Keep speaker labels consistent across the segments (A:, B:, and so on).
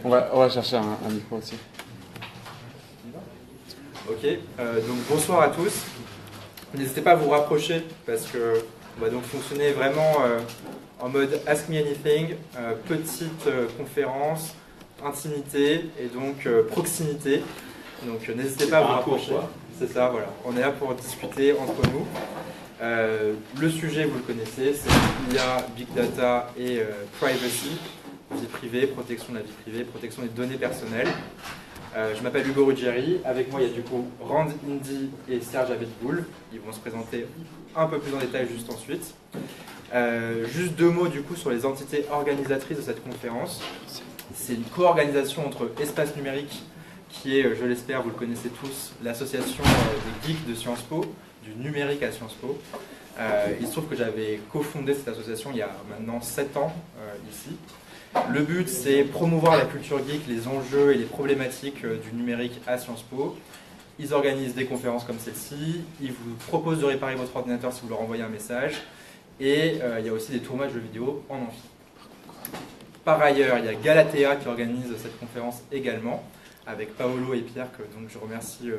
A: On va chercher un micro aussi.
B: Ok, donc bonsoir à tous. N'hésitez pas à vous rapprocher parce que on va donc fonctionner vraiment en mode Ask Me Anything, petite conférence, intimité et donc proximité. Donc n'hésitez pas à vous rapprocher. C'est ça, voilà. On est là pour discuter entre nous. Le sujet, vous le connaissez, c'est l'IA, Big Data et Privacy, vie privée, protection de la vie privée, protection des données personnelles. Je m'appelle Hugo Ruggieri. Avec moi, il y a du coup Rand Indy et Serge Abitboul. Ils vont se présenter un peu plus en détail juste ensuite. Juste deux mots du coup sur les entités organisatrices de cette conférence. C'est une co-organisation entre Espace Numérique, qui est, je l'espère, vous le connaissez tous, l'association des geeks de Sciences Po, du numérique à Sciences Po. Il se trouve que j'avais cofondé cette association il y a maintenant 7 ans ici. Le but, c'est promouvoir la culture geek, les enjeux et les problématiques du numérique à Sciences Po. Ils organisent des conférences comme celle-ci. Ils vous proposent de réparer votre ordinateur si vous leur envoyez un message. Et il y a aussi des tournois de jeux vidéo en amphi. Par ailleurs, il y a Galatea qui organise cette conférence également, avec Paolo et Pierre, que donc je remercie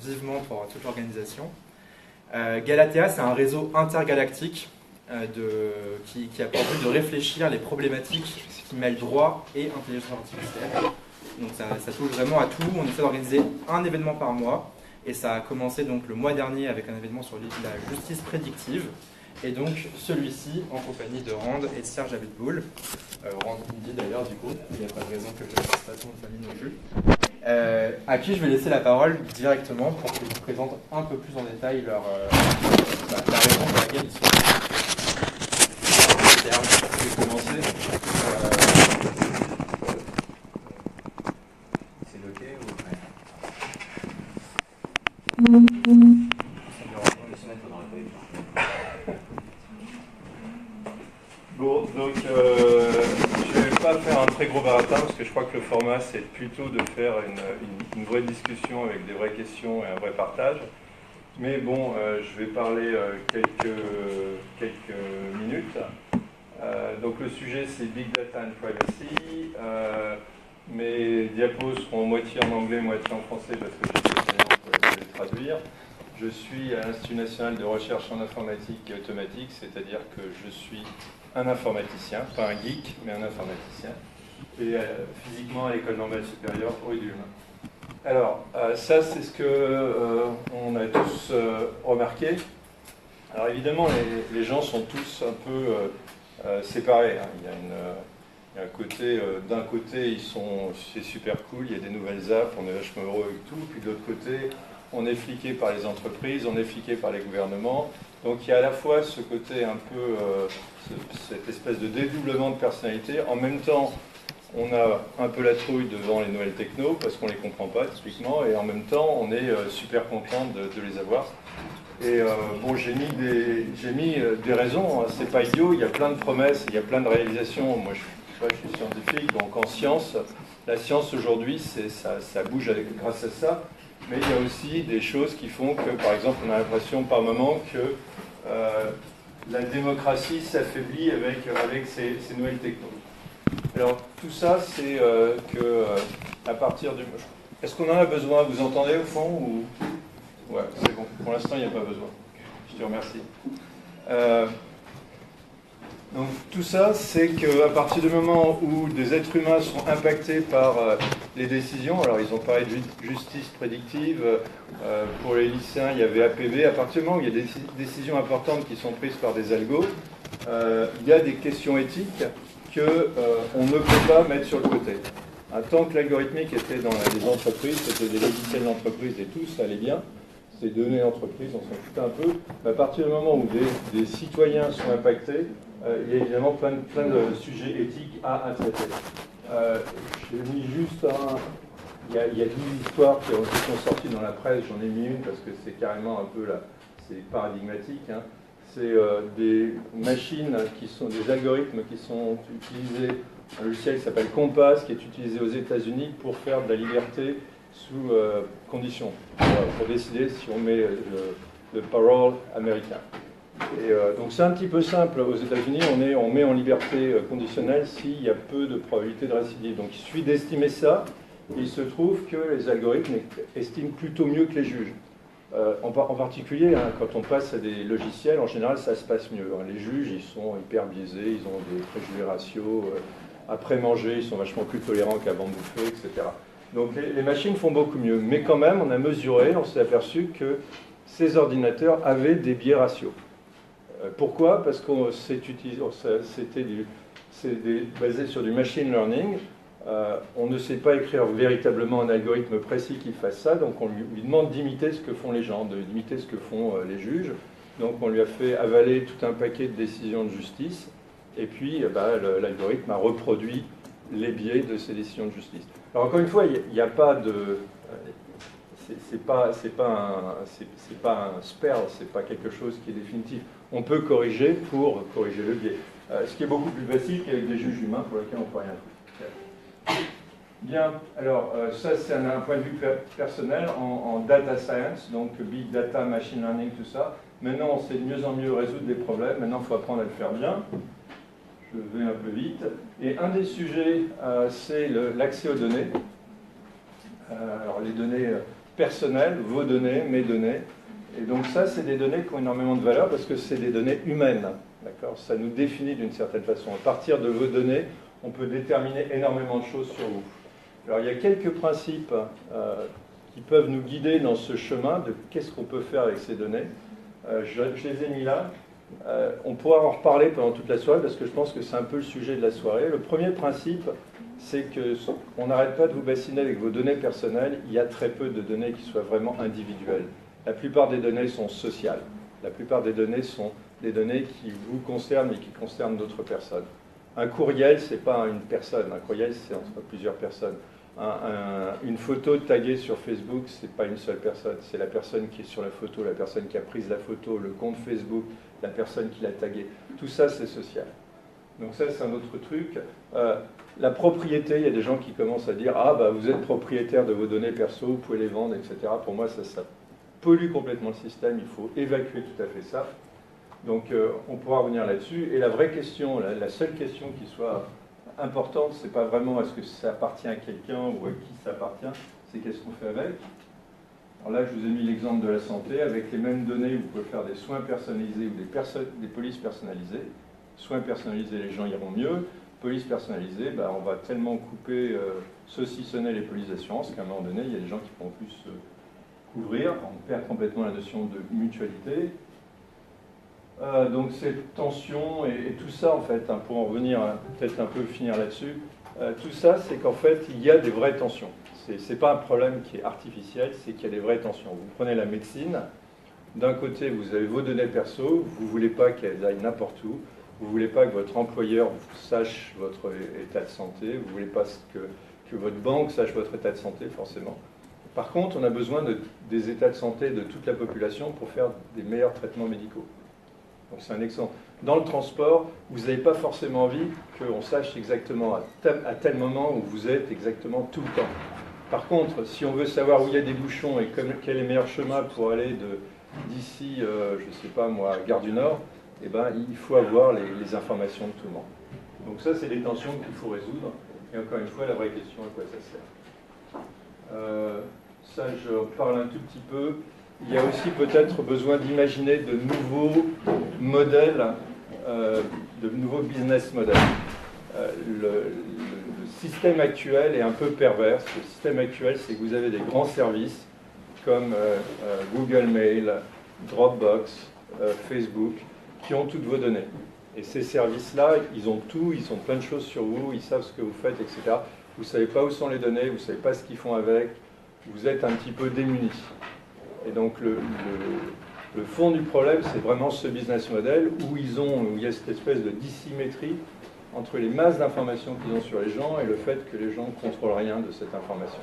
B: vivement pour toute l'organisation. Galatea, c'est un réseau intergalactique qui a pour but de réfléchir les problématiques qui mêlent droit et intelligence artificielle. Donc ça touche vraiment à tout. On essaie d'organiser un événement par mois. Et ça a commencé donc le mois dernier avec un événement sur la justice prédictive. Et donc celui-ci en compagnie de Rand et de Serge Abitboul. Rand Indy d'ailleurs du coup, il n'y a pas de raison que je ne fasse pas son famille non plus. À qui je vais laisser la parole directement pour qu'ils vous présentent un peu plus en détail la raison pour laquelle ils sont là. Serge, je vais commencer. C'est OK ou...
C: Bon, donc je ne vais pas faire un très gros baratin parce que je crois que le format c'est plutôt de faire une vraie discussion avec des vraies questions et un vrai partage. Mais bon, je vais parler quelques minutes. Donc le sujet c'est Big Data and Privacy. Mes diapos seront moitié en anglais, moitié en français parce que j'ai l'occasion de les traduire. Je suis à l'Institut National de Recherche en Informatique et Automatique, c'est-à-dire que je suis un informaticien, pas un geek, mais un informaticien, et physiquement à l'École normale supérieure rue du Humain. Alors, ça c'est ce qu'on a tous remarqué. Alors évidemment, les gens sont tous un peu séparés. Hein. Il y a un côté, d'un côté, c'est super cool, il y a des nouvelles apps, on est vachement heureux avec tout, puis de l'autre côté, on est fliqué par les entreprises, on est fliqué par les gouvernements. Donc il y a à la fois ce côté un peu, cette espèce de dédoublement de personnalité. En même temps, on a un peu la trouille devant les nouvelles techno parce qu'on ne les comprend pas typiquement. Et en même temps, on est super content de les avoir. Et bon, j'ai mis des raisons. Hein. C'est pas idiot, il y a plein de promesses, il y a plein de réalisations. Moi, je suis scientifique, donc en science, la science aujourd'hui, ça bouge grâce à ça. Mais il y a aussi des choses qui font que, par exemple, on a l'impression par moment que la démocratie s'affaiblit avec ces nouvelles technologies. Alors, tout ça, c'est à partir du... Est-ce qu'on en a besoin? Vous entendez au fond ou... Ouais, c'est bon. Pour l'instant, il n'y a pas besoin. Je te remercie. Donc tout ça, c'est qu'à partir du moment où des êtres humains sont impactés par les décisions, alors ils ont parlé de justice prédictive, pour les lycéens il y avait APV, à partir du moment où il y a des décisions importantes qui sont prises par des algos, il y a des questions éthiques qu'on ne peut pas mettre sur le côté. Tant que l'algorithmique était dans les entreprises, c'était des logiciels d'entreprise et tout, ça allait bien. Ces données d'entreprise, on s'en fout un peu. À partir du moment où des citoyens sont impactés, il y a évidemment plein de sujets éthiques à traiter. J'ai mis juste il y a 10 histoires qui sont sorties dans la presse, j'en ai mis une parce que c'est carrément un peu là, c'est paradigmatique. Hein. C'est des machines qui sont, des algorithmes qui sont utilisés, un logiciel qui s'appelle Compass, qui est utilisé aux États-Unis pour faire de la liberté sous conditions, pour décider si on met le parole américain.
D: Et donc c'est un petit peu simple. Aux États-Unis, on met en liberté conditionnelle s'il y a peu de probabilité de récidive. Donc il suffit d'estimer ça. Et il se trouve que les algorithmes estiment plutôt mieux que les juges. En particulier, hein, quand on passe à des logiciels, en général, ça se passe mieux. Hein. Les juges, ils sont hyper biaisés, ils ont des préjugés ratios. Après manger, ils sont vachement plus tolérants qu'avant de bouffer, etc. Donc les machines font beaucoup mieux. Mais quand même, on a mesuré, on s'est aperçu que ces ordinateurs avaient des biais ratios. Pourquoi? Parce que c'était basé sur du machine learning. On ne sait pas écrire véritablement un algorithme précis qui fasse ça, donc on lui demande d'imiter ce que font les gens, d'imiter ce que font les juges. Donc on lui a fait avaler tout un paquet de décisions de justice, et puis l'algorithme a reproduit les biais de ces décisions de justice. Alors encore une fois, il n'y a pas de... c'est pas un spell, c'est pas quelque chose qui est définitif. On peut corriger pour corriger le biais. Ce qui est beaucoup plus facile qu'avec des juges humains pour lesquels on ne peut rien faire. Bien, alors ça c'est un point de vue personnel en data science, donc big data, machine learning, tout ça. Maintenant on sait de mieux en mieux résoudre des problèmes, maintenant il faut apprendre à le faire bien. Je vais un peu vite. Et un des sujets, c'est l'accès aux données. Alors les données personnelles, vos données, mes données. Et donc ça, c'est des données qui ont énormément de valeur parce que c'est des données humaines. D'accord ? Ça nous définit d'une certaine façon. À partir de vos données, on peut déterminer énormément de choses sur vous. Alors il y a quelques principes qui peuvent nous guider dans ce chemin de qu'est-ce qu'on peut faire avec ces données. Je les ai mis là. On pourra en reparler pendant toute la soirée parce que je pense que c'est un peu le sujet de la soirée. Le premier principe, c'est qu'on n'arrête pas de vous bassiner avec vos données personnelles. Il y a très peu de données qui soient vraiment individuelles. La plupart des données sont sociales. La plupart des données sont des données qui vous concernent et qui concernent d'autres personnes. Un courriel, ce n'est pas une personne. Un courriel, c'est entre plusieurs personnes. Une photo taguée sur Facebook, ce n'est pas une seule personne. C'est la personne qui est sur la photo, la personne qui a pris la photo, le compte Facebook, la personne qui l'a taguée. Tout ça, c'est social. Donc ça, c'est un autre truc. La propriété, il y a des gens qui commencent à dire « Ah, bah, vous êtes propriétaire de vos données perso, vous pouvez les vendre, etc. » Pour moi, ça pollue complètement le système. Il faut évacuer tout à fait ça. Donc, on pourra revenir là-dessus. Et la vraie question, la seule question qui soit importante, c'est pas vraiment est-ce que ça appartient à quelqu'un ou à qui ça appartient, c'est qu'est-ce qu'on fait avec. Alors là, je vous ai mis l'exemple de la santé. Avec les mêmes données, vous pouvez faire des soins personnalisés ou des polices personnalisées. Soins personnalisés, les gens iront mieux. Police personnalisée, on va tellement couper, saucissonner les polices d'assurance qu'à un moment donné, il y a des gens qui pourront plus se couvrir. On perd complètement la notion de mutualité. Donc cette tension et tout ça, en fait, hein, pour en revenir, peut-être un peu finir là-dessus, tout ça, c'est qu'en fait, il y a des vraies tensions. C'est pas un problème qui est artificiel, c'est qu'il y a des vraies tensions. Vous prenez la médecine, d'un côté, vous avez vos données perso, vous ne voulez pas qu'elles aillent n'importe où, vous ne voulez pas que votre employeur sache votre état de santé, vous ne voulez pas que votre banque sache votre état de santé, forcément. Par contre, on a besoin des états de santé de toute la population pour faire des meilleurs traitements médicaux. Donc c'est un exemple. Dans le transport, vous n'avez pas forcément envie qu'on sache exactement à tel moment où vous êtes exactement tout le temps. Par contre, si on veut savoir où il y a des bouchons et quel est le meilleur chemin pour aller d'ici, je ne sais pas moi, Gare du Nord, eh ben, il faut avoir les informations de tout le monde. Donc ça, c'est des tensions qu'il faut résoudre. Et encore une fois, la vraie question, à quoi ça sert. Ça, je parle un tout petit peu. Il y a aussi peut-être besoin d'imaginer de nouveaux modèles, de nouveaux business models. Le système actuel est un peu pervers. Le système actuel, c'est que vous avez des grands services comme Google Mail, Dropbox, Facebook, qui ont toutes vos données. Et ces services-là, ils ont tout, ils ont plein de choses sur vous, ils savent ce que vous faites, etc. Vous ne savez pas où sont les données, vous ne savez pas ce qu'ils font avec, vous êtes un petit peu démunis. Et donc le fond du problème, c'est vraiment ce business model où il y a cette espèce de dissymétrie entre les masses d'informations qu'ils ont sur les gens et le fait que les gens ne contrôlent rien de cette information.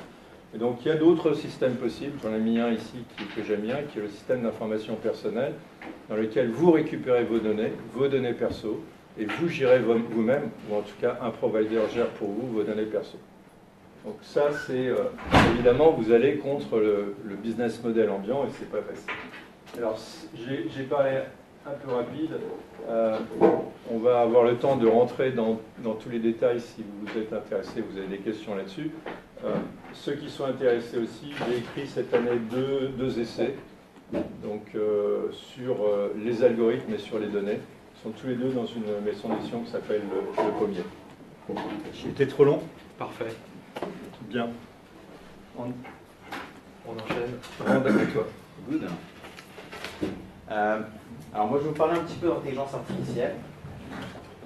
D: Et donc il y a d'autres systèmes possibles, j'en ai mis un ici que j'aime bien, qui est le système d'information personnelle, dans lequel vous récupérez vos données perso, et vous gérez vous-même, ou en tout cas un provider gère pour vous vos données perso. Donc ça, c'est évidemment, vous allez contre le business model ambiant et c'est pas facile. Alors, j'ai parlé un peu rapide. On va avoir le temps de rentrer dans tous les détails si vous êtes intéressés, vous avez des questions là-dessus. Ceux qui sont intéressés aussi, j'ai écrit cette année deux essais donc, sur les algorithmes et sur les données. Ils sont tous les deux dans une maison d'édition qui s'appelle Le Pommier.
B: J'étais trop long. Parfait.
D: Bien.
B: On enchaîne. Rendre avec toi.
E: Good. Alors moi je vais vous parler un petit peu d'intelligence artificielle.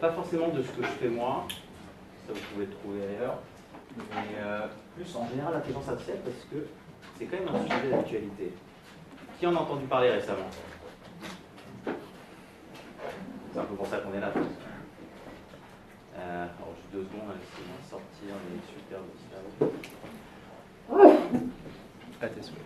E: Pas forcément de ce que je fais moi, ça vous pouvez le trouver ailleurs, mais plus en général l'intelligence artificielle parce que c'est quand même un sujet d'actualité. Qui en a entendu parler récemment? C'est un peu pour ça qu'on est là. Alors juste 2 secondes, laissez-moi sortir mes super
B: À tes souhaits.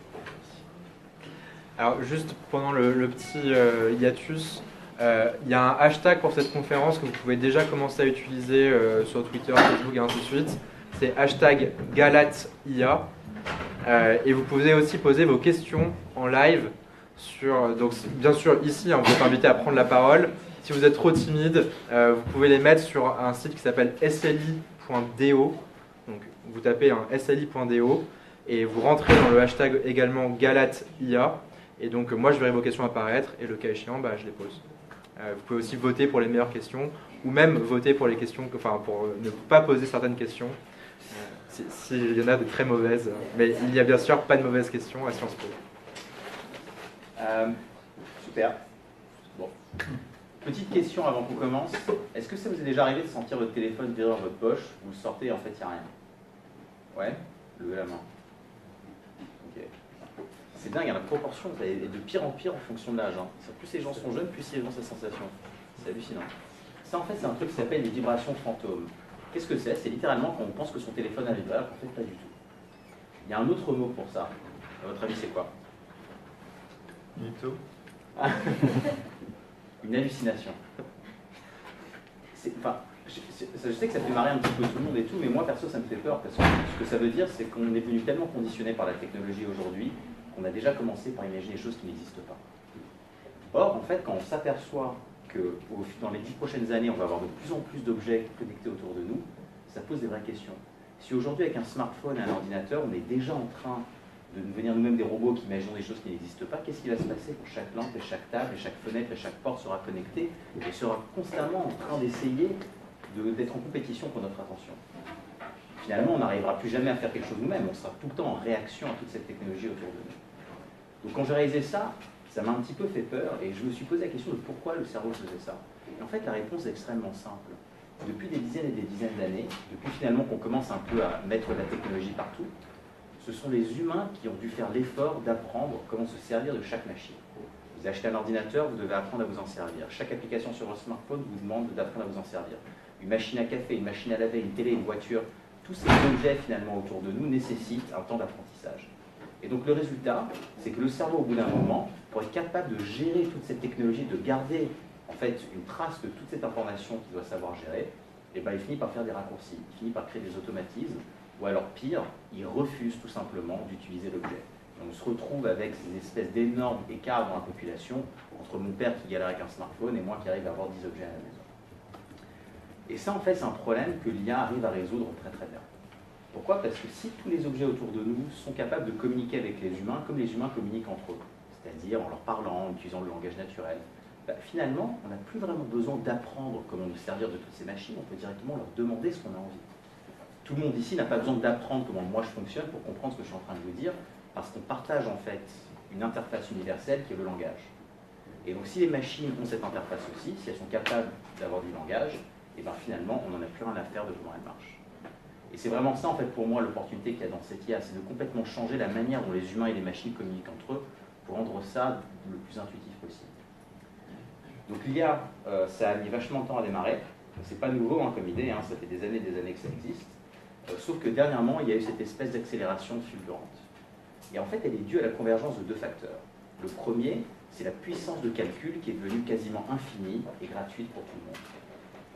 B: Alors juste pendant le petit hiatus, il y a un hashtag pour cette conférence que vous pouvez déjà commencer à utiliser sur Twitter, Facebook et ainsi de suite. C'est hashtag GalatIA. Et vous pouvez aussi poser vos questions en live sur. Donc bien sûr ici, hein, vous êtes invité à prendre la parole. Si vous êtes trop timide, vous pouvez les mettre sur un site qui s'appelle sli.do. Donc vous tapez un sli.do et vous rentrez dans le hashtag également GalatIA. Et donc moi je verrai vos questions apparaître et le cas échéant, je les pose. Vous pouvez aussi voter pour les meilleures questions ou même voter pour les questions, pour ne pas poser certaines questions. S'il y en a de très mauvaises. Mais il n'y a bien sûr pas de mauvaises questions à Sciences Po.
E: Super. Bon. Petite question avant qu'on commence. Est-ce que ça vous est déjà arrivé de sentir votre téléphone virer dans votre poche, vous le sortez et en fait il n'y a rien? Ouais? Levez la main. Ok. C'est dingue, la proportion est de pire en pire en fonction de l'âge. Hein. Plus les gens sont jeunes, plus ils ont cette sensation. C'est hallucinant. Ça en fait c'est un truc qui s'appelle les vibrations fantômes. Qu'est-ce que c'est? C'est littéralement quand on pense que son téléphone a vibré, alors qu'en fait pas du tout. Il y a un autre mot pour ça. À votre avis c'est quoi?
C: Mytho.
E: Une hallucination. Je sais que ça fait marrer un petit peu tout le monde et tout, mais moi perso ça me fait peur parce que ce que ça veut dire c'est qu'on est devenu tellement conditionné par la technologie aujourd'hui qu'on a déjà commencé par imaginer des choses qui n'existent pas. Or, en fait, quand on s'aperçoit que dans les 10 prochaines années, on va avoir de plus en plus d'objets connectés autour de nous, ça pose des vraies questions. Si aujourd'hui, avec un smartphone et un ordinateur, on est déjà en train de devenir nous-mêmes des robots qui imaginent des choses qui n'existent pas, qu'est-ce qui va se passer quand chaque lampe et chaque table et chaque fenêtre et chaque porte sera connectée et sera constamment en train d'essayer d'être en compétition pour notre attention? Finalement, on n'arrivera plus jamais à faire quelque chose nous-mêmes, on sera tout le temps en réaction à toute cette technologie autour de nous. Donc quand j'ai réalisé ça, ça m'a un petit peu fait peur et je me suis posé la question de pourquoi le cerveau faisait ça. Et en fait, la réponse est extrêmement simple. Depuis des dizaines et des dizaines d'années, depuis finalement qu'on commence un peu à mettre la technologie partout, ce sont les humains qui ont dû faire l'effort d'apprendre comment se servir de chaque machine. Vous achetez un ordinateur, vous devez apprendre à vous en servir. Chaque application sur votre smartphone vous demande d'apprendre à vous en servir. Une machine à café, une machine à laver, une télé, une voiture, tous ces objets finalement autour de nous nécessitent un temps d'apprentissage. Et donc le résultat, c'est que le cerveau, au bout d'un moment, pour être capable de gérer toute cette technologie, de garder en fait une trace de toute cette information qu'il doit savoir gérer, il finit par faire des raccourcis, il finit par créer des automatismes, ou alors pire, il refuse tout simplement d'utiliser l'objet. On se retrouve avec ces espèces d'énormes écarts dans la population entre mon père qui galère avec un smartphone et moi qui arrive à avoir 10 objets à la maison. Et ça, en fait, c'est un problème que l'IA arrive à résoudre très très bien. Pourquoi? Parce que si tous les objets autour de nous sont capables de communiquer avec les humains comme les humains communiquent entre eux, c'est-à-dire en leur parlant, en utilisant le langage naturel, finalement, on n'a plus vraiment besoin d'apprendre comment nous servir de toutes ces machines, on peut directement leur demander ce qu'on a envie. Tout le monde ici n'a pas besoin d'apprendre comment moi je fonctionne pour comprendre ce que je suis en train de vous dire, parce qu'on partage en fait une interface universelle qui est le langage. Et donc si les machines ont cette interface aussi, si elles sont capables d'avoir du langage, et finalement on n'en a plus rien à faire de comment elle marche. Et c'est vraiment ça en fait pour moi l'opportunité qu'il y a dans cette IA, c'est de complètement changer la manière dont les humains et les machines communiquent entre eux pour rendre ça le plus intuitif possible. Donc l'IA, ça a mis vachement de temps à démarrer, c'est pas nouveau comme idée, ça fait des années que ça existe, sauf que dernièrement il y a eu cette espèce d'accélération fulgurante. Et en fait elle est due à la convergence de 2 facteurs. Le premier, c'est la puissance de calcul qui est devenue quasiment infinie et gratuite pour tout le monde.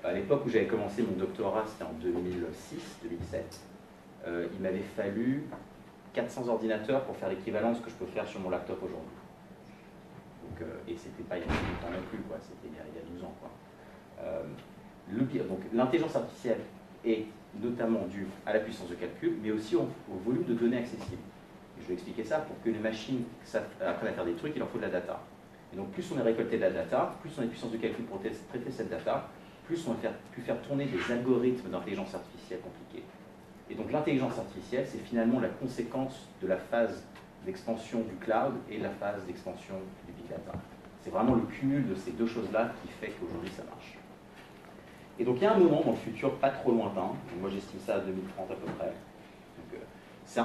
E: À l'époque où j'avais commencé mon doctorat, c'était en 2006-2007, il m'avait fallu 400 ordinateurs pour faire l'équivalent de ce que je peux faire sur mon laptop aujourd'hui. Et c'était pas il y a longtemps non plus, quoi. C'était il y a 12 ans, quoi. Donc l'intelligence artificielle est notamment due à la puissance de calcul, mais aussi au volume de données accessibles. Et je vais expliquer ça. Pour que les machines apprennent à faire des trucs, il leur faut de la data. Et donc plus on a récolté de la data, plus on a de puissance de calcul pour traiter cette data, plus on a pu faire tourner des algorithmes d'intelligence artificielle compliqués. Et donc l'intelligence artificielle, c'est finalement la conséquence de la phase d'expansion du cloud et la phase d'expansion du big data. C'est vraiment le cumul de ces deux choses-là qui fait qu'aujourd'hui ça marche. Et donc il y a un moment dans le futur pas trop lointain, moi j'estime ça à 2030 à peu près. C'est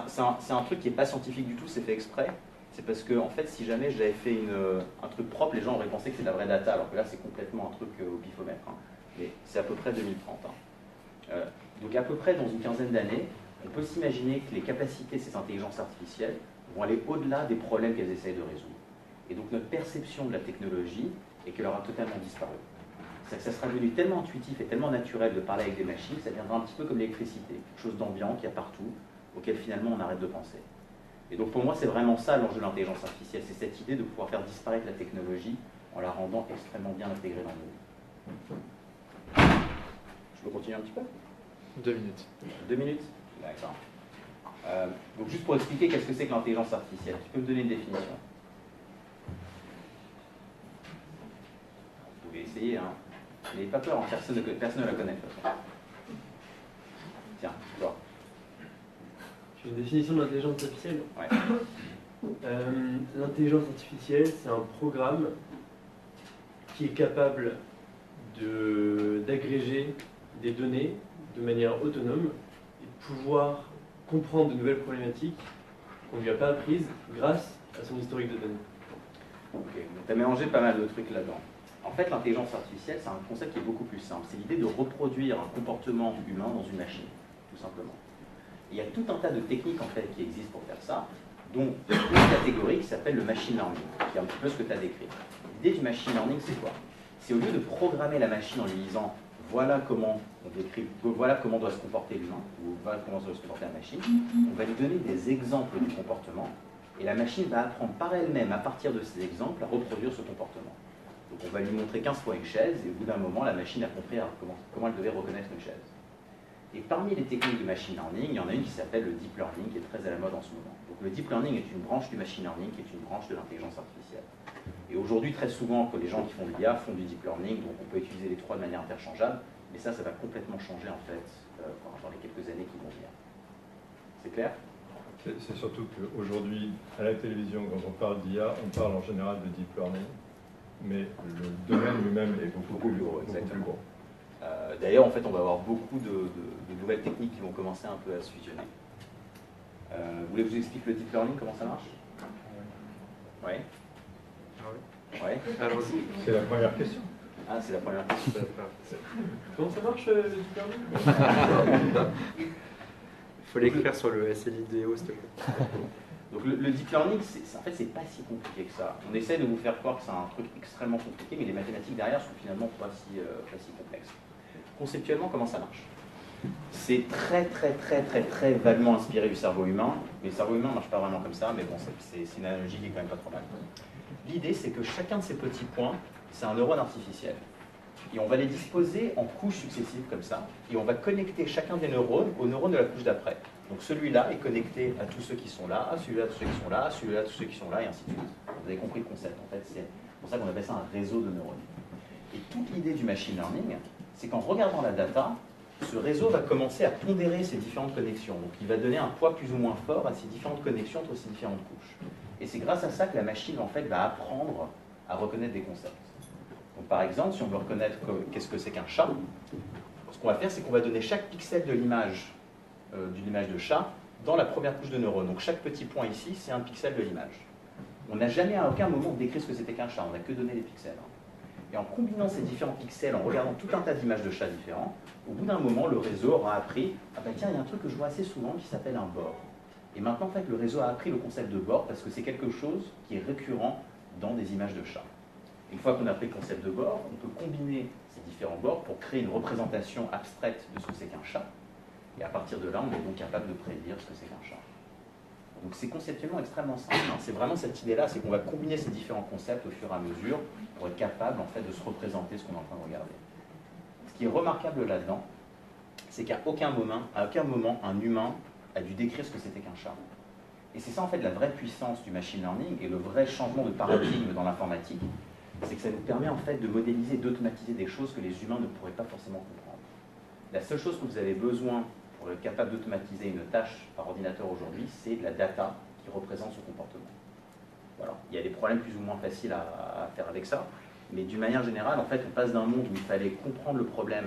E: un truc qui n'est pas scientifique du tout, c'est fait exprès. C'est parce que en fait si jamais j'avais fait un truc propre, les gens auraient pensé que c'est de la vraie data, alors que là c'est complètement un truc au pifomètre. Hein. Mais c'est à peu près 2030. Hein. Donc à peu près dans une quinzaine d'années, on peut s'imaginer que les capacités de ces intelligences artificielles vont aller au-delà des problèmes qu'elles essayent de résoudre. Et donc notre perception de la technologie est qu'elle aura totalement disparu. C'est-à-dire que ça sera devenu tellement intuitif et tellement naturel de parler avec des machines, ça deviendra un petit peu comme l'électricité, quelque chose d'ambiant qu'il y a partout, auquel finalement on arrête de penser. Et donc pour moi c'est vraiment ça l'enjeu de l'intelligence artificielle, c'est cette idée de pouvoir faire disparaître la technologie en la rendant extrêmement bien intégrée dans le monde. Je peux continuer un petit peu ?
B: 2 minutes.
E: 2 minutes ? D'accord. Donc juste pour expliquer qu'est-ce que c'est que l'intelligence artificielle, tu peux me donner une définition ? Vous pouvez essayer, hein. N'ayez pas peur, personne ne la connaît. Tiens, toi.
F: J'ai une définition de l'intelligence artificielle.
E: Ouais.
F: L'intelligence artificielle, c'est un programme qui est capable d'agréger des données de manière autonome et pouvoir comprendre de nouvelles problématiques qu'on ne lui a pas apprises grâce à son historique de données.
E: Ok, donc tu as mélangé pas mal de trucs là-dedans. En fait, l'intelligence artificielle, c'est un concept qui est beaucoup plus simple. C'est l'idée de reproduire un comportement humain dans une machine, tout simplement. Et il y a tout un tas de techniques en fait qui existent pour faire ça, dont une catégorie qui s'appelle le machine learning, qui est un petit peu ce que tu as décrit. L'idée du machine learning, c'est quoi? C'est au lieu de programmer la machine en lui disant voilà comment doit se comporter l'humain, ou voilà comment doit se comporter la machine, on va lui donner des exemples du comportement, et la machine va apprendre par elle-même, à partir de ces exemples, à reproduire ce comportement. Donc on va lui montrer 15 fois une chaise, et au bout d'un moment, la machine a compris comment elle devait reconnaître une chaise. Et parmi les techniques de machine learning, il y en a une qui s'appelle le deep learning, qui est très à la mode en ce moment. Donc le deep learning est une branche du machine learning, qui est une branche de l'intelligence artificielle. Et aujourd'hui, très souvent, que les gens qui font de l'IA font du deep learning, donc on peut utiliser les trois de manière interchangeable, mais ça va complètement changer en fait dans les quelques années qui vont venir. C'est clair?
D: C'est surtout qu'aujourd'hui, à la télévision, quand on parle d'IA, on parle en général de deep learning, mais le domaine lui-même est beaucoup plus gros.
E: D'ailleurs, en fait, on va avoir beaucoup de nouvelles techniques qui vont commencer un peu à se fusionner. Vous voulez que je vous explique le deep learning, comment ça marche? Oui. Ouais.
D: C'est la première question.
E: Ah, c'est la première question.
F: Comment ça marche le deep learning?
B: Il faut l'écrire sur le SLIDO, s'il te plaît.
E: Donc le deep learning, en fait, c'est pas si compliqué que ça. On essaie de vous faire croire que c'est un truc extrêmement compliqué, mais les mathématiques derrière sont finalement pas si complexes. Conceptuellement, comment ça marche? C'est très vaguement inspiré du cerveau humain, mais le cerveau humain ne marche pas vraiment comme ça, mais bon, c'est une analogie qui est quand même pas trop mal. L'idée, c'est que chacun de ces petits points, c'est un neurone artificiel. Et on va les disposer en couches successives comme ça, et on va connecter chacun des neurones aux neurones de la couche d'après. Donc celui-là est connecté à tous ceux qui sont là, à celui-là à tous ceux qui sont là, à celui-là à tous ceux qui sont là, et ainsi de suite. Vous avez compris le concept, en fait, c'est pour ça qu'on appelle ça un réseau de neurones. Et toute l'idée du machine learning, c'est qu'en regardant la data, ce réseau va commencer à pondérer ces différentes connexions. Donc il va donner un poids plus ou moins fort à ces différentes connexions entre ces différentes couches. Et c'est grâce à ça que la machine, en fait, va apprendre à reconnaître des concepts. Donc par exemple, si on veut reconnaître qu'est-ce que c'est qu'un chat, ce qu'on va faire, c'est qu'on va donner chaque pixel de l'image de chat dans la première couche de neurones. Donc chaque petit point ici, c'est un pixel de l'image. On n'a jamais à aucun moment décrit ce que c'était qu'un chat, on n'a que donné des pixels. Et en combinant ces différents pixels, en regardant tout un tas d'images de chats différents, au bout d'un moment, le réseau aura appris « Ah ben tiens, il y a un truc que je vois assez souvent qui s'appelle un bord ». Et maintenant, en fait, le réseau a appris le concept de bord parce que c'est quelque chose qui est récurrent dans des images de chats. Une fois qu'on a appris le concept de bord, on peut combiner ces différents bords pour créer une représentation abstraite de ce que c'est qu'un chat. Et à partir de là, on est donc capable de prédire ce que c'est qu'un chat. Donc c'est conceptuellement extrêmement simple. Hein. C'est vraiment cette idée-là, c'est qu'on va combiner ces différents concepts au fur et à mesure pour être capable en fait, de se représenter ce qu'on est en train de regarder. Ce qui est remarquable là-dedans, c'est qu'à aucun moment, un humain a dû décrire ce que c'était qu'un chat. Et c'est ça en fait la vraie puissance du machine learning et le vrai changement de paradigme dans l'informatique, c'est que ça nous permet en fait de modéliser, d'automatiser des choses que les humains ne pourraient pas forcément comprendre. La seule chose que vous avez besoin pour être capable d'automatiser une tâche par ordinateur aujourd'hui, c'est de la data qui représente ce comportement. Voilà. Il y a des problèmes plus ou moins faciles à faire avec ça, mais d'une manière générale, en fait, on passe d'un monde où il fallait comprendre le problème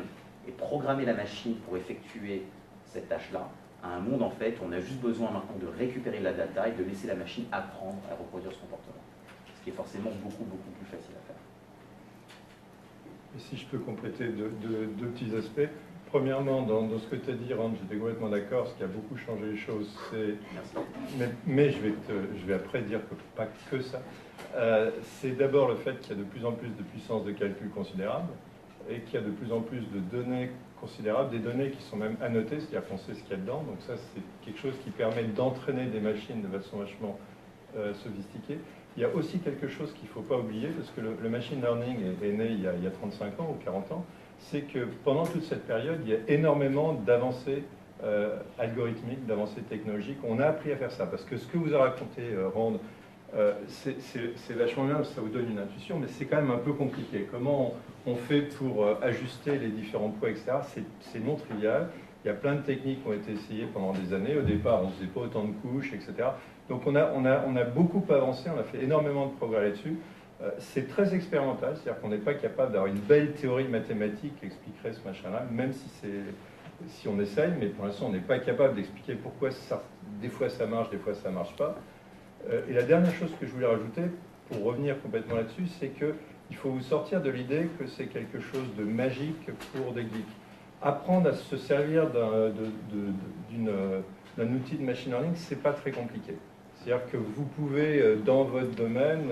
E: et programmer la machine pour effectuer cette tâche-là, à un monde en fait où on a juste besoin maintenant de récupérer la data et de laisser la machine apprendre à reproduire ce comportement. Ce qui est forcément beaucoup plus facile à faire.
D: Et si je peux compléter deux petits aspects. Premièrement, dans ce que tu as dit, Rand, j'étais complètement d'accord. Ce qui a beaucoup changé les choses, c'est... Mais je vais après dire que pas que ça. C'est d'abord le fait qu'il y a de plus en plus de puissance de calcul considérable et qu'il y a de plus en plus de données considérables, des données qui sont même annotées, c'est-à-dire qu'on sait ce qu'il y a dedans. Donc ça, c'est quelque chose qui permet d'entraîner des machines de façon vachement sophistiquée. Il y a aussi quelque chose qu'il ne faut pas oublier, parce que le machine learning est né il y a 35 ans ou 40 ans, c'est que pendant toute cette période, il y a énormément d'avancées algorithmiques, d'avancées technologiques. On a appris à faire ça, parce que ce que vous a raconté Rand, c'est vachement bien, ça vous donne une intuition, mais c'est quand même un peu compliqué. Comment on fait pour ajuster les différents poids, etc. C'est non trivial. Il y a plein de techniques qui ont été essayées pendant des années. Au départ, on ne faisait pas autant de couches, etc. Donc on a beaucoup avancé, on a fait énormément de progrès là-dessus. C'est très expérimental, c'est-à-dire qu'on n'est pas capable d'avoir une belle théorie mathématique qui expliquerait ce machin-là, même si on essaye, mais pour l'instant on n'est pas capable d'expliquer pourquoi des fois ça marche, des fois ça ne marche pas. Et la dernière chose que je voulais rajouter, pour revenir complètement là-dessus, c'est qu'il faut vous sortir de l'idée que c'est quelque chose de magique pour des geeks. Apprendre à se servir d'un outil de machine learning, c'est pas très compliqué. C'est-à-dire que vous pouvez, dans votre domaine,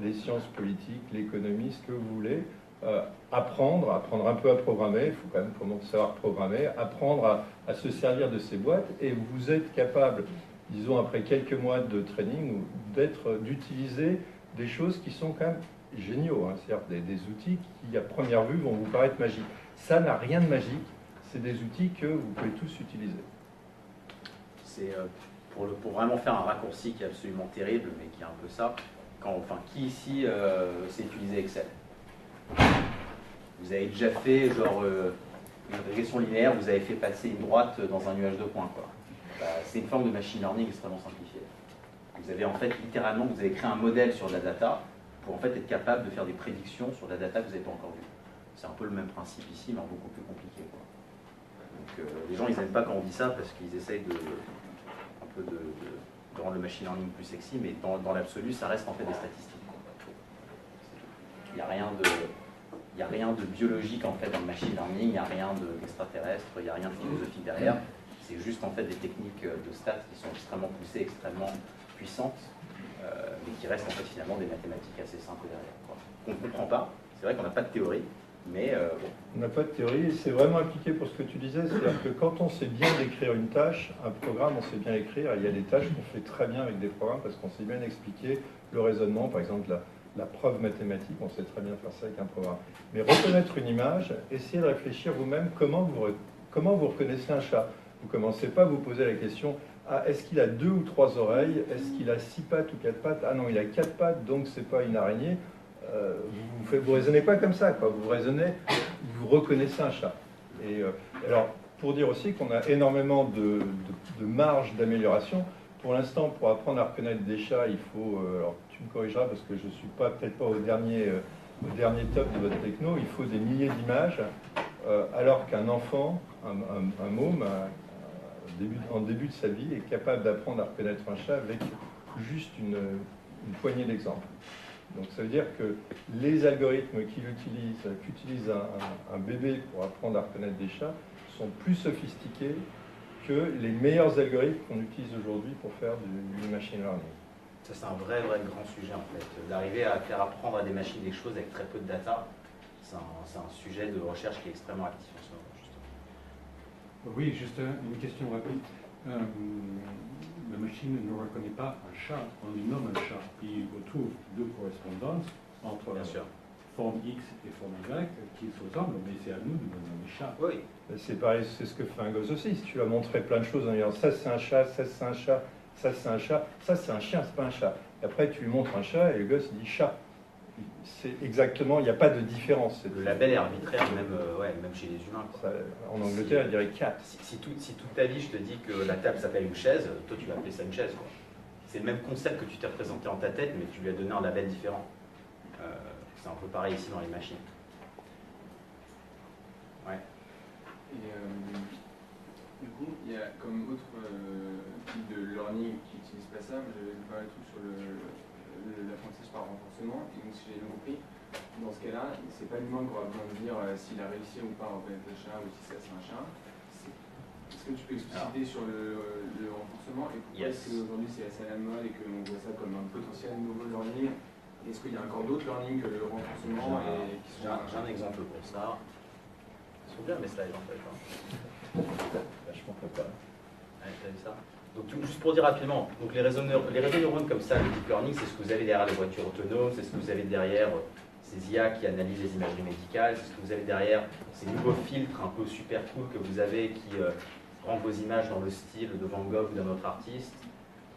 D: les sciences politiques, l'économie, ce que vous voulez, apprendre un peu à programmer, il faut quand même savoir programmer, apprendre à se servir de ces boîtes, et vous êtes capable, disons après quelques mois de training, d'utiliser des choses qui sont quand même géniaux, hein, c'est-à-dire des outils qui, à première vue, vont vous paraître magiques. Ça n'a rien de magique, c'est des outils que vous pouvez tous utiliser.
E: C'est pour vraiment faire un raccourci qui est absolument terrible, mais qui est un peu ça. Qui ici sait utiliser Excel? Vous avez déjà fait genre une régression linéaire, vous avez fait passer une droite dans un nuage de points, quoi. C'est une forme de machine learning extrêmement simplifiée. Vous avez en fait littéralement, vous avez créé un modèle sur de la data pour en fait être capable de faire des prédictions sur de la data que vous n'avez pas encore vue. C'est un peu le même principe ici, mais beaucoup plus compliqué, quoi. Donc les gens ils n'aiment pas quand on dit ça parce qu'ils essayent de rendre le machine learning plus sexy, mais dans l'absolu, ça reste en fait des statistiques. Il n'y a rien de biologique en fait dans le machine learning, il n'y a rien d'extraterrestre, il n'y a rien de philosophique derrière. C'est juste en fait des techniques de stats qui sont extrêmement poussées, extrêmement puissantes, mais qui restent en fait finalement des mathématiques assez simples derrière, quoi. On ne comprend pas, c'est vrai qu'on n'a pas de théorie, mais bon.
D: On n'a pas de théorie, et c'est vraiment appliqué pour ce que tu disais, c'est-à-dire que quand on sait bien décrire une tâche, un programme, on sait bien écrire, il y a des tâches qu'on fait très bien avec des programmes parce qu'on sait bien expliquer le raisonnement, par exemple la preuve mathématique, on sait très bien faire ça avec un programme. Mais reconnaître une image, essayez de réfléchir vous-même comment vous reconnaissez un chat. Vous ne commencez pas à vous poser la question, est-ce qu'il a 2 ou 3 oreilles? Est-ce qu'il a 6 pattes ou 4 pattes? Ah non, il a 4 pattes, donc c'est pas une araignée. Vous raisonnez pas comme ça, quoi. Vous reconnaissez un chat. Et alors, pour dire aussi qu'on a énormément de marge d'amélioration. Pour l'instant, pour apprendre à reconnaître des chats, il faut, alors tu me corrigeras parce que je suis peut-être pas au dernier top de votre techno, il faut des milliers d'images, alors qu'un enfant, un môme, en début de sa vie, est capable d'apprendre à reconnaître un chat avec juste une poignée d'exemples. Donc ça veut dire que les algorithmes qu'utilise un bébé pour apprendre à reconnaître des chats sont plus sophistiqués que les meilleurs algorithmes qu'on utilise aujourd'hui pour faire du machine learning.
E: Ça c'est un vrai grand sujet en fait. D'arriver à faire apprendre à des machines des choses avec très peu de data, c'est un sujet de recherche qui est extrêmement actif en ce moment, justement.
A: Oui, juste une question rapide.
G: La machine ne reconnaît pas un chat, on lui nomme un chat. Puis on trouve deux correspondances entre
E: Bien sûr.
G: forme X et forme Y qui se ressemblent, mais c'est à nous de nommer chat.
E: Oui.
D: C'est pareil, c'est ce que fait un gosse aussi. Si tu vas montrer plein de choses en disant ça c'est un chat, ça c'est un chat, ça c'est un chat, ça c'est un chien, c'est pas un chat. Et après tu lui montres un chat et le gosse il dit chat. C'est exactement, il n'y a pas de différence.
E: Le label est arbitraire, même chez les humains. Quoi.
D: Ça, en Angleterre, il dirait cat.
E: Si toute ta vie je te dis que la table s'appelle une chaise, toi tu vas appeler ça une chaise. Quoi. C'est le même concept que tu t'es représenté en ta tête, mais tu lui as donné un label différent. C'est un peu pareil ici dans les machines. Ouais.
H: Et du coup, il y a comme autre type de learning qui n'utilise pas ça, mais j'avais vu pas mal de trucs sur l'apprentissage par renforcement, et donc si j'ai bien compris, dans ce cas-là, c'est pas l'humain qui aura besoin de dire s'il a réussi ou pas à reconnaître le chat ou si ça c'est un chat. Est-ce que tu peux expliciter sur le renforcement et pourquoi est-ce qu'aujourd'hui c'est assez à la mode et qu'on voit ça comme un potentiel nouveau learning? Est-ce qu'il y a encore d'autres learning que le renforcement
E: J'ai un exemple pour ça. Ils sont bien mes slides en fait.
D: Vachement préparé.
E: Ouais, t'as vu ça? Donc juste pour dire rapidement, donc les réseaux neurones comme ça, le deep learning, c'est ce que vous avez derrière les voitures autonomes, c'est ce que vous avez derrière ces IA qui analysent les imageries médicales, c'est ce que vous avez derrière ces nouveaux filtres un peu super cool que vous avez qui rendent vos images dans le style de Van Gogh ou d'un autre artiste.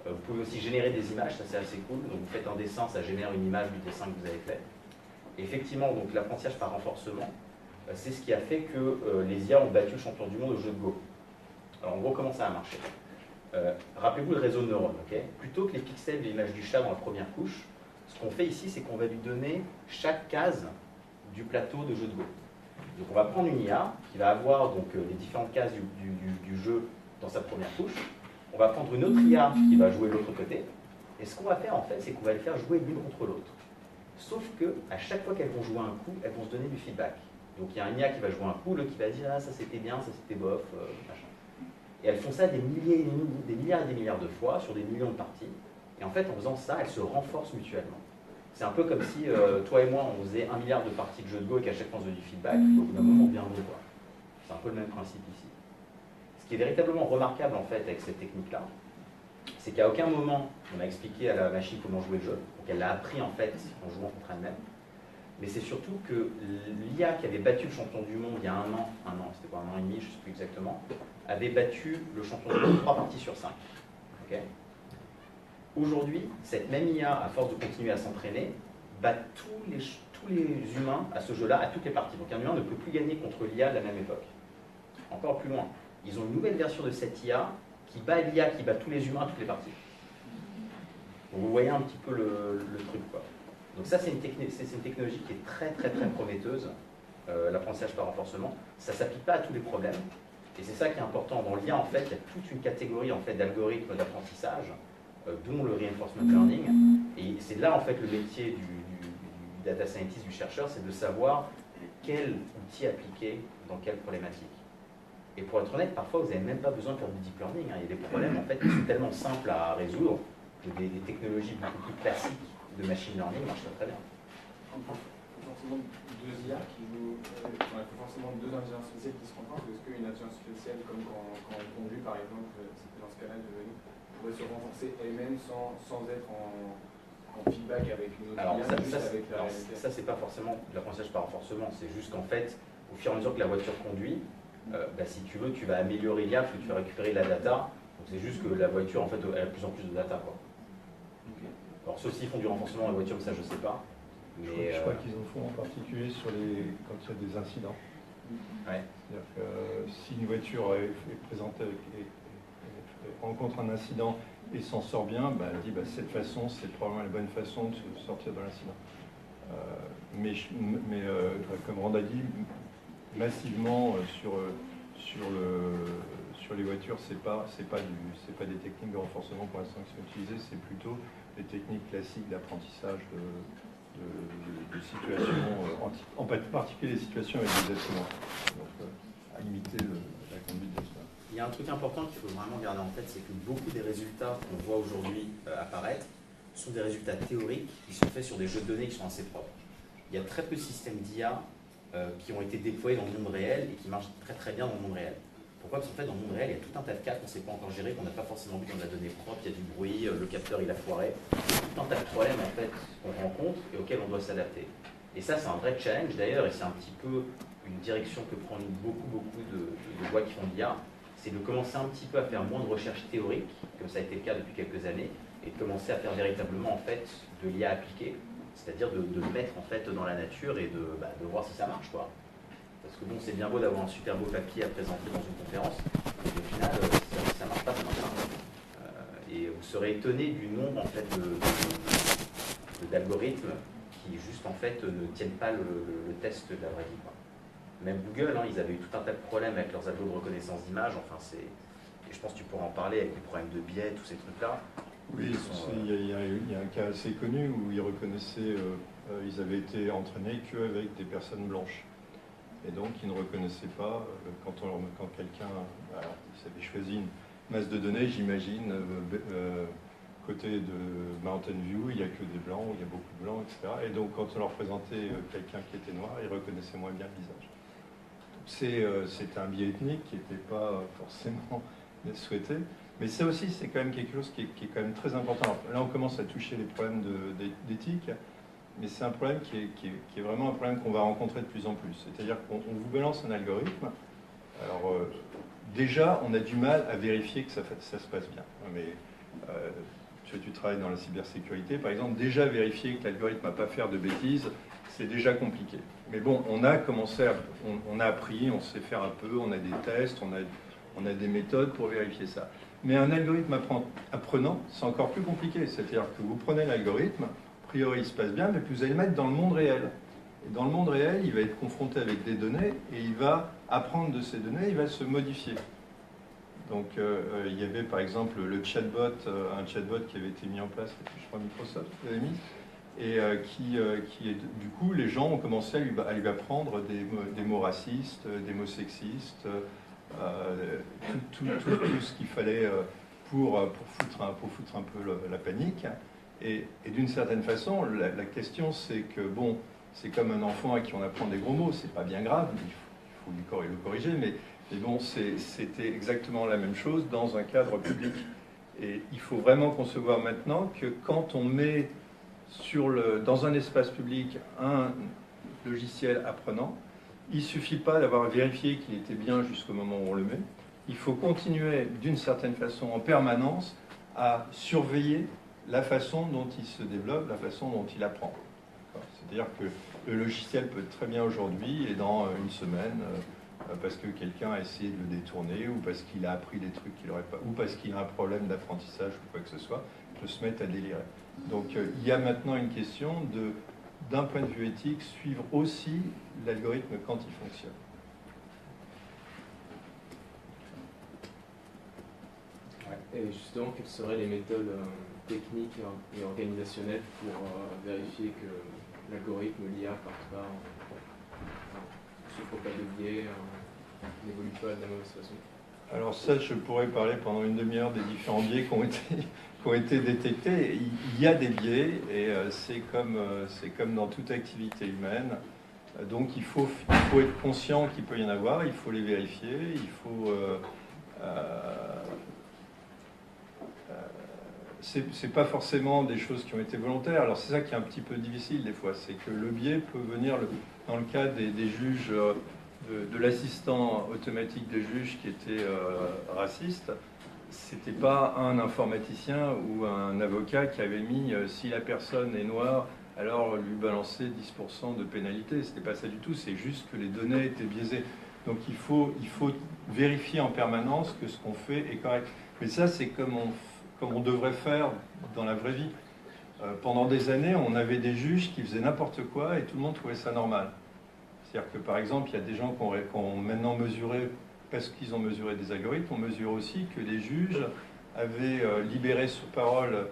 E: Vous pouvez aussi générer des images, ça c'est assez cool. Donc vous faites un dessin, ça génère une image du dessin que vous avez fait. Et effectivement, donc l'apprentissage par renforcement, c'est ce qui a fait que les IA ont battu le champion du monde au jeu de Go. Alors en gros, comment ça a marché? Rappelez-vous le réseau de neurones, ok? Plutôt que les pixels de l'image du chat dans la première couche, ce qu'on fait ici, c'est qu'on va lui donner chaque case du plateau de jeu de Go. Donc on va prendre une IA qui va avoir donc, les différentes cases du jeu dans sa première couche. On va prendre une autre IA qui va jouer de l'autre côté. Et ce qu'on va faire en fait, c'est qu'on va les faire jouer l'une contre l'autre. Sauf que à chaque fois qu'elles vont jouer un coup, elles vont se donner du feedback. Donc il y a un IA qui va jouer un coup, l'autre qui va dire ah ça c'était bien, ça c'était bof, machin. Et elles font ça des milliards et des milliards de fois sur des millions de parties. Et en fait, en faisant ça, elles se renforcent mutuellement. C'est un peu comme si toi et moi, on faisait 1 milliard de parties de jeux de Go et qu'à chaque fois on faisait du feedback, au bout d'un moment, on devient bon, quoi. C'est un peu le même principe ici. Ce qui est véritablement remarquable en fait avec cette technique-là, c'est qu'à aucun moment on a expliqué à la machine comment jouer le jeu. Donc elle l'a appris en fait en jouant contre elle-même. Mais c'est surtout que l'IA qui avait battu le champion du monde il y a un an, c'était quoi, 1 an et demi, je ne sais plus exactement, avait battu le champion du monde 3 parties sur 5. Okay. Aujourd'hui, cette même IA, à force de continuer à s'entraîner, bat tous les humains à ce jeu-là, à toutes les parties. Donc un humain ne peut plus gagner contre l'IA de la même époque. Encore plus loin, ils ont une nouvelle version de cette IA qui bat l'IA qui bat tous les humains à toutes les parties. Donc vous voyez un petit peu le truc, quoi. Donc ça, c'est une technologie qui est très prometteuse, l'apprentissage par renforcement. Ça ne s'applique pas à tous les problèmes. Et c'est ça qui est important. Dans l'IA, en fait, il y a toute une catégorie en fait, d'algorithmes d'apprentissage, dont le reinforcement learning. Et c'est là, en fait, le métier du data scientist, du chercheur, c'est de savoir quel outil appliquer dans quelle problématique. Et pour être honnête, parfois, vous n'avez même pas besoin de faire du deep learning. Il y a des problèmes, en fait, qui sont tellement simples à résoudre que des technologies beaucoup plus classiques de machine learning marchent très bien.
H: Il faut forcément deux IA qui jouent, il faut forcément deux intelligences spéciales qui se rencontrent. Est-ce qu'une intelligence spéciale, comme quand on conduit par exemple, c'était dans ce cas-là, pourrait se renforcer elle-même sans être en feedback avec une autre
E: alors,
H: IA,
E: ça c'est pas forcément de l'apprentissage par renforcement, c'est juste qu'en fait, au fur et à mesure que la voiture conduit, si tu veux, tu vas améliorer l'IA parce que tu vas récupérer de la data. Donc c'est juste que la voiture, en fait, elle a de plus en plus de data, quoi. Alors ceux-ci font du renforcement dans la voiture, mais ça je sais pas. Mais,
D: je crois qu'ils en font en particulier quand il y a des incidents.
E: Ouais.
D: C'est-à-dire que si une voiture est présentée rencontre un incident et s'en sort bien, elle dit cette façon, c'est probablement la bonne façon de se sortir de l'incident. Mais comme Rand a dit, massivement sur les voitures, c'est pas des techniques de renforcement pour l'instant qui sont utilisées, c'est plutôt des techniques classiques d'apprentissage de situations, en particulier des situations avec des êtres humains, donc à imiter la conduite d'êtres humains.
E: Il y a un truc important qu'il faut vraiment garder en tête, c'est que beaucoup des résultats qu'on voit aujourd'hui apparaître sont des résultats théoriques qui sont faits sur des jeux de données qui sont assez propres. Il y a très peu de systèmes d'IA qui ont été déployés dans le monde réel et qui marchent très bien dans le monde réel. Pourquoi? Parce qu'en fait, dans le monde réel, il y a tout un tas de cas qu'on ne sait pas encore gérer, qu'on n'a pas forcément vu dans la donnée propre, il y a du bruit, le capteur il a foiré, tout un tas de problèmes en fait qu'on rencontre et auxquels on doit s'adapter. Et ça, c'est un vrai challenge d'ailleurs, et c'est un petit peu une direction que prennent beaucoup de boîtes qui font de l'IA, c'est de commencer un petit peu à faire moins de recherche théorique, comme ça a été le cas depuis quelques années, et de commencer à faire véritablement en fait de l'IA appliquée, c'est-à-dire de le mettre en fait dans la nature et de voir si ça marche, quoi. Parce que bon, c'est bien beau d'avoir un super beau papier à présenter dans une conférence, mais au final, si ça marche pas, ça marche pas. Et vous serez étonné du nombre en fait d'algorithmes qui juste en fait ne tiennent pas le test de la vraie vie, quoi. Même Google, hein, ils avaient eu tout un tas de problèmes avec leurs algos de reconnaissance d'image. Enfin, et je pense que tu pourras en parler avec les problèmes de biais, tous ces trucs-là.
D: Oui, il y a un cas assez connu où ils reconnaissaient, ils avaient été entraînés qu'avec des personnes blanches. Et donc, ils ne reconnaissaient pas, quand quelqu'un, ils avaient choisi une masse de données, j'imagine, côté de Mountain View, il n'y a que des blancs, il y a beaucoup de blancs, etc. Et donc, quand on leur présentait quelqu'un qui était noir, ils reconnaissaient moins bien le visage. C'est un biais ethnique qui n'était pas forcément souhaité. Mais ça aussi, c'est quand même quelque chose qui est quand même très important. Là, on commence à toucher les problèmes d'éthique, mais c'est un problème qui est vraiment un problème qu'on va rencontrer de plus en plus. C'est-à-dire qu'on vous balance un algorithme. Alors, déjà, on a du mal à vérifier que ça se passe bien. Mais tu travailles dans la cybersécurité, par exemple, déjà vérifier que l'algorithme ne va pas faire de bêtises, c'est déjà compliqué. Mais bon, on a commencé, on a appris, on sait faire un peu, on a des tests, on a des méthodes pour vérifier ça. Mais un algorithme apprenant, c'est encore plus compliqué. C'est-à-dire que vous prenez l'algorithme, a priori il se passe bien, mais puis vous allez le mettre dans le monde réel. Et dans le monde réel, il va être confronté avec des données et il va apprendre de ces données, il va se modifier. Donc il y avait par exemple le chatbot, un chatbot qui avait été mis en place, je crois Microsoft l'avait mis, et du coup les gens ont commencé à lui apprendre des mots racistes, des mots sexistes, tout ce qu'il fallait pour foutre un peu la panique. Et d'une certaine façon, la question c'est que bon, c'est comme un enfant à qui on apprend des gros mots, c'est pas bien grave, il faut le corriger, mais bon, c'était exactement la même chose dans un cadre public. Et il faut vraiment concevoir maintenant que quand on met dans un espace public un logiciel apprenant, il ne suffit pas d'avoir vérifié qu'il était bien jusqu'au moment où on le met. Il faut continuer d'une certaine façon en permanence à surveiller la façon dont il se développe, la façon dont il apprend. C'est-à-dire que le logiciel peut très bien aujourd'hui et dans une semaine, parce que quelqu'un a essayé de le détourner ou parce qu'il a appris des trucs qu'il n'aurait pas, ou parce qu'il a un problème d'apprentissage ou quoi que ce soit, peut se mettre à délirer. Donc il y a maintenant une question d'un point de vue éthique, suivre aussi l'algorithme quand il fonctionne.
H: Et justement, quelles seraient les méthodes techniques et organisationnelles pour vérifier que l'algorithme, l'IA, ne souffre pas de biais, n'évolue pas de la mauvaise façon?
D: Alors ça, je pourrais parler pendant une demi-heure des différents biais qui ont été détectés. Il y a des biais et c'est comme dans toute activité humaine. Donc il faut être conscient qu'il peut y en avoir, il faut les vérifier, il faut... c'est pas forcément des choses qui ont été volontaires. Alors c'est ça qui est un petit peu difficile des fois, c'est que le biais peut venir, dans le cas des juges, de l'assistant automatique des juges qui était raciste, c'était pas un informaticien ou un avocat qui avait mis si la personne est noire, alors lui balancer 10% de pénalité. C'était pas ça du tout, c'est juste que les données étaient biaisées. Donc il faut vérifier en permanence que ce qu'on fait est correct. Mais ça, c'est comme on devrait faire dans la vraie vie. Pendant des années, on avait des juges qui faisaient n'importe quoi et tout le monde trouvait ça normal. C'est-à-dire que, par exemple, il y a des gens qui ont maintenant mesuré, parce qu'ils ont mesuré des algorithmes, on mesure aussi que les juges avaient libéré sous parole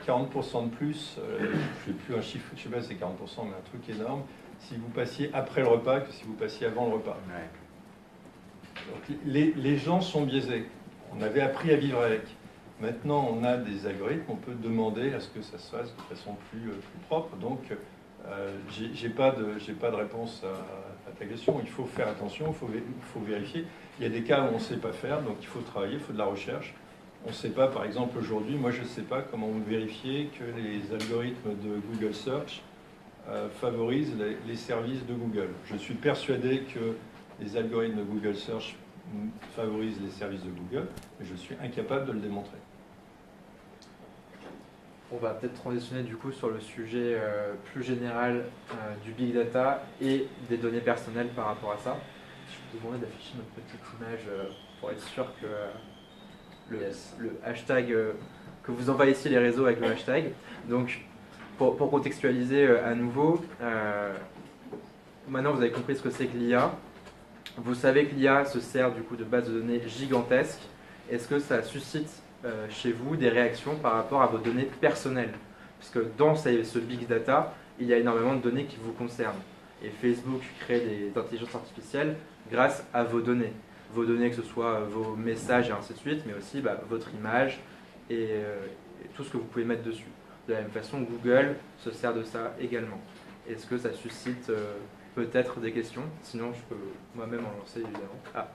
D: 40% de plus, je ne sais plus un chiffre, je ne sais pas si c'est 40%, mais un truc énorme, si vous passiez après le repas que si vous passiez avant le repas. Ouais. Donc, les gens sont biaisés. On avait appris à vivre avec. Maintenant, on a des algorithmes, on peut demander à ce que ça se fasse de façon plus propre. Donc, J'ai pas de réponse à ta question. Il faut faire attention, il faut vérifier. Il y a des cas où on ne sait pas faire, donc il faut travailler, il faut de la recherche. On ne sait pas, par exemple, aujourd'hui, moi je ne sais pas comment vous vérifiez que les algorithmes de Google Search favorisent les services de Google. Je suis persuadé que les algorithmes de Google Search favorisent les services de Google, mais je suis incapable de le démontrer.
B: On va peut-être transitionner du coup sur le sujet plus général du big data et des données personnelles par rapport à ça. Je vais vous demander d'afficher notre petite image pour être sûr que le hashtag, que vous envahissiez les réseaux avec le hashtag. Donc, pour contextualiser à nouveau, maintenant vous avez compris ce que c'est que l'IA. Vous savez que l'IA se sert du coup de bases de données gigantesques. Est-ce que ça suscite chez vous des réactions par rapport à vos données personnelles? Parce que dans ce big data, il y a énormément de données qui vous concernent. Et Facebook crée des intelligences artificielles grâce à vos données. Vos données, que ce soit vos messages et ainsi de suite, mais aussi votre image et tout ce que vous pouvez mettre dessus. De la même façon, Google se sert de ça également. Est-ce que ça suscite peut-être des questions? Sinon, je peux moi-même en lancer évidemment. Ah,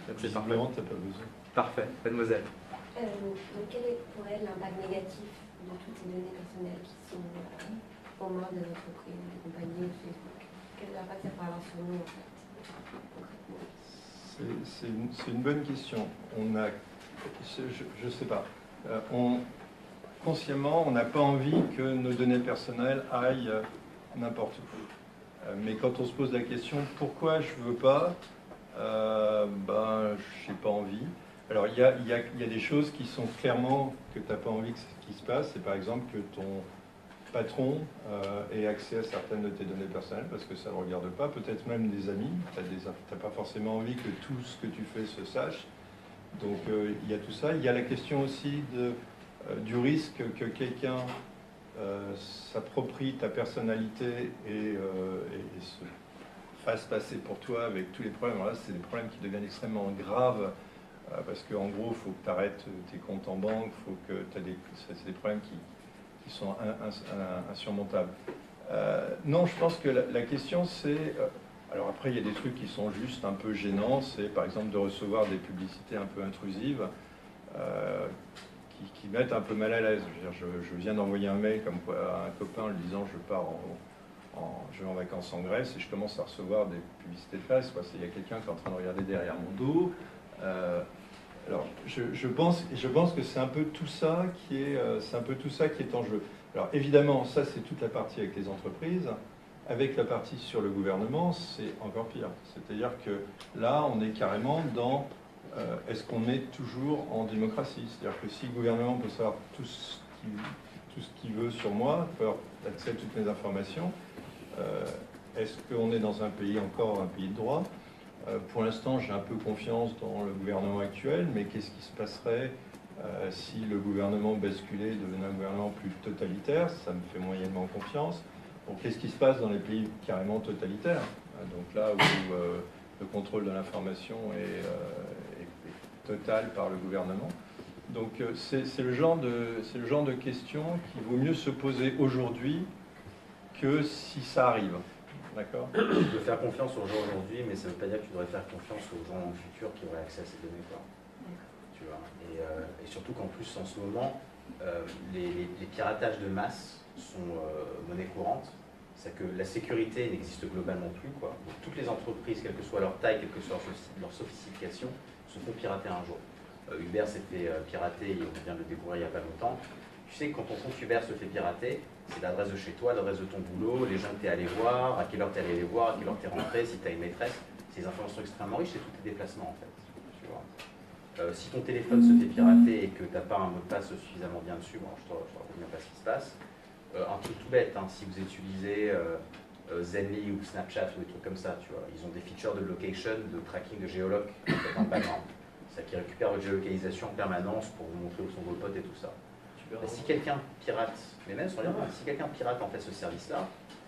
B: donc c'est parfait.
D: Visiblement, t'as pas besoin.
B: Parfait, mademoiselle.
I: Donc, quel est pour elle l'impact négatif de toutes ces données personnelles qui sont aux mains des entreprises, des compagnies ou Facebook? Quel impact ça peut avoir sur nous en fait, concrètement?
D: C'est une bonne question. Je ne sais pas. Consciemment, on n'a pas envie que nos données personnelles aillent n'importe où. Mais quand on se pose la question pourquoi je ne veux pas, je n'ai pas envie. Alors il y a des choses qui sont clairement que tu n'as pas envie qu'il se passe. C'est par exemple que ton patron ait accès à certaines de tes données personnelles parce que ça ne le regarde pas, peut-être même des amis. Tu n'as pas forcément envie que tout ce que tu fais se sache. Donc il y a tout ça. Il y a la question aussi du risque que quelqu'un s'approprie ta personnalité et se fasse passer pour toi avec tous les problèmes. Alors là, c'est des problèmes qui deviennent extrêmement graves parce qu'en gros, il faut que tu arrêtes tes comptes en banque, c'est des problèmes qui sont insurmontables. Non, je pense que la question c'est... alors après, il y a des trucs qui sont juste un peu gênants, c'est par exemple de recevoir des publicités un peu intrusives qui mettent un peu mal à l'aise. Je viens d'envoyer un mail comme quoi, à un copain en lui disant je vais en vacances en Grèce et je commence à recevoir des publicités de fesses. Il y a quelqu'un qui est en train de regarder derrière mon dos. Alors, je pense que c'est un peu tout ça qui est en jeu. Alors évidemment, ça c'est toute la partie avec les entreprises. Avec la partie sur le gouvernement, c'est encore pire. C'est-à-dire que là, on est carrément dans est-ce qu'on est toujours en démocratie? C'est-à-dire que si le gouvernement peut savoir tout ce qu'il veut sur moi, peut avoir accès à toutes mes informations, est-ce qu'on est dans un pays de droit? Pour l'instant, j'ai un peu confiance dans le gouvernement actuel, mais qu'est-ce qui se passerait si le gouvernement basculait, devenait un gouvernement plus totalitaire? Ça me fait moyennement confiance. Donc, qu'est-ce qui se passe dans les pays carrément totalitaires? Donc là où le contrôle de l'information est total par le gouvernement. Donc c'est le genre de questions qu'il vaut mieux se poser aujourd'hui que si ça arrive. D'accord?
E: Tu peux faire confiance aux gens aujourd'hui, mais ça ne veut pas dire que tu devrais faire confiance aux gens dans le futur qui auraient accès à ces données. Tu vois? Et surtout qu'en plus, en ce moment, les piratages de masse sont monnaie courante. C'est que la sécurité n'existe globalement plus. Donc, toutes les entreprises, quelle que soit leur taille, quelle que soit leur sophistication, se font pirater un jour. Uber s'est fait pirater, on vient de le découvrir il n'y a pas longtemps. Tu sais que quand ton compte Uber se fait pirater, c'est l'adresse de chez toi, l'adresse de ton boulot, les gens que tu es allé voir, à quelle heure tu es allé les voir, à quelle heure tu es rentré, si tu as une maîtresse. Ces informations extrêmement riches, c'est tous tes déplacements en fait. Tu vois. Si ton téléphone se fait pirater et que tu n'as pas un mot de passe suffisamment bien dessus, bon, je ne te reviens pas ce qui se passe. Un truc tout bête, hein, si vous utilisez Zenly ou Snapchat ou des trucs comme ça, tu vois, ils ont des features de location, de tracking, de géoloc dans le background. C'est-à-dire qu'ils récupèrent votre géolocalisation en permanence pour vous montrer où sont vos potes et tout ça. Si quelqu'un pirate, mais même sur les mains, si quelqu'un pirate en fait ce service-là,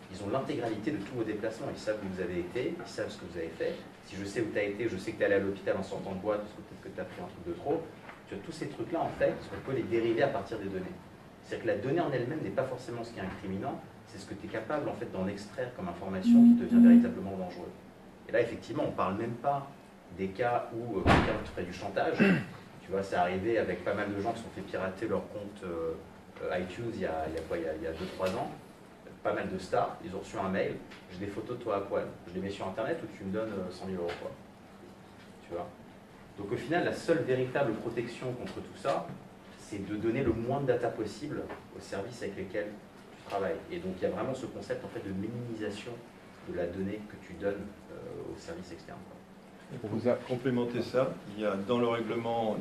E: ils ont l'intégralité de tous vos déplacements. Ils savent où vous avez été, ils savent ce que vous avez fait. Si je sais où tu as été, je sais que tu es allé à l'hôpital en sortant de boîte parce que peut-être que tu as pris un truc de trop. Tu vois, tous ces trucs-là, en fait, on peut les dériver à partir des données. C'est-à-dire que la donnée en elle-même n'est pas forcément ce qui est incriminant, c'est ce que tu es capable en fait d'en extraire comme information qui devient véritablement dangereux. Et là, effectivement, on ne parle même pas des cas où quelqu'un te ferait du chantage. Tu vois, c'est arrivé avec pas mal de gens qui se sont fait pirater leur compte iTunes il y a 2-3 ans. Pas mal de stars, ils ont reçu un mail, j'ai des photos de toi à poil, je les mets sur internet ou tu me donnes 100 000 euros quoi. Tu vois. Donc au final, la seule véritable protection contre tout ça, c'est de donner le moins de data possible aux services avec lesquels tu travailles. Et donc il y a vraiment ce concept en fait de minimisation de la donnée que tu donnes aux services externes.
D: Pour complémenter ça, il y a dans les règlements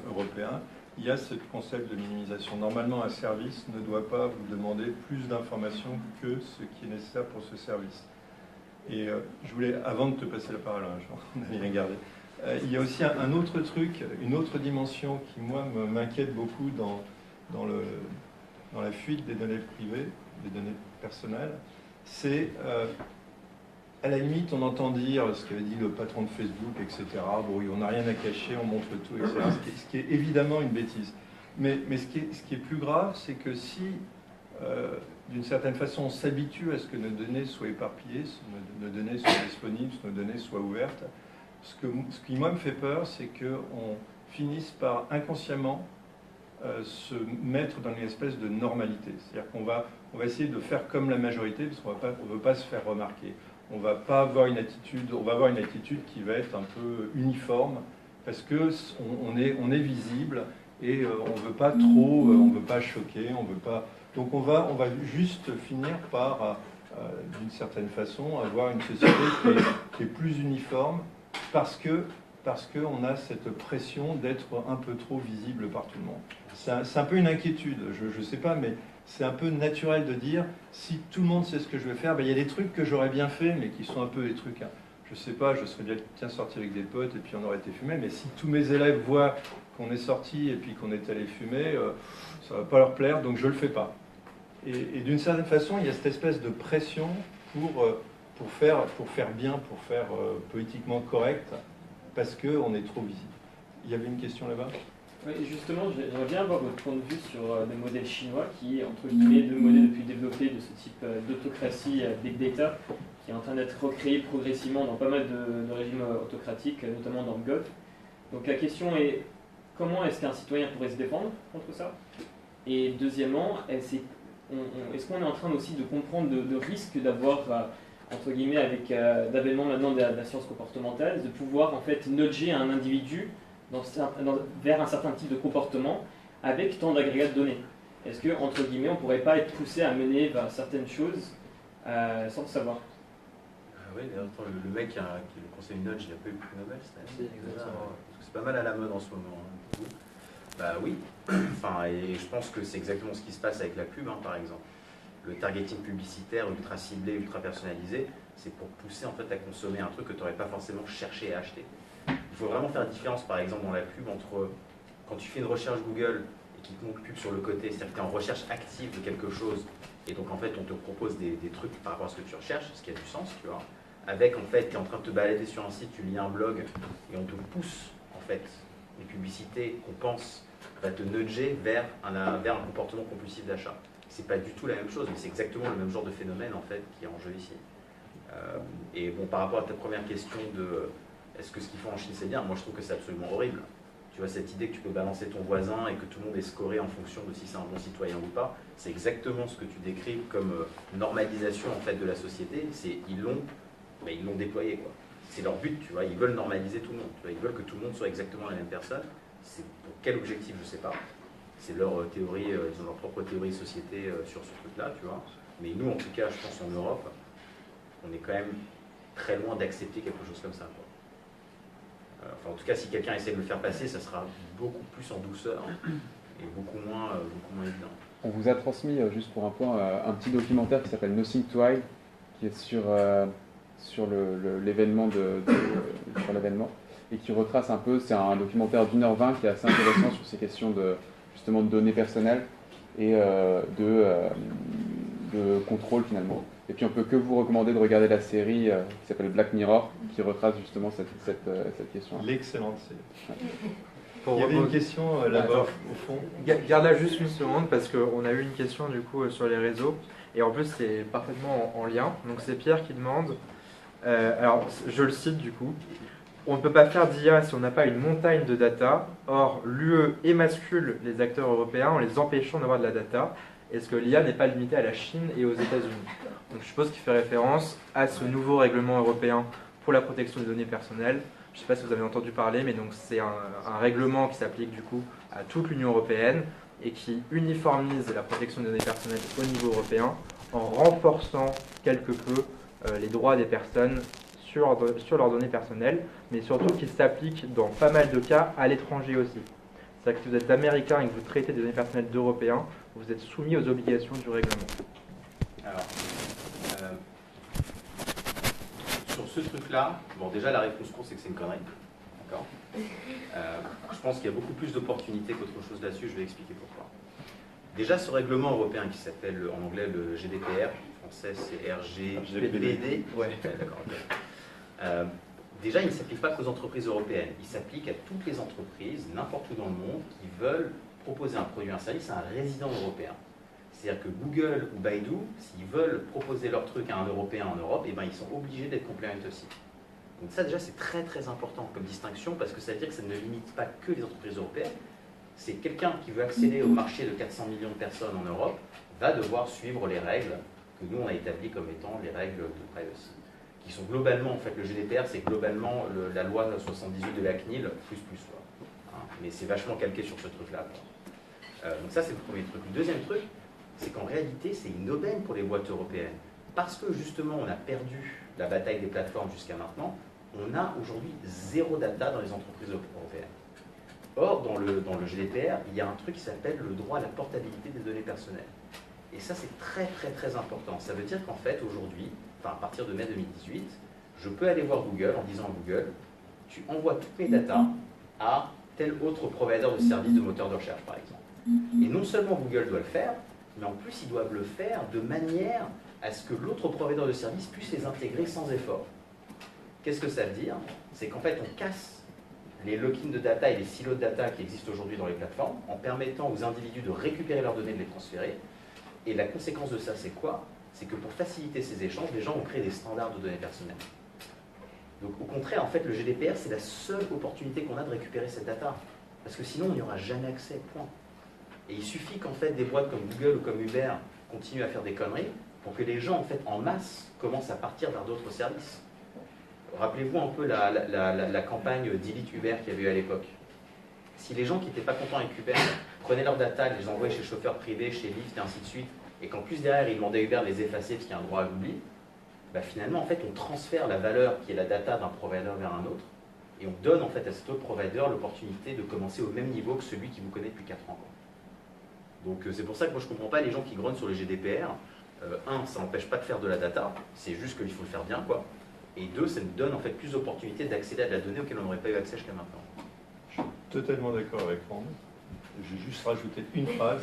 D: européens, il y a ce concept de minimisation. Normalement, un service ne doit pas vous demander plus d'informations que ce qui est nécessaire pour ce service. Et je voulais, avant de te passer la parole, on avait rien gardé, il y a aussi un autre truc, une autre dimension qui, moi, m'inquiète beaucoup dans la fuite des données privées, des données personnelles, c'est... à la limite, on entend dire ce qu'avait dit le patron de Facebook, etc. Bon, on n'a rien à cacher, on montre tout, etc. Ce qui est évidemment une bêtise. Mais ce qui est plus grave, c'est que si, d'une certaine façon, on s'habitue à ce que nos données soient éparpillées, nos données soient disponibles, nos données soient ouvertes, ce qui, moi, me fait peur, c'est qu'on finisse par inconsciemment se mettre dans une espèce de normalité. C'est-à-dire qu'on va essayer de faire comme la majorité, parce qu'on ne veut pas se faire remarquer. On va avoir une attitude qui va être un peu uniforme parce que on est visible et on veut pas trop, on veut pas choquer, on veut pas. Donc on va juste finir par, d'une certaine façon, avoir une société qui est plus uniforme parce qu'on a cette pression d'être un peu trop visible par tout le monde. C'est un peu une inquiétude. Je sais pas, mais c'est un peu naturel de dire, si tout le monde sait ce que je vais faire, il y a des trucs que j'aurais bien fait, mais qui sont un peu des trucs, je sais pas, je serais bien sorti avec des potes et puis on aurait été fumé, mais si tous mes élèves voient qu'on est sorti et puis qu'on est allé fumer, ça va pas leur plaire, donc je le fais pas. Et d'une certaine façon, il y a cette espèce de pression pour faire bien, pour faire politiquement correct, parce qu'on est trop visible. Il y avait une question là-bas ?
J: Oui, justement, j'aimerais bien avoir votre point de vue sur des modèles chinois qui, entre guillemets, deux modèles depuis développés de ce type d'autocratie big data, qui est en train d'être recréé progressivement dans pas mal de régimes autocratiques, notamment dans le Golfe. Donc la question est, comment est-ce qu'un citoyen pourrait se défendre contre ça? Et deuxièmement, est-ce qu'on est en train aussi de comprendre de risques d'avoir, entre guillemets, avec l'avènement maintenant de la science comportementale, de pouvoir en fait nudger un individu vers un certain type de comportement avec tant d'agrégats de données. Est-ce que, entre guillemets, on ne pourrait pas être poussé à mener vers certaines choses sans le savoir?
E: Oui, d'ailleurs, le mec qui le conseil nudge, il a pas eu le prix Nobel, c'est pas mal à la mode en ce moment. Hein. Bah oui, enfin, et je pense que c'est exactement ce qui se passe avec la pub, hein, par exemple. Le targeting publicitaire ultra ciblé, ultra personnalisé, c'est pour pousser en fait à consommer un truc que tu n'aurais pas forcément cherché à acheter. Il faut vraiment faire la différence, par exemple, dans la pub entre quand tu fais une recherche Google et qu'il te montre pub sur le côté, c'est-à-dire que tu es en recherche active de quelque chose, et donc en fait on te propose des trucs par rapport à ce que tu recherches, ce qui a du sens, tu vois. Avec en fait, tu es en train de te balader sur un site, tu lis un blog, et on te pousse en fait une publicité qu'on pense va te nudger vers un comportement compulsif d'achat. C'est pas du tout la même chose, mais c'est exactement le même genre de phénomène en fait qui est en jeu ici. Et bon, par rapport à ta première question de est-ce que ce qu'ils font en Chine c'est bien, moi je trouve que c'est absolument horrible. Tu vois, cette idée que tu peux balancer ton voisin et que tout le monde est scoré en fonction de si c'est un bon citoyen ou pas, c'est exactement ce que tu décris comme normalisation en fait de la société. Ils l'ont déployé, quoi. C'est leur but, tu vois, ils veulent normaliser tout le monde. Tu vois, ils veulent que tout le monde soit exactement la même personne. C'est pour quel objectif, je sais pas. C'est leur théorie, ils ont leur propre théorie de société sur ce truc-là, tu vois. Mais nous, en tout cas, je pense en Europe, on est quand même très loin d'accepter quelque chose comme ça, quoi. Enfin, en tout cas, si quelqu'un essaie de le faire passer, ça sera beaucoup plus en douceur et beaucoup moins évident.
A: On vous a transmis, juste pour un point, un petit documentaire qui s'appelle Nothing to Hide, qui est sur l'événement sur l'événement et qui retrace un peu, c'est un documentaire d'1h20 qui est assez intéressant sur ces questions justement de données personnelles et de contrôle finalement. Et puis on peut que vous recommander de regarder la série qui s'appelle Black Mirror, qui retrace justement cette question.
D: L'excellente série.
A: Ouais.
B: pour
D: Il y avait une question là-bas au fond.
B: Garde-la juste une seconde parce qu'on a eu une question du coup sur les réseaux et en plus c'est parfaitement en lien. Donc c'est Pierre qui demande, alors je le cite du coup, on ne peut pas faire d'IA si on n'a pas une montagne de data. Or l'UE émascule les acteurs européens en les empêchant d'avoir de la data. Est-ce que l'IA n'est pas limitée à la Chine et aux États-Unis? Donc je suppose qu'il fait référence à ce nouveau règlement européen pour la protection des données personnelles. Je ne sais pas si vous avez entendu parler, mais donc c'est un règlement qui s'applique du coup à toute l'Union européenne et qui uniformise la protection des données personnelles au niveau européen en renforçant quelque peu les droits des personnes sur leurs données personnelles, mais surtout qui s'applique dans pas mal de cas à l'étranger aussi. C'est-à-dire que si vous êtes américain et que vous traitez des données personnelles d'Européens, vous êtes soumis aux obligations du règlement.
E: Alors, sur ce truc-là, bon, déjà la réponse courte, c'est que c'est une connerie. D'accord. Je pense qu'il y a beaucoup plus d'opportunités qu'autre chose là-dessus, je vais expliquer pourquoi. Déjà, ce règlement européen qui s'appelle en anglais le GDPR, en français c'est RGPD. Ouais, d'accord. Okay. Déjà, il ne s'applique pas qu'aux entreprises européennes, il s'applique à toutes les entreprises, n'importe où dans le monde, qui veulent proposer un produit, un service à un résident européen. C'est-à-dire que Google ou Baidu, s'ils veulent proposer leur truc à un Européen en Europe, eh ben, ils sont obligés d'être compliant aussi. Donc ça déjà c'est très très important comme distinction parce que ça veut dire que ça ne limite pas que les entreprises européennes. C'est quelqu'un qui veut accéder au marché de 400 millions de personnes en Europe va devoir suivre les règles que nous on a établies comme étant les règles de privacy. Qui sont globalement, en fait le GDPR c'est globalement la loi 78 de la CNIL plus quoi. Hein, mais c'est vachement calqué sur ce truc là. Donc ça c'est le premier truc. Le deuxième truc, c'est qu'en réalité c'est une aubaine pour les boîtes européennes. Parce que justement on a perdu la bataille des plateformes jusqu'à maintenant, on a aujourd'hui zéro data dans les entreprises européennes. Or, dans le GDPR, il y a un truc qui s'appelle le droit à la portabilité des données personnelles. Et ça, c'est très très très important. Ça veut dire qu'en fait, aujourd'hui, enfin à partir de mai 2018, je peux aller voir Google en disant à Google, tu envoies toutes mes datas à tel autre provider de services de moteur de recherche, par exemple. Et non seulement Google doit le faire, mais en plus, ils doivent le faire de manière à ce que l'autre provider de service puisse les intégrer sans effort. Qu'est-ce que ça veut dire? C'est qu'en fait, on casse les lock-in de data et les silos de data qui existent aujourd'hui dans les plateformes en permettant aux individus de récupérer leurs données et de les transférer. Et la conséquence de ça, c'est quoi? C'est que pour faciliter ces échanges, les gens ont créé des standards de données personnelles. Donc au contraire, en fait, le GDPR, c'est la seule opportunité qu'on a de récupérer cette data. Parce que sinon, on n'y aura jamais accès, point. Et il suffit qu'en fait, des boîtes comme Google ou comme Uber continuent à faire des conneries pour que les gens, en fait, en masse, commencent à partir vers d'autres services. Rappelez-vous un peu la campagne Delete Uber qu'il y avait eu à l'époque. Si les gens qui n'étaient pas contents avec Uber prenaient leurs data, les envoyaient chez le chauffeur privé, chez Lyft et ainsi de suite, et qu'en plus derrière ils demandaient à Uber de les effacer parce qu'il y a un droit à l'oubli, bah finalement en fait on transfère la valeur qui est la data d'un provider vers un autre, et on donne en fait à cet autre provider l'opportunité de commencer au même niveau que celui qui vous connaît depuis 4 ans. Donc c'est pour ça que moi je ne comprends pas les gens qui grognent sur le GDPR. Ça n'empêche pas de faire de la data, c'est juste qu'il faut le faire bien, quoi. Et deux, ça nous donne en fait plus d'opportunités d'accéder à de la donnée auxquelles on n'aurait pas eu accès jusqu'à maintenant.
D: Je suis totalement d'accord avec Franck. Je vais juste rajouter une phrase.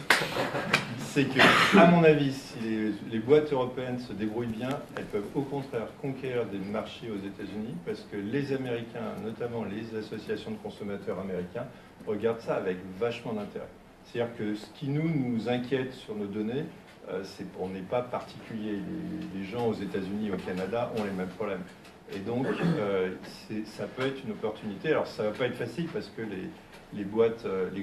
D: C'est que, à mon avis, si les boîtes européennes se débrouillent bien, elles peuvent au contraire conquérir des marchés aux États-Unis parce que les Américains, notamment les associations de consommateurs américains, regardent ça avec vachement d'intérêt. C'est-à-dire que ce qui nous inquiète sur nos données, on n'est pas particulier. Les gens aux États-Unis, au Canada, ont les mêmes problèmes. Et donc, ça peut être une opportunité. Alors, ça ne va pas être facile parce que les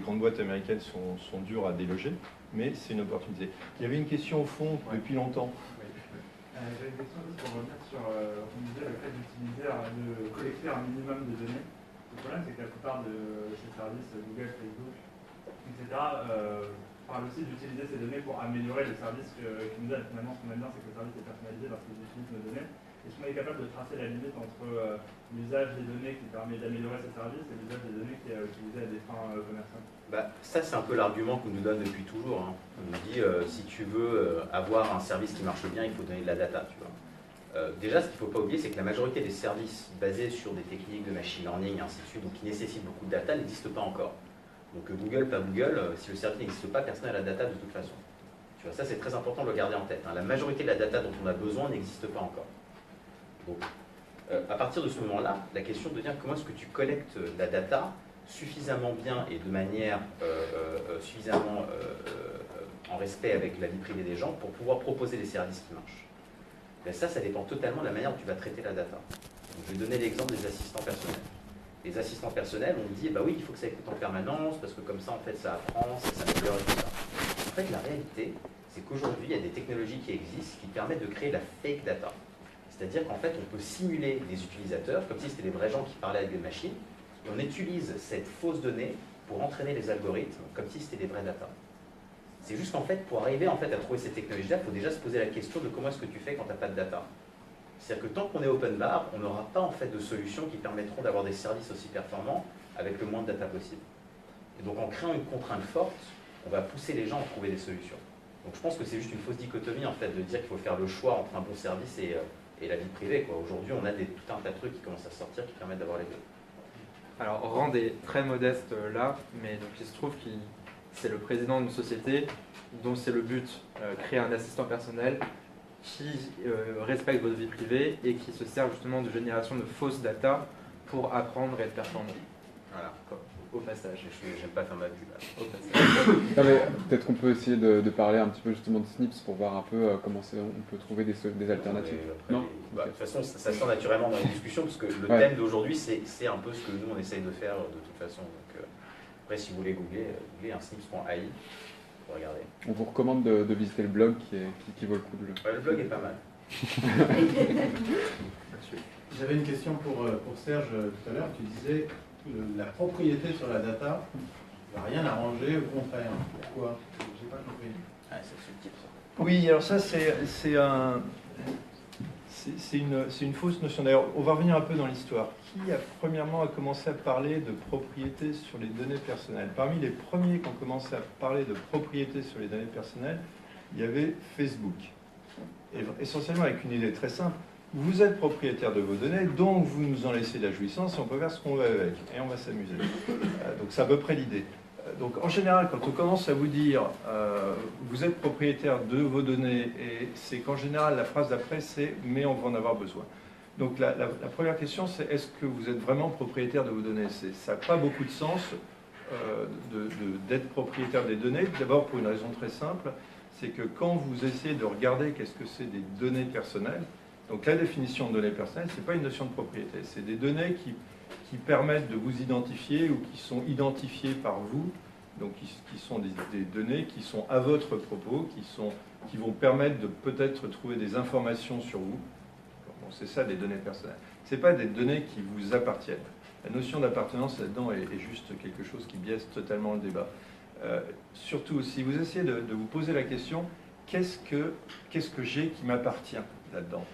D: grandes boîtes américaines sont dures à déloger, mais c'est une opportunité. Il y avait une question au fond depuis longtemps.
K: J'avais une question aussi pour revenir sur, on disait, le fait de collecter un minimum de données. Le problème, c'est que la plupart de ces services, Google, Facebook, etc., parlent aussi d'utiliser ces données pour améliorer le service qu'ils nous donnent. Finalement, ce qu'on aime bien, c'est que le service est personnalisé parce qu'ils utilisent nos données. Est-ce qu'on est capable de tracer la limite entre l'usage des données qui permet d'améliorer ces services et l'usage des données qui est utilisé à des fins commerciales?
E: Ça, c'est un peu l'argument qu'on nous donne depuis toujours. Hein. On nous dit, si tu veux avoir un service qui marche bien, il faut donner de la data. Tu vois. Déjà, ce qu'il ne faut pas oublier, c'est que la majorité des services basés sur des techniques de machine learning et ainsi de suite, donc qui nécessitent beaucoup de data, n'existent pas encore. Donc Google, pas Google, si le service n'existe pas, personne n'a la data de toute façon. Tu vois, ça, c'est très important de le garder en tête. Hein. La majorité de la data dont on a besoin n'existe pas encore. Donc, à partir de ce moment-là, la question devient comment est-ce que tu collectes la data suffisamment bien et de manière suffisamment en respect avec la vie privée des gens pour pouvoir proposer des services qui marchent. Ben ça dépend totalement de la manière dont tu vas traiter la data. Donc, je vais donner l'exemple des assistants personnels. Les assistants personnels, on dit, bah oui, il faut que ça écoute en permanence, parce que comme ça, en fait, ça apprend, ça s'améliore et tout ça. En fait, la réalité, c'est qu'aujourd'hui, il y a des technologies qui existent qui permettent de créer la fake data. C'est-à-dire qu'en fait, on peut simuler des utilisateurs, comme si c'était des vrais gens qui parlaient avec des machines, et on utilise cette fausse donnée pour entraîner les algorithmes, comme si c'était des vraies data. C'est juste qu'en fait, pour arriver en fait, à trouver ces technologies-là, il faut déjà se poser la question de comment est-ce que tu fais quand tu n'as pas de data. C'est-à-dire que tant qu'on est open bar, on n'aura pas en fait de solutions qui permettront d'avoir des services aussi performants avec le moins de data possible. Et donc en créant une contrainte forte, on va pousser les gens à trouver des solutions. Donc je pense que c'est juste une fausse dichotomie en fait de dire qu'il faut faire le choix entre un bon service et la vie privée. Aujourd'hui, on a tout un tas de trucs qui commencent à sortir qui permettent d'avoir les deux.
B: Alors Rand est très modeste là, mais donc il se trouve que c'est le président d'une société dont c'est le but, créer un assistant personnel qui respecte votre vie privée et qui se sert justement de génération de fausses data pour apprendre et être performant. Voilà, au passage.
E: J'aime pas faire ma pub.
B: Au passage.
A: Peut-être qu'on peut essayer de parler un petit peu justement de Snips pour voir un peu comment on peut trouver des alternatives. Non,
E: de toute façon, ça se sent naturellement dans les discussions parce que le thème d'aujourd'hui, c'est un peu ce que nous on essaye de faire de toute façon. Donc, après, si vous voulez googler un snips.ai. Regardez.
A: On vous recommande de visiter le blog qui vaut le coup.
E: Le blog est pas mal.
L: J'avais une question pour Serge tout à l'heure. Tu disais que la propriété sur la data ne va rien arranger, au contraire. Pourquoi? Je n'ai pas compris.
E: Ah, c'est subtil ça.
D: Oui, alors ça c'est une fausse notion. D'ailleurs, on va revenir un peu dans l'histoire. Qui a premièrement commencé à parler de propriété sur les données personnelles? Parmi les premiers qui ont commencé à parler de propriété sur les données personnelles, il y avait Facebook. Et essentiellement avec une idée très simple. Vous êtes propriétaire de vos données, donc vous nous en laissez la jouissance et on peut faire ce qu'on veut avec. Et on va s'amuser. Donc c'est à peu près l'idée. Donc en général, quand on commence à vous dire vous êtes propriétaire de vos données, et c'est qu'en général la phrase d'après c'est mais on va en avoir besoin. Donc la première question c'est est-ce que vous êtes vraiment propriétaire de vos données? Ça n'a pas beaucoup de sens d'être propriétaire des données. D'abord pour une raison très simple, c'est que quand vous essayez de regarder qu'est-ce que c'est des données personnelles, donc la définition de données personnelles, ce n'est pas une notion de propriété, c'est des données qui permettent de vous identifier ou qui sont identifiées par vous, donc qui sont des données qui sont à votre propos, qui vont permettre de peut-être trouver des informations sur vous. Bon, c'est ça des données personnelles. Ce n'est pas des données qui vous appartiennent. La notion d'appartenance là-dedans est juste quelque chose qui biaise totalement le débat. Surtout, si vous essayez de vous poser la question, qu'est-ce que j'ai qui m'appartient là-dedans?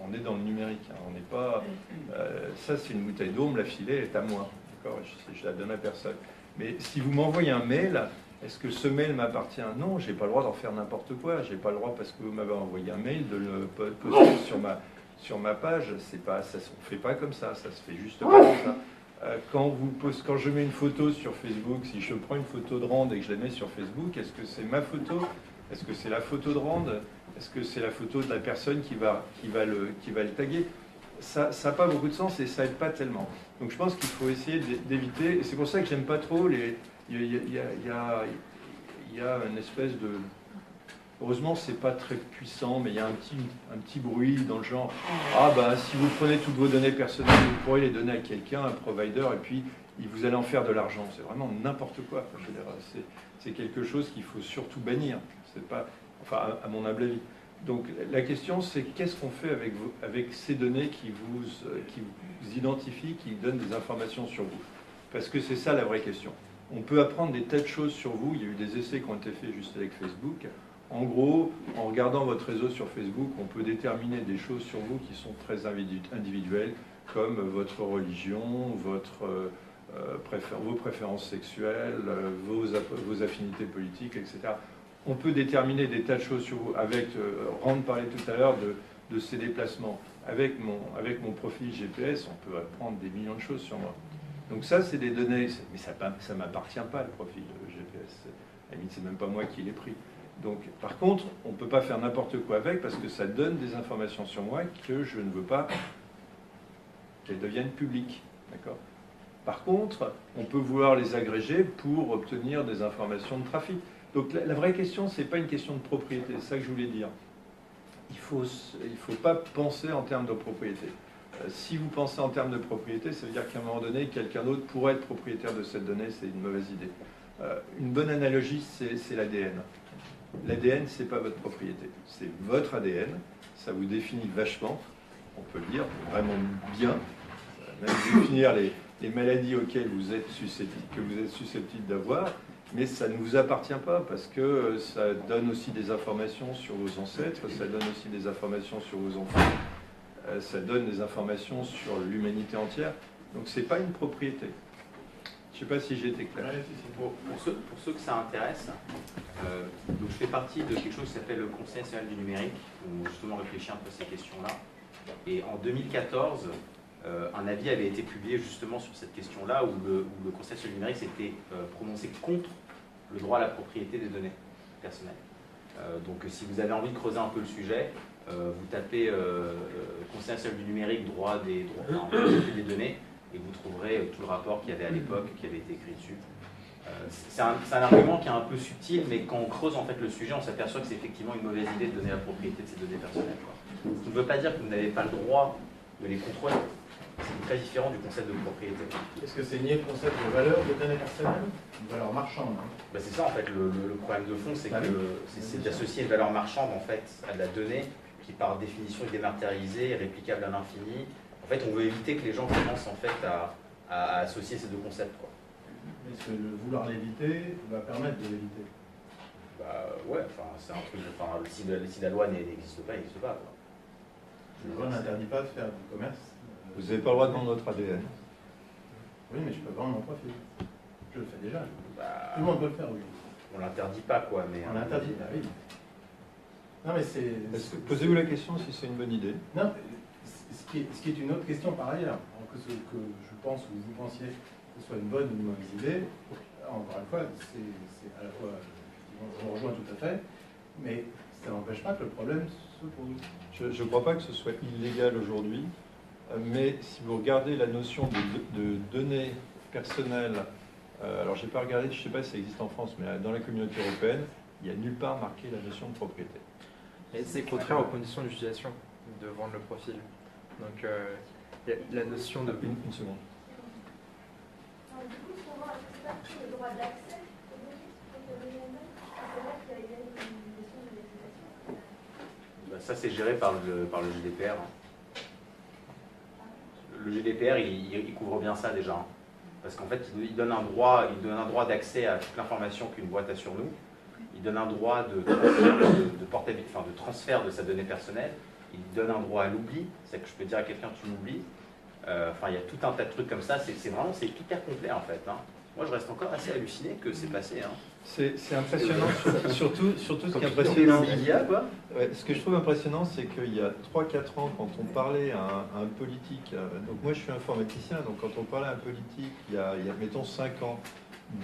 D: On est dans le numérique, on n'est pas... ça, c'est une bouteille d'eau, la filet est à moi. Je la donne à personne. Mais si vous m'envoyez un mail, est-ce que ce mail m'appartient? Non, je n'ai pas le droit d'en faire n'importe quoi. Je n'ai pas le droit, parce que vous m'avez envoyé un mail, de le poster sur ma page. Ça ne se fait pas comme ça, ça se fait juste pas comme ça. Quand je mets une photo sur Facebook, si je prends une photo de Rand et que je la mets sur Facebook, est-ce que c'est ma photo? Est-ce que c'est la photo de Rand? Est-ce que c'est la photo de la personne qui va le taguer? Ça n'a pas beaucoup de sens et ça n'aide pas tellement. Donc je pense qu'il faut essayer d'éviter, et c'est pour ça que j'aime pas trop il y a une espèce de... Heureusement, c'est pas très puissant, mais il y a un petit bruit dans le genre « Ah bah, si vous prenez toutes vos données personnelles, vous pourrez les donner à quelqu'un, un provider, et puis vous allez en faire de l'argent. » C'est vraiment n'importe quoi. Je veux dire, c'est quelque chose qu'il faut surtout bannir. C'est pas, enfin, à mon humble avis. Donc la question, c'est qu'est-ce qu'on fait avec ces données qui vous identifient, qui donnent des informations sur vous? Parce que c'est ça la vraie question. On peut apprendre des tas de choses sur vous. Il y a eu des essais qui ont été faits juste avec Facebook. En gros, en regardant votre réseau sur Facebook, on peut déterminer des choses sur vous qui sont très individuelles, comme votre religion, vos préférences sexuelles, vos affinités politiques, etc. On peut déterminer des tas de choses sur vous. Rand parlait tout à l'heure de ces déplacements. Avec mon profil GPS, on peut apprendre des millions de choses sur moi. Donc ça, c'est des données, mais ça ne m'appartient pas, le profil GPS. À la limite, c'est même pas moi qui l'ai pris. Donc, par contre, on ne peut pas faire n'importe quoi avec parce que ça donne des informations sur moi que je ne veux pas qu'elles deviennent publiques. D'accord ? Par contre, on peut vouloir les agréger pour obtenir des informations de trafic. Donc la vraie question, ce n'est pas une question de propriété, c'est ça que je voulais dire. Il faut pas penser en termes de propriété. Si vous pensez en termes de propriété, ça veut dire qu'à un moment donné, quelqu'un d'autre pourrait être propriétaire de cette donnée, c'est une mauvaise idée. Une bonne analogie, c'est l'ADN. L'ADN, ce n'est pas votre propriété, c'est votre ADN, ça vous définit vachement, on peut le dire, vraiment bien, même définir les maladies auxquelles vous êtes susceptible d'avoir, mais ça ne vous appartient pas parce que ça donne aussi des informations sur vos ancêtres, ça donne aussi des informations sur vos enfants, ça donne des informations sur l'humanité entière, donc c'est pas une propriété. Je ne sais pas si j'ai été clair.
E: Pour ceux que ça intéresse, donc je fais partie de quelque chose qui s'appelle le Conseil national du numérique, où on justement réfléchit un peu à ces questions-là. Et en 2014, un avis avait été publié justement sur cette question-là, où le Conseil national du numérique s'était prononcé contre le droit à la propriété des données personnelles. Donc si vous avez envie de creuser un peu le sujet, vous tapez Conseil national du numérique, droit des données, et vous trouverez tout le rapport qu'il y avait à l'époque, qui avait été écrit dessus. C'est un argument qui est un peu subtil, mais quand on creuse en fait le sujet, on s'aperçoit que c'est effectivement une mauvaise idée de donner la propriété de ces données personnelles. Ce qui ne veut pas dire que vous n'avez pas le droit de les contrôler. C'est très différent du concept de propriété.
L: Est-ce que c'est lié au concept de valeur de données personnelles? Une valeur marchande, hein.
E: Bah c'est ça en fait, le problème de fond, c'est c'est d'associer une valeur marchande en fait à de la donnée qui par définition est dématérialisée, est réplicable à l'infini. En fait, on veut éviter que les gens commencent en fait à associer ces deux concepts, quoi.
L: Est-ce que vouloir l'éviter va permettre de l'éviter?
E: Bah ouais, enfin c'est un truc. Enfin, si la loi n'existe pas, elle n'existe pas, quoi.
L: La loi n'interdit pas de faire du commerce.
D: Vous n'avez pas le droit de vendre votre ADN.
L: Oui, mais je peux vendre mon profil. Je le fais déjà.
E: Bah,
L: tout le monde peut le faire, oui.
E: On l'interdit pas, quoi. Mais
L: on l'interdit, bah oui. Non, mais c'est.
D: Posez-vous la question si c'est une bonne idée.
L: Non, ce qui est une autre question par ailleurs, que je pense ou vous pensiez que ce soit une bonne ou une mauvaise idée, encore une fois, c'est à la fois, je vous rejoins tout à fait, mais ça n'empêche pas que le problème se pose.
D: Je ne crois pas que ce soit illégal aujourd'hui, mais si vous regardez la notion de données personnelles, alors je n'ai pas regardé, je ne sais pas si ça existe en France, mais dans la communauté européenne, il n'y a nulle part marqué la notion de propriété.
B: Et c'est contraire aux conditions d'utilisation de vendre le profil. Donc il y a la notion de...
D: Une seconde.
M: Du coup, ce qu'on voit, c'est pas le droit d'accès aux données, c'est là qu'il y a une question de législation.
E: Bah, ça, c'est géré par le GDPR. Le GDPR, il couvre bien ça déjà. Parce qu'en fait, il donne un droit d'accès à toute l'information qu'une boîte a sur nous. Il donne un droit de transfert de sa donnée personnelle. Il donne un droit à l'oubli. C'est que je peux dire à quelqu'un tu m'oublies. Enfin, il y a tout un tas de trucs comme ça. C'est hyper complet en fait. Hein. Moi, je reste encore assez halluciné que c'est passé. Hein.
D: C'est impressionnant, surtout ce qui est impressionnant. Ce que je trouve impressionnant, c'est qu'il y a 3-4 ans, quand on parlait à un politique, donc moi je suis informaticien, donc quand on parlait à un politique, il y a mettons 5 ans,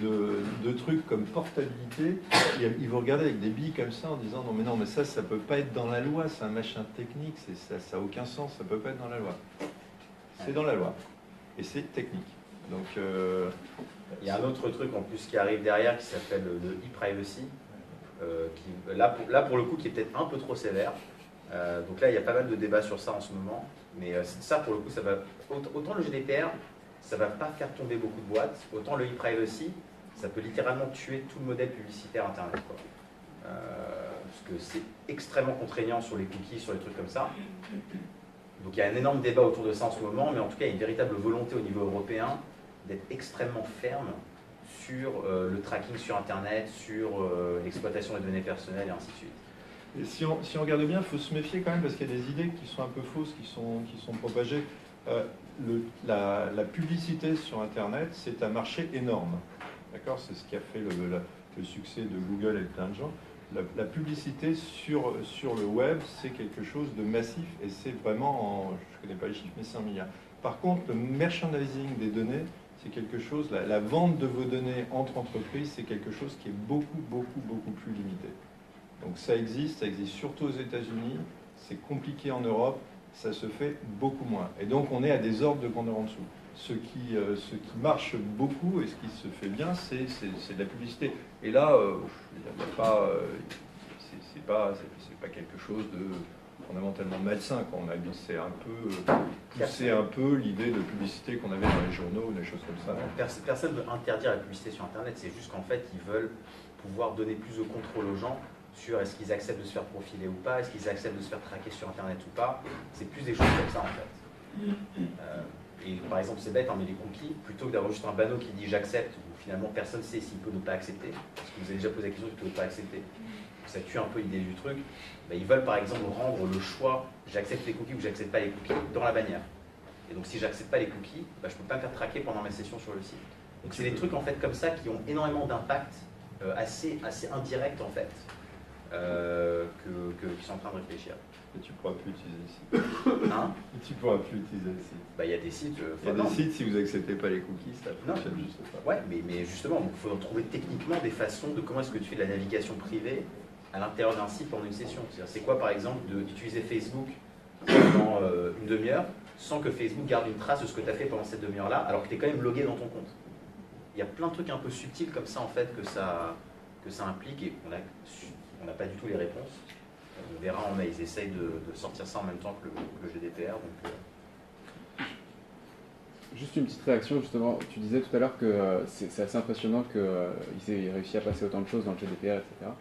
D: de trucs comme portabilité, ils vous regardaient avec des billes comme ça en disant non mais ça peut pas être dans la loi, c'est un machin technique, ça n'a aucun sens, ça peut pas être dans la loi. C'est dans la loi et c'est technique. Donc
E: il y a un autre truc en plus qui arrive derrière qui s'appelle le e-privacy, qui là pour le coup qui est peut-être un peu trop sévère. Donc là il y a pas mal de débats sur ça en ce moment, mais ça pour le coup ça va autant le GDPR ça va pas faire tomber beaucoup de boîtes, autant le e-privacy ça peut littéralement tuer tout le modèle publicitaire internet, quoi. Parce que c'est extrêmement contraignant sur les cookies, sur les trucs comme ça. Donc il y a un énorme débat autour de ça en ce moment, mais en tout cas il y a une véritable volonté au niveau européen d'être extrêmement ferme sur le tracking sur internet, sur l'exploitation des données personnelles et ainsi de suite.
D: Et si on regarde bien, il faut se méfier quand même parce qu'il y a des idées qui sont un peu fausses, qui sont propagées. La publicité sur Internet, c'est un marché énorme. D'accord ? C'est ce qui a fait le succès de Google et de plein de gens. La publicité sur le web, c'est quelque chose de massif et c'est vraiment, je ne connais pas les chiffres, mais c'est 1 milliard. Par contre, le merchandising des données, c'est quelque chose, la vente de vos données entre entreprises, c'est quelque chose qui est beaucoup plus limité. Donc ça existe surtout aux États-Unis, c'est compliqué en Europe, ça se fait beaucoup moins. Et donc on est à des ordres de grandeur en dessous. ce qui marche beaucoup et ce qui se fait bien, c'est de la publicité. Et là, c'est pas quelque chose de fondamentalement malsain. On a c'est un peu poussé un peu l'idée de publicité qu'on avait dans les journaux, des choses comme ça.
E: Personne ne veut interdire la publicité sur Internet, c'est juste qu'en fait, ils veulent pouvoir donner plus de contrôle aux gens sur est-ce qu'ils acceptent de se faire profiler ou pas, est-ce qu'ils acceptent de se faire traquer sur Internet ou pas. C'est plus des choses comme ça, en fait. Et par exemple, c'est bête, hein, mais les cookies, plutôt que d'avoir juste un panneau qui dit j'accepte, où finalement personne ne sait s'il peut ne pas accepter, parce que vous avez déjà posé la question, tu peux ne pas accepter. Ça tue un peu l'idée du truc. Ben, ils veulent par exemple rendre le choix j'accepte les cookies ou j'accepte pas les cookies dans la bannière. Et donc si j'accepte pas les cookies, ben, je peux pas me faire traquer pendant ma session sur le site. Donc c'est des trucs en fait comme ça qui ont énormément d'impact assez indirect en fait, qui sont en train de réfléchir.
D: Et tu pourras plus utiliser le site.
E: Hein?
D: Et tu pourras plus utiliser le site.
E: Bah, il y a des sites.
D: Il y a des sites, si vous acceptez pas les cookies, ça fonctionne juste pas.
E: Ouais, mais justement, il faut trouver techniquement des façons de comment est-ce que tu fais de la navigation privée à l'intérieur d'un site pendant une session. C'est quoi par exemple d'utiliser Facebook pendant une demi-heure sans que Facebook garde une trace de ce que tu as fait pendant cette demi-heure-là, alors que tu es quand même logué dans ton compte. Il y a plein de trucs un peu subtils comme ça en fait que ça implique et on n'a pas du tout les réponses. On verra en mai, ils essayent de sortir ça en même temps que le GDPR. Donc,
A: Juste une petite réaction, justement, tu disais tout à l'heure que c'est assez impressionnant qu'ils aient réussi à passer autant de choses dans le GDPR, etc.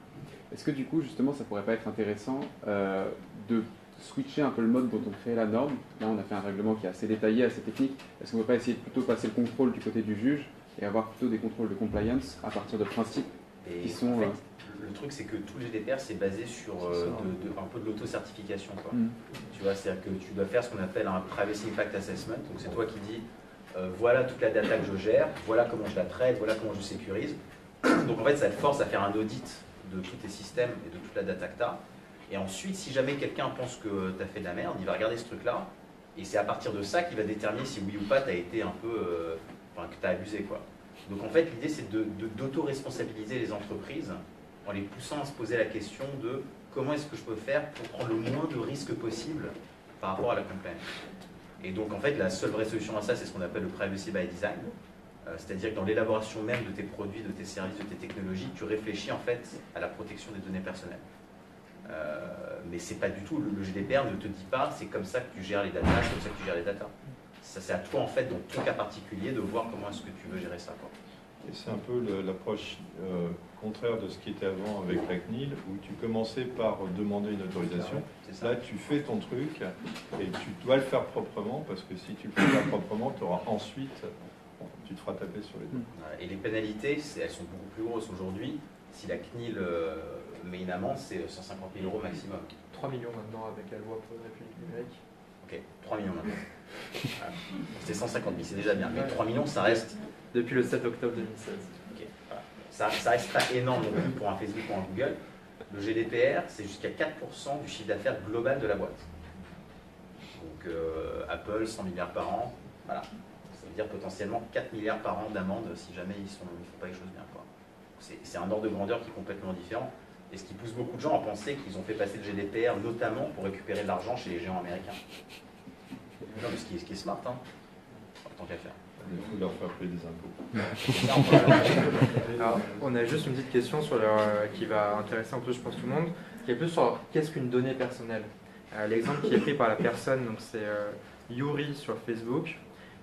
A: Est-ce que du coup, justement, ça pourrait pas être intéressant de switcher un peu le mode dont on crée la norme? Là, on a fait un règlement qui est assez détaillé, assez technique. Est-ce qu'on ne peut pas essayer de plutôt passer le contrôle du côté du juge et avoir plutôt des contrôles de compliance à partir de principes qui sont...
E: En fait, le truc, c'est que tout le GDPR, c'est basé sur un peu de l'auto-certification. Tu vois, c'est-à-dire que tu dois faire ce qu'on appelle un Privacy Impact Assessment. Donc, c'est toi qui dis, voilà toute la data que je gère, voilà comment je la traite, voilà comment je sécurise. Donc, en fait, ça te force à faire un audit de tous tes systèmes et de toute la data que tu as. Et ensuite, si jamais quelqu'un pense que tu as fait de la merde, il va regarder ce truc-là. Et c'est à partir de ça qu'il va déterminer si oui ou pas tu as été un peu... que tu as abusé, quoi. Donc, en fait, l'idée, c'est d'auto-responsabiliser les entreprises en les poussant à se poser la question de comment est-ce que je peux faire pour prendre le moins de risques possible par rapport à la compliance. Et donc en fait la seule vraie solution à ça, c'est ce qu'on appelle le privacy by design, c'est-à-dire que dans l'élaboration même de tes produits, de tes services, de tes technologies, tu réfléchis en fait à la protection des données personnelles. Mais c'est pas du tout, le GDPR ne te dit pas c'est comme ça que tu gères les datas, c'est comme ça que tu gères les datas. Ça c'est à toi en fait dans ton cas particulier de voir comment est-ce que tu veux gérer ça, quoi.
D: Et c'est un peu l'approche contraire de ce qui était avant avec la CNIL, où tu commençais par demander une autorisation. Là, tu fais ton truc et tu dois le faire proprement, parce que si tu le fais pas proprement, tu auras ensuite, tu te feras taper sur les doigts.
E: Et les pénalités, elles sont beaucoup plus grosses aujourd'hui. Si la CNIL met une amende, c'est 150 000 € maximum.
B: 3 millions maintenant avec la loi pour la République numérique.
E: Ok, 3 millions maintenant. C'est 150 000, c'est déjà bien. Mais 3 millions, ça reste...
B: Depuis le 7 octobre 2016.
E: Okay, voilà. Ça reste pas énorme non plus pour un Facebook ou un Google. Le GDPR, c'est jusqu'à 4% du chiffre d'affaires global de la boîte. Donc Apple, 100 milliards par an, voilà. Ça veut dire potentiellement 4 milliards par an d'amende si jamais ils ne font pas les choses bien, quoi. C'est un ordre de grandeur qui est complètement différent. Et ce qui pousse beaucoup de gens à penser qu'ils ont fait passer le GDPR notamment pour récupérer de l'argent chez les géants américains. Non, mais ce qui est smart, hein, tant qu'à faire.
D: Il faut leur faire payer des impôts.
B: Alors, on a juste une petite question qui va intéresser un peu, je pense, tout le monde, qui est plus sur qu'est-ce qu'une donnée personnelle. L'exemple qui est pris par la personne, donc c'est Yuri sur Facebook,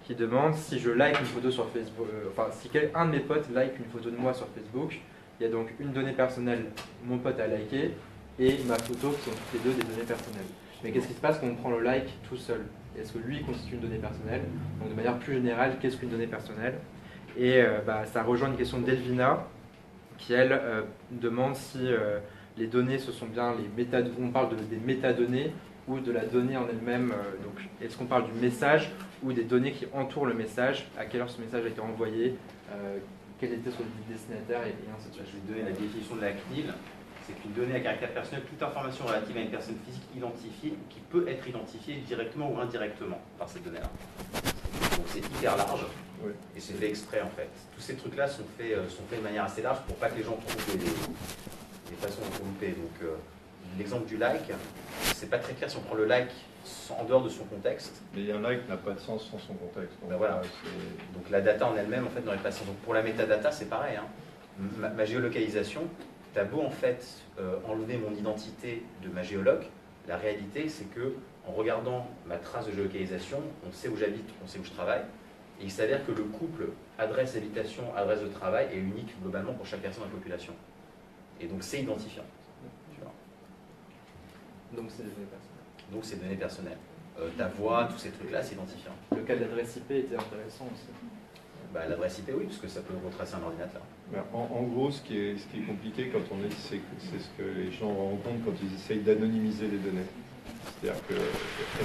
B: qui demande si je like une photo sur Facebook, si un de mes potes like une photo de moi sur Facebook, il y a donc une donnée personnelle, mon pote a liké, et ma photo qui sont toutes les deux des données personnelles. Mais qu'est-ce qui se passe quand on prend le like tout seul? Est-ce que lui constitue une donnée personnelle? Donc de manière plus générale, qu'est-ce qu'une donnée personnelle? Et ça rejoint une question d'Elvina qui, elle, demande si les données, ce sont bien les métadonnées, on parle des métadonnées ou de la donnée en elle-même. Donc est-ce qu'on parle du message ou des données qui entourent le message? À quelle heure ce message a été envoyé? Quel était son destinataire? Et ainsi de suite.
E: Je vais donner la définition de la CNIL. C'est qu'une donnée à caractère personnel, toute information relative à une personne physique identifiée ou qui peut être identifiée directement ou indirectement par ces données-là. Donc c'est hyper large, oui. Et c'est fait exprès en fait. Tous ces trucs-là sont faits de manière assez large pour pas que les gens trouvent des façons de tromper. Donc l'exemple du like, c'est pas très clair si on prend le like en dehors de son contexte.
D: Mais un like n'a pas de sens sans son contexte. Donc,
E: ben voilà. Donc la data en elle-même en fait n'aurait pas de sens. Donc pour la métadata c'est pareil. Hein. Ma géolocalisation, tu as beau en fait enlever mon identité de ma géologue, la réalité c'est que en regardant ma trace de géolocalisation, on sait où j'habite, on sait où je travaille. Et il s'avère que le couple adresse-habitation, adresse de travail est unique globalement pour chaque personne dans la population. Et donc c'est identifiant. Tu vois.
B: Donc c'est des données personnelles.
E: Donc c'est données personnelles. Ta voix, tous ces trucs-là, c'est identifiant.
B: Le cas de l'adresse IP était intéressant aussi.
E: Bah, l'adresse IP, oui, parce que ça peut retracer un ordinateur.
D: En gros, ce qui est compliqué quand on est, c'est ce que les gens rencontrent quand ils essayent d'anonymiser les données. C'est-à-dire que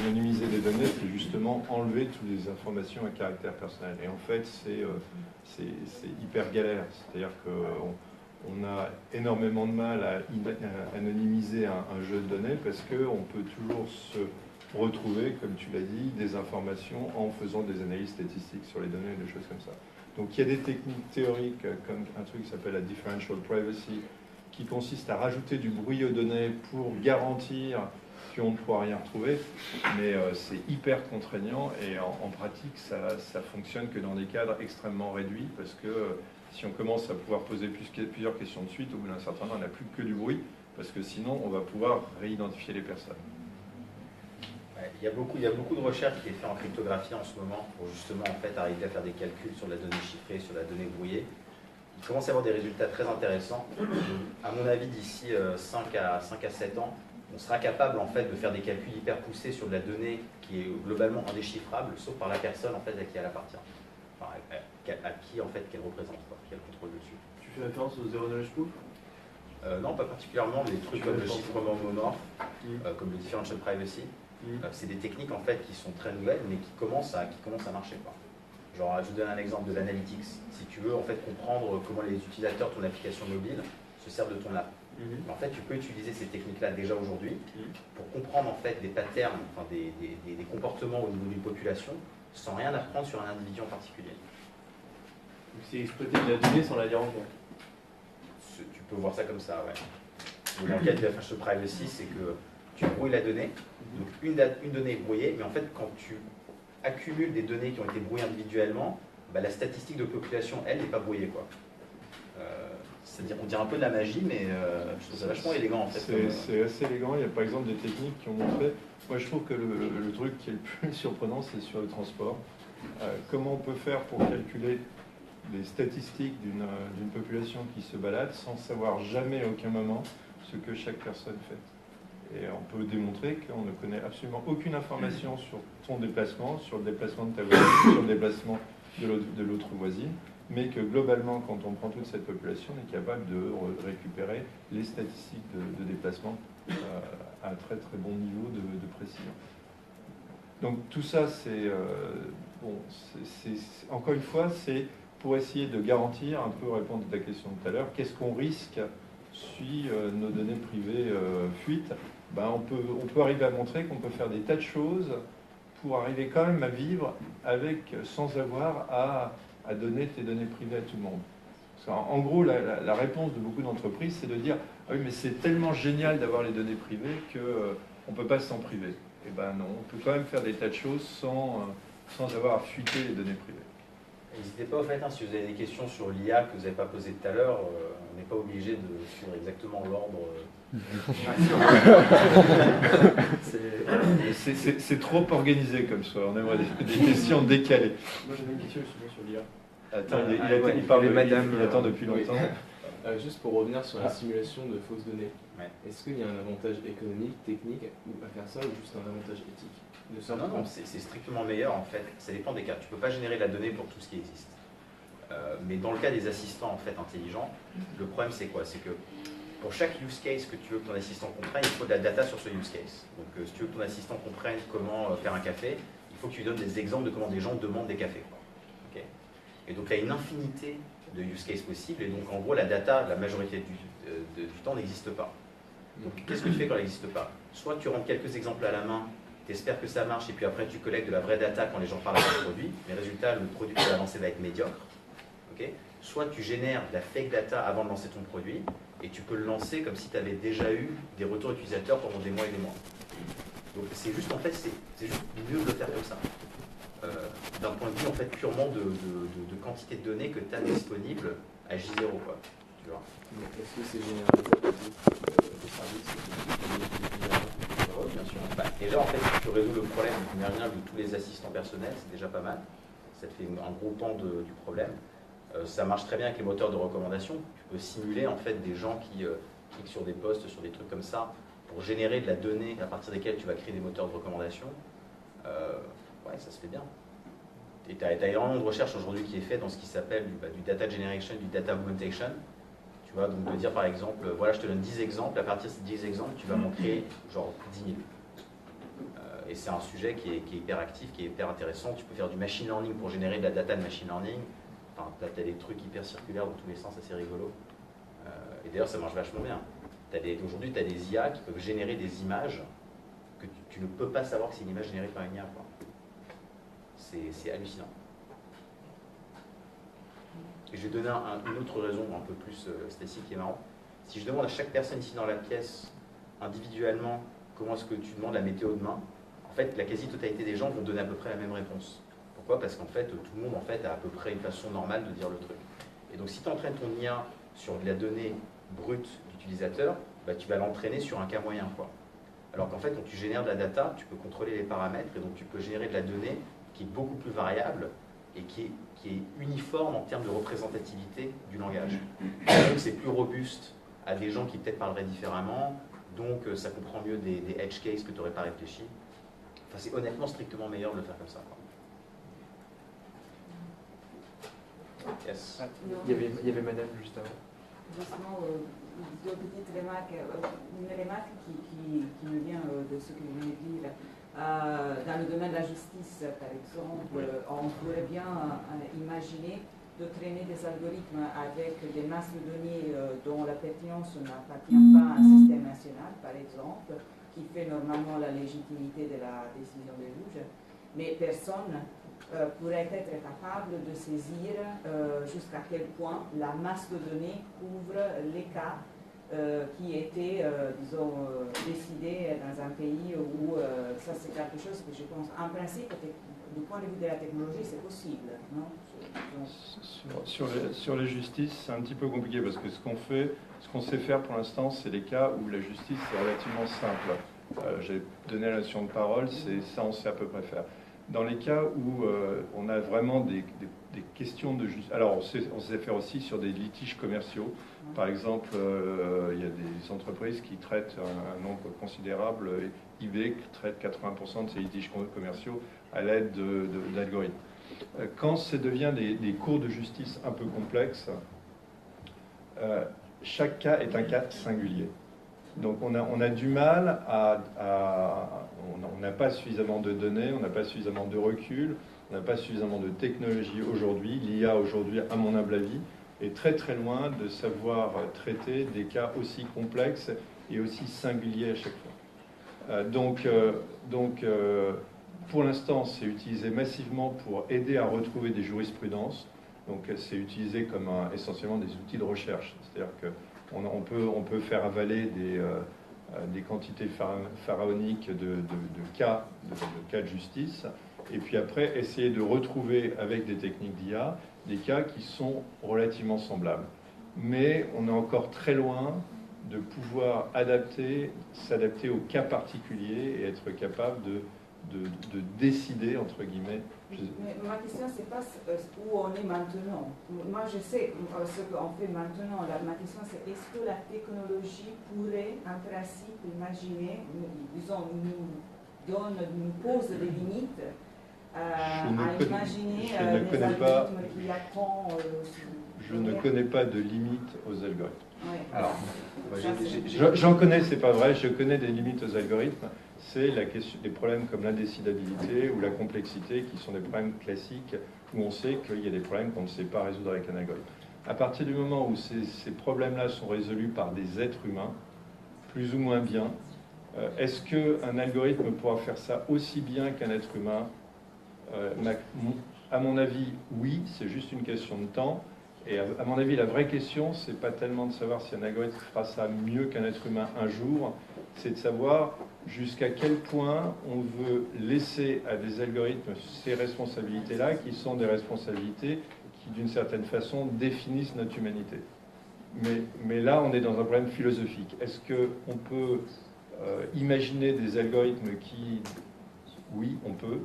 D: anonymiser les données, c'est justement enlever toutes les informations à caractère personnel. Et en fait, c'est hyper galère. C'est-à-dire qu'on a énormément de mal à anonymiser un jeu de données parce qu'on peut toujours se retrouver, comme tu l'as dit, des informations en faisant des analyses statistiques sur les données et des choses comme ça. Donc il y a des techniques théoriques comme un truc qui s'appelle la differential privacy qui consiste à rajouter du bruit aux données pour garantir qu'on ne pourra rien retrouver, mais c'est hyper contraignant et en pratique ça fonctionne que dans des cadres extrêmement réduits parce que si on commence à pouvoir poser plusieurs questions de suite, au bout d'un certain temps on n'a plus que du bruit parce que sinon on va pouvoir réidentifier les personnes.
E: Il y a beaucoup de recherches qui est fait en cryptographie en ce moment pour justement en fait arriver à faire des calculs sur la donnée chiffrée, sur la donnée brouillée. Il commence à y avoir des résultats très intéressants. À mon avis, d'ici 5 à 7 ans, on sera capable en fait de faire des calculs hyper poussés sur de la donnée qui est globalement indéchiffrable, sauf par la personne en fait à qui elle appartient, enfin, à qui en fait qu'elle représente, qui a le contrôle dessus.
F: Tu fais référence au zero knowledge proof?
E: Non, pas particulièrement, mais des trucs comme le chiffrement monomorphe, comme le differential privacy. C'est des techniques en fait qui sont très nouvelles mais qui commencent à marcher, quoi. Genre, je vous donne un exemple de l'analytics. Si tu veux en fait comprendre comment les utilisateurs de ton application mobile se servent de ton app. En fait, tu peux utiliser ces techniques-là déjà aujourd'hui pour comprendre en fait des patterns, enfin, des comportements au niveau d'une population sans rien apprendre sur un individu en particulier.
F: Donc c'est exploiter de la donnée sans la lire en compte.
E: Tu peux voir ça comme ça, ouais. Dans le cas de la differential privacy, c'est que tu brouilles la donnée, donc une donnée est brouillée, mais en fait quand tu accumules des données qui ont été brouillées individuellement, bah, la statistique de population, elle, n'est pas brouillée, quoi. C'est-à-dire, on dirait un peu de la magie, mais je trouve ça vachement élégant en fait.
D: C'est assez élégant, il y a par exemple des techniques qui ont montré, moi je trouve que le truc qui est le plus surprenant, c'est sur le transport. Comment on peut faire pour calculer les statistiques d'une population qui se balade sans savoir jamais à aucun moment ce que chaque personne fait. Et on peut démontrer qu'on ne connaît absolument aucune information sur ton déplacement, sur le déplacement de ta voisine, sur le déplacement de l'autre voisine, mais que globalement, quand on prend toute cette population, on est capable de récupérer les statistiques de déplacement à un très très bon niveau de précision. Donc tout ça, encore une fois, c'est pour essayer de garantir, un peu répondre à ta question de tout à l'heure, qu'est-ce qu'on risque si nos données privées fuitent. Ben, on peut arriver à montrer qu'on peut faire des tas de choses pour arriver quand même à vivre sans avoir à donner tes données privées à tout le monde. En gros, la réponse de beaucoup d'entreprises, c'est de dire « Ah oui, mais c'est tellement génial d'avoir les données privées qu'on ne peut pas s'en priver. » Eh ben non, on peut quand même faire des tas de choses sans avoir à fuiter les données privées.
E: N'hésitez pas, au fait, si vous avez des questions sur l'IA que vous n'avez pas posées tout à l'heure, on n'est pas obligé de suivre exactement l'ordre.
D: C'est trop organisé comme ça, on aimerait des questions décalées.
F: Moi j'avais une question justement sur l'IA.
D: Attends, il parle il attend depuis longtemps.
N: Juste pour revenir sur la simulation de fausses données, est-ce qu'il y a un avantage économique, technique à faire ça ou juste un avantage éthique?
E: Non, c'est strictement meilleur en fait. Ça dépend des cas. Tu ne peux pas générer de la donnée pour tout ce qui existe. Mais dans le cas des assistants en fait intelligents, le problème c'est quoi? C'est que pour chaque use case que tu veux que ton assistant comprenne, il faut de la data sur ce use case. Donc si tu veux que ton assistant comprenne comment faire un café, il faut que tu lui donnes des exemples de comment des gens demandent des cafés. Okay. Et donc il y a une infinité de use cases possibles, et donc en gros la data, la majorité du temps n'existe pas. Donc qu'est-ce que tu fais quand elle n'existe pas? Soit tu rentres quelques exemples à la main, tu espères que ça marche, et puis après tu collectes de la vraie data quand les gens parlent de ton produit, mais résultat, le produit que tu as lancé va être médiocre. Okay. soit tu génères de la fake data avant de lancer ton produit, et tu peux le lancer comme si tu avais déjà eu des retours utilisateurs pendant des mois et des mois. Donc c'est juste, en fait, c'est juste mieux de le faire comme ça. D'un point de vue, en fait, purement de quantité de données que tu as disponible à J0, quoi. Tu vois.
N: Mais est-ce que c'est généralisable pour les services
E: Bien sûr. Bah, déjà, en fait, si tu résous le problème numérique de tous les assistants personnels, c'est déjà pas mal. Ça te fait un gros pan du problème. Ça marche très bien avec les moteurs de recommandation. Tu peux simuler en fait des gens qui cliquent sur des posts, sur des trucs comme ça, pour générer de la donnée à partir desquelles tu vas créer des moteurs de recommandation. Ouais, ça se fait bien. Et tu as énormément de recherche aujourd'hui qui est fait dans ce qui s'appelle du data generation, du data augmentation. Tu vois, donc de dire par exemple, voilà, je te donne 10 exemples, à partir de ces 10 exemples, tu vas m'en créer genre 10 000. Et c'est un sujet qui est hyper actif, qui est hyper intéressant. Tu peux faire du machine learning pour générer de la data de machine learning. Enfin, tu as des trucs hyper circulaires dans tous les sens, assez rigolos. Et d'ailleurs, ça marche vachement bien. Aujourd'hui, tu as des IA qui peuvent générer des images que tu ne peux pas savoir que c'est une image générée par une IA. C'est hallucinant. Et je vais donner une autre raison un peu plus statistique qui est marrant. Si je demande à chaque personne ici dans la pièce, individuellement, comment est-ce que tu demandes la météo demain, en fait, la quasi-totalité des gens vont donner à peu près la même réponse. Pourquoi? Parce qu'en fait, tout le monde en fait, a à peu près une façon normale de dire le truc. Et donc, si tu entraînes ton IA sur de la donnée brute d'utilisateur, bah, tu vas l'entraîner sur un cas moyen, quoi. Alors qu'en fait, quand tu génères de la data, tu peux contrôler les paramètres et donc tu peux générer de la donnée qui est beaucoup plus variable et qui est uniforme en termes de représentativité du langage. Donc, c'est plus robuste à des gens qui peut-être parleraient différemment, donc ça comprend mieux des edge cases que tu n'aurais pas réfléchi. Enfin, c'est honnêtement strictement meilleur de le faire comme ça, quoi. Yes.
B: Il y avait madame juste avant.
O: Justement, deux petites remarques. Une remarque qui me vient de ce que vous venez de dire. Dans le domaine de la justice, par exemple, on pourrait bien imaginer de traîner des algorithmes avec des masses de données dont la pertinence n'appartient pas à un système national, par exemple, qui fait normalement la légitimité de la décision des juges, mais personne pourrait être capable de saisir jusqu'à quel point la masse de données couvre les cas qui étaient, disons, décidés dans un pays où ça c'est quelque chose que je pense, en principe, du point de vue de la technologie, c'est possible, non?
D: Sur les justices, c'est un petit peu compliqué parce que ce qu'on sait faire pour l'instant, c'est les cas où la justice est relativement simple. J'ai donné la notion de parole, c'est ça on sait à peu près faire. Dans les cas où on a vraiment des questions de justice, alors on sait faire aussi sur des litiges commerciaux. Par exemple, il y a des entreprises qui traitent un nombre considérable, eBay traite 80% de ces litiges commerciaux à l'aide d'algorithmes. Quand ça devient des cours de justice un peu complexes, chaque cas est un cas singulier. Donc on a du mal on n'a pas suffisamment de données, on n'a pas suffisamment de recul, on n'a pas suffisamment de technologie aujourd'hui. L'IA aujourd'hui, à mon humble avis, est très très loin de savoir traiter des cas aussi complexes et aussi singuliers à chaque fois. Pour l'instant, c'est utilisé massivement pour aider à retrouver des jurisprudences. Donc c'est utilisé comme essentiellement des outils de recherche. C'est-à-dire qu'on peut faire avaler des quantités pharaoniques de cas de justice, et puis après essayer de retrouver avec des techniques d'IA des cas qui sont relativement semblables. Mais on est encore très loin de pouvoir s'adapter au cas particulier et être capable de décider, entre guillemets.
O: Mais ma question, c'est pas où on est maintenant. Moi, je sais ce qu'on fait maintenant. Ma question, c'est est-ce que la technologie pourrait, en principe, imaginer, disons, nous pose des limites à imaginer des algorithmes qui apprennent...
D: Je ne connais pas de limites aux algorithmes.
O: Oui.
E: Alors,
D: j'en connais, c'est pas vrai, je connais des limites aux algorithmes. C'est la question des problèmes comme l'indécidabilité ou la complexité qui sont des problèmes classiques où on sait qu'il y a des problèmes qu'on ne sait pas résoudre avec un algorithme. À partir du moment où ces problèmes-là sont résolus par des êtres humains, plus ou moins bien, est-ce qu'un algorithme pourra faire ça aussi bien qu'un être humain? À mon avis, oui, c'est juste une question de temps. Et à mon avis, la vraie question, c'est pas tellement de savoir si un algorithme fera ça mieux qu'un être humain un jour, c'est de savoir jusqu'à quel point on veut laisser à des algorithmes ces responsabilités-là, qui sont des responsabilités qui, d'une certaine façon, définissent notre humanité. Mais là, on est dans un problème philosophique. Est-ce qu'on peut imaginer des algorithmes qui... Oui, on peut.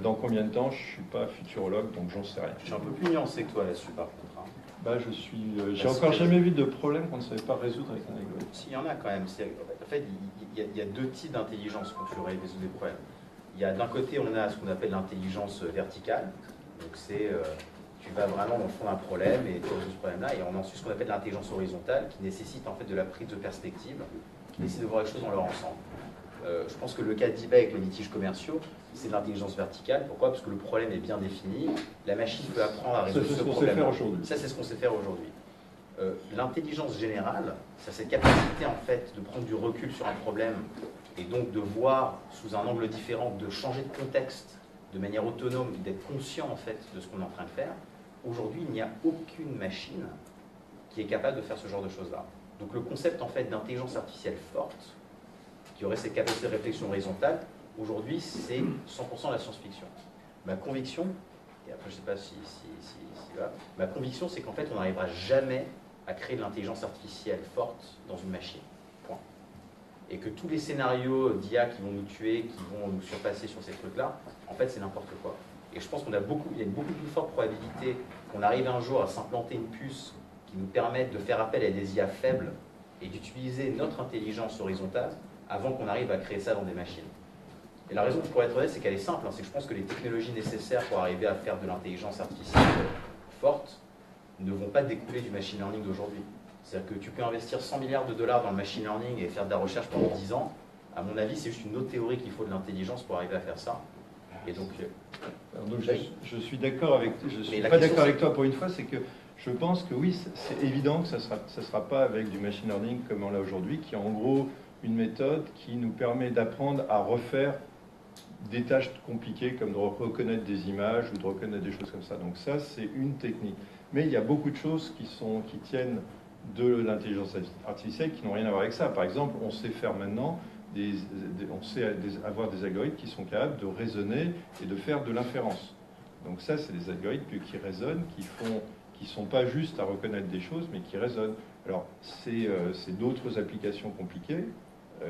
D: Dans combien de temps? Je ne suis pas futurologue, donc j'en sais rien.
E: Je suis un peu plus nuancé que toi là-dessus, par contre.
D: Bah, j'ai encore jamais vu de problème qu'on ne savait pas résoudre avec un algorithme.
E: Si, il y en a quand même. En fait, il y a deux types d'intelligence quand tu résous des problèmes. Il y a d'un côté, on a ce qu'on appelle l'intelligence verticale. Donc c'est, tu vas vraiment dans le fond d'un problème et tu résous ce problème-là. Et on a ensuite ce qu'on appelle l'intelligence horizontale, qui nécessite en fait de la prise de perspective, qui nécessite de voir les choses dans leur ensemble. Je pense que le cas d'eBay avec les litiges commerciaux, c'est de l'intelligence verticale. Pourquoi? Parce que le problème est bien défini. La machine peut apprendre à résoudre ce problème. Ça, c'est ce qu'on sait faire aujourd'hui. L'intelligence générale, ça, c'est cette capacité en fait de prendre du recul sur un problème et donc de voir sous un angle différent, de changer de contexte de manière autonome, d'être conscient en fait de ce qu'on est en train de faire. Aujourd'hui, il n'y a aucune machine qui est capable de faire ce genre de choses-là. Donc le concept en fait d'intelligence artificielle forte, qui aurait cette capacité de réflexion horizontale, aujourd'hui, c'est 100% de la science-fiction. Ma conviction, et après je ne sais pas si là, ma conviction, c'est qu'en fait, on n'arrivera jamais à créer de l'intelligence artificielle forte dans une machine. Point. Et que tous les scénarios d'IA qui vont nous tuer, qui vont nous surpasser sur ces trucs-là, en fait, c'est n'importe quoi. Et je pense qu'il y a une beaucoup plus forte probabilité qu'on arrive un jour à s'implanter une puce qui nous permette de faire appel à des IA faibles et d'utiliser notre intelligence horizontale avant qu'on arrive à créer ça dans des machines. Et la raison, pour être honnête, c'est qu'elle est simple, c'est que je pense que les technologies nécessaires pour arriver à faire de l'intelligence artificielle forte ne vont pas découler du machine learning d'aujourd'hui. C'est-à-dire que tu peux investir 100 milliards de dollars dans le machine learning et faire de la recherche pendant 10 ans. À mon avis, c'est juste une autre théorie qu'il faut de l'intelligence pour arriver à faire ça. Et donc,
D: je suis d'accord avec, je suis pas d'accord avec toi pour une fois, c'est que je pense que oui, c'est évident que ça sera pas avec du machine learning comme on l'a aujourd'hui, qui est en gros une méthode qui nous permet d'apprendre à refaire des tâches compliquées comme de reconnaître des images ou de reconnaître des choses comme ça. Donc ça, c'est une technique. Mais il y a beaucoup de choses qui tiennent de l'intelligence artificielle qui n'ont rien à voir avec ça. Par exemple, on sait faire maintenant, on sait avoir des algorithmes qui sont capables de raisonner et de faire de l'inférence. Donc ça, c'est des algorithmes qui raisonnent, qui sont pas juste à reconnaître des choses, mais qui raisonnent. Alors, c'est d'autres applications compliquées,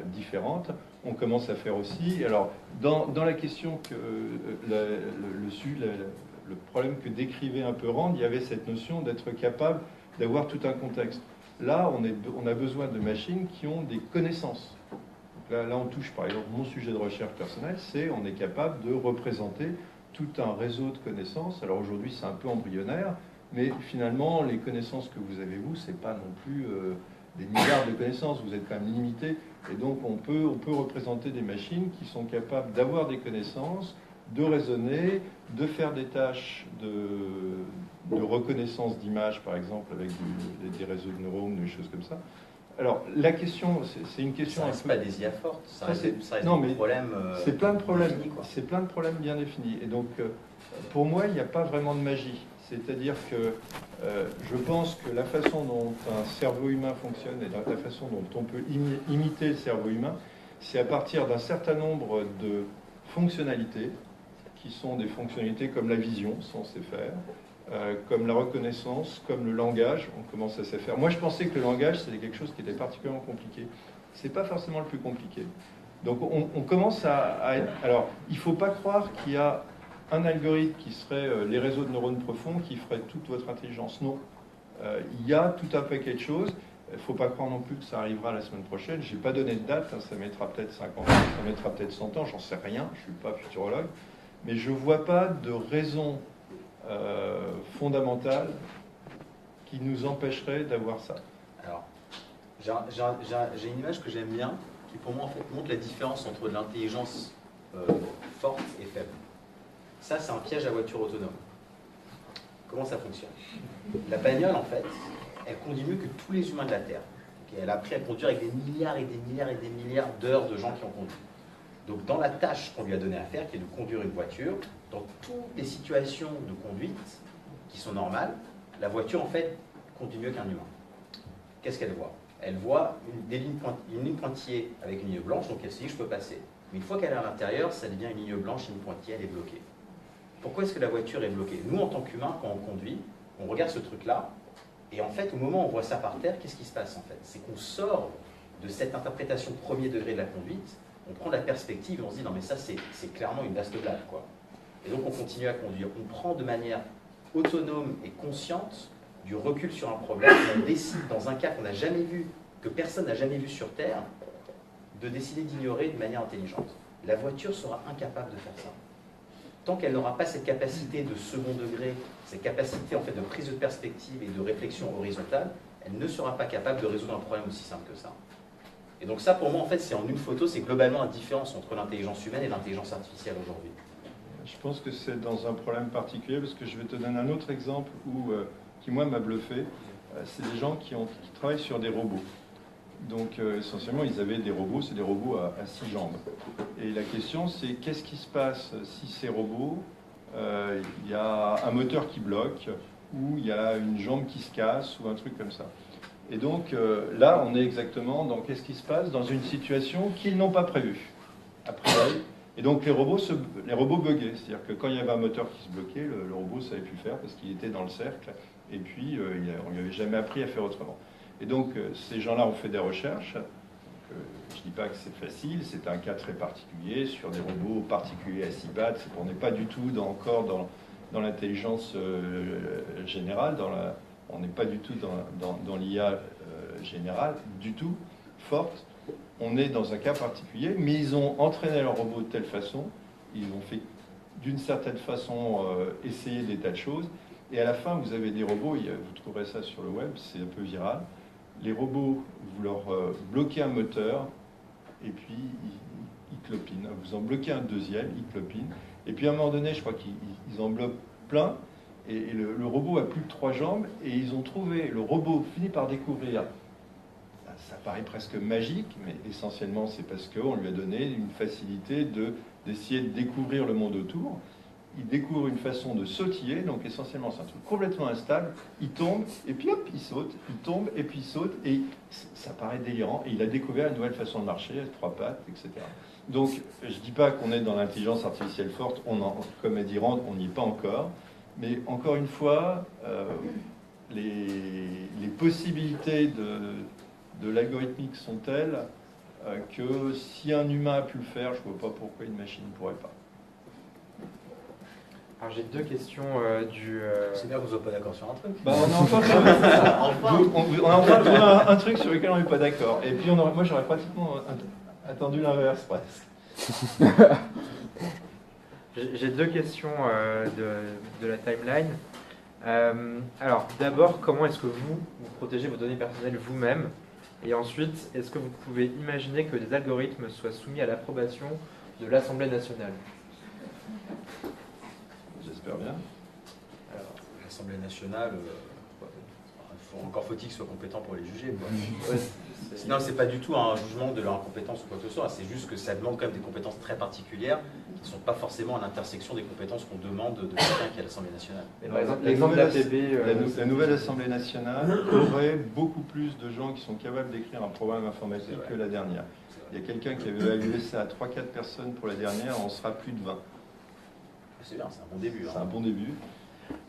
D: différentes. On commence à faire aussi. Alors, dans la question que le problème que décrivait un peu Rand, il y avait cette notion d'être capable d'avoir tout un contexte. Là, on a besoin de machines qui ont des connaissances. Là, on touche, par exemple, mon sujet de recherche personnelle, c'est on est capable de représenter tout un réseau de connaissances. Alors aujourd'hui, c'est un peu embryonnaire, mais finalement, les connaissances que vous avez, vous, c'est pas non plus des milliards de connaissances, vous êtes quand même limité. Et donc, on peut représenter des machines qui sont capables d'avoir des connaissances, de raisonner, de faire des tâches de reconnaissance d'images, par exemple, avec des réseaux de neurones, des choses comme ça. Alors, la question, c'est une question...
E: Ça reste pas des IA fortes, ça reste
D: non,
E: des
D: mais
E: problèmes...
D: c'est plein de problèmes, c'est plein de problèmes bien définis. Et donc, pour moi, il n'y a pas vraiment de magie. C'est-à-dire que je pense que la façon dont un cerveau humain fonctionne et la façon dont on peut imiter le cerveau humain, c'est à partir d'un certain nombre de fonctionnalités, qui sont des fonctionnalités comme la vision, ça on sait faire, comme la reconnaissance, comme le langage, on commence à s'y faire. Moi, je pensais que le langage, c'était quelque chose qui était particulièrement compliqué. C'est pas forcément le plus compliqué. Donc, on commence à être... Alors, il ne faut pas croire qu'il y a un algorithme qui serait les réseaux de neurones profonds qui ferait toute votre intelligence. Non. Il y a tout un paquet de choses. Il ne faut pas croire non plus que ça arrivera la semaine prochaine. Je n'ai pas donné de date, hein, ça mettra peut-être 50 ans, ça mettra peut-être 100 ans, j'en sais rien, je ne suis pas futurologue. Mais je ne vois pas de raison fondamentale qui nous empêcherait d'avoir ça.
E: Alors, j'ai une image que j'aime bien, qui pour moi en fait montre la différence entre l'intelligence forte et faible. Ça, c'est un piège à voiture autonome. Comment ça fonctionne? La bagnole, en fait, elle conduit mieux que tous les humains de la Terre. Okay, elle a appris à conduire avec des milliards et des milliards et des milliards d'heures de gens qui ont conduit. Donc, dans la tâche qu'on lui a donnée à faire, qui est de conduire une voiture, dans toutes les situations de conduite qui sont normales, La voiture, en fait, conduit mieux qu'un humain. Qu'est-ce qu'elle voit? Elle voit une ligne pointillée avec une ligne blanche, donc elle se dit je peux passer. Mais une fois qu'elle est à l'intérieur, ça devient une ligne blanche, une ligne pointillée, elle est bloquée. Pourquoi est-ce que la voiture est bloquée? Nous, en tant qu'humains, quand on conduit, on regarde ce truc-là, et en fait, au moment où on voit ça par terre, qu'est-ce qui se passe en fait? C'est qu'on sort de cette interprétation premier degré de la conduite, on prend la perspective et on se dit non mais ça c'est clairement une vaste blague, quoi. Et donc on continue à conduire. On prend de manière autonome et consciente du recul sur un problème, on décide dans un cas qu'on n'a jamais vu, que personne n'a jamais vu sur Terre, de décider d'ignorer de manière intelligente. La voiture sera incapable de faire ça. Tant qu'elle n'aura pas cette capacité de second degré, cette capacité en fait de prise de perspective et de réflexion horizontale, elle ne sera pas capable de résoudre un problème aussi simple que ça. Et donc ça, pour moi, en fait, c'est en une photo, c'est globalement la différence entre l'intelligence humaine et l'intelligence artificielle aujourd'hui.
D: Je pense que c'est dans un problème particulier, parce que je vais te donner un autre exemple qui, moi, m'a bluffé. C'est des gens qui travaillent sur des robots. Donc, essentiellement, ils avaient des robots, c'est des robots à 6 jambes. Et la question, c'est qu'est-ce qui se passe si ces robots, il y a un moteur qui bloque, ou il y a une jambe qui se casse, ou un truc comme ça. Et donc, là, on est exactement dans qu'est-ce qui se passe dans une situation qu'ils n'ont pas prévue, a priori. Et donc, les robots buggaient. C'est-à-dire que quand il y avait un moteur qui se bloquait, le robot ne savait plus faire parce qu'il était dans le cercle. Et puis, on ne lui avait jamais appris à faire autrement. Et donc, ces gens-là ont fait des recherches. Je ne dis pas que c'est facile, c'est un cas très particulier, sur des robots particuliers à 6 pattes. On n'est pas du tout encore dans l'intelligence générale, on n'est pas du tout dans l'IA générale, du tout, forte. On est dans un cas particulier, mais ils ont entraîné leur robot de telle façon, ils ont fait d'une certaine façon essayer des tas de choses, et à la fin, vous avez des robots, vous trouverez ça sur le web, c'est un peu viral. Les robots, vous leur bloquez un moteur, et puis ils clopinent. Vous en bloquez un deuxième, ils clopinent. Et puis à un moment donné, je crois qu'ils en bloquent plein, et le robot a plus que 3 jambes, et ils ont trouvé, le robot finit par découvrir, ça paraît presque magique, mais essentiellement c'est parce qu'on lui a donné une facilité d'essayer de découvrir le monde autour. Il découvre une façon de sautiller, donc essentiellement c'est un truc complètement instable, il tombe, et puis hop, il saute, il tombe, et puis il saute, et ça paraît délirant, et il a découvert une nouvelle façon de marcher, 3 pattes, etc. Donc, je ne dis pas qu'on est dans l'intelligence artificielle forte, comme a dit Rand, on n'y est pas encore, mais encore une fois, les possibilités de l'algorithmique sont telles que si un humain a pu le faire, je ne vois pas pourquoi une machine ne pourrait pas.
B: Alors j'ai 2 questions
E: C'est bien qu'on ne soit pas d'accord sur un truc.
D: Bah, on a enfin trouvé un truc sur lequel on n'est pas d'accord. Et puis moi j'aurais pratiquement attendu l'inverse presque.
B: J'ai 2 questions de la timeline. Alors d'abord, comment est-ce que vous protégez vos données personnelles vous-même? Et ensuite, est-ce que vous pouvez imaginer que des algorithmes soient soumis à l'approbation de l'Assemblée nationale?
D: J'espère bien.
E: Alors, l'Assemblée nationale, encore faut-il qu'ils soient compétents pour les juger. Sinon, c'est pas du tout un jugement de leur incompétence ou quoi que ce soit. C'est juste que ça demande quand même des compétences très particulières qui ne sont pas forcément à l'intersection des compétences qu'on demande de quelqu'un qui est à l'Assemblée nationale.
B: Et par exemple, l'exemple de l'APB...
D: La nouvelle Assemblée nationale aurait beaucoup plus de gens qui sont capables d'écrire un programme informatique que la dernière. Il y a quelqu'un qui avait évalué ça à 3-4 personnes pour la dernière, on sera plus de 20.
E: C'est bien, c'est un bon début.
D: C'est un bon début.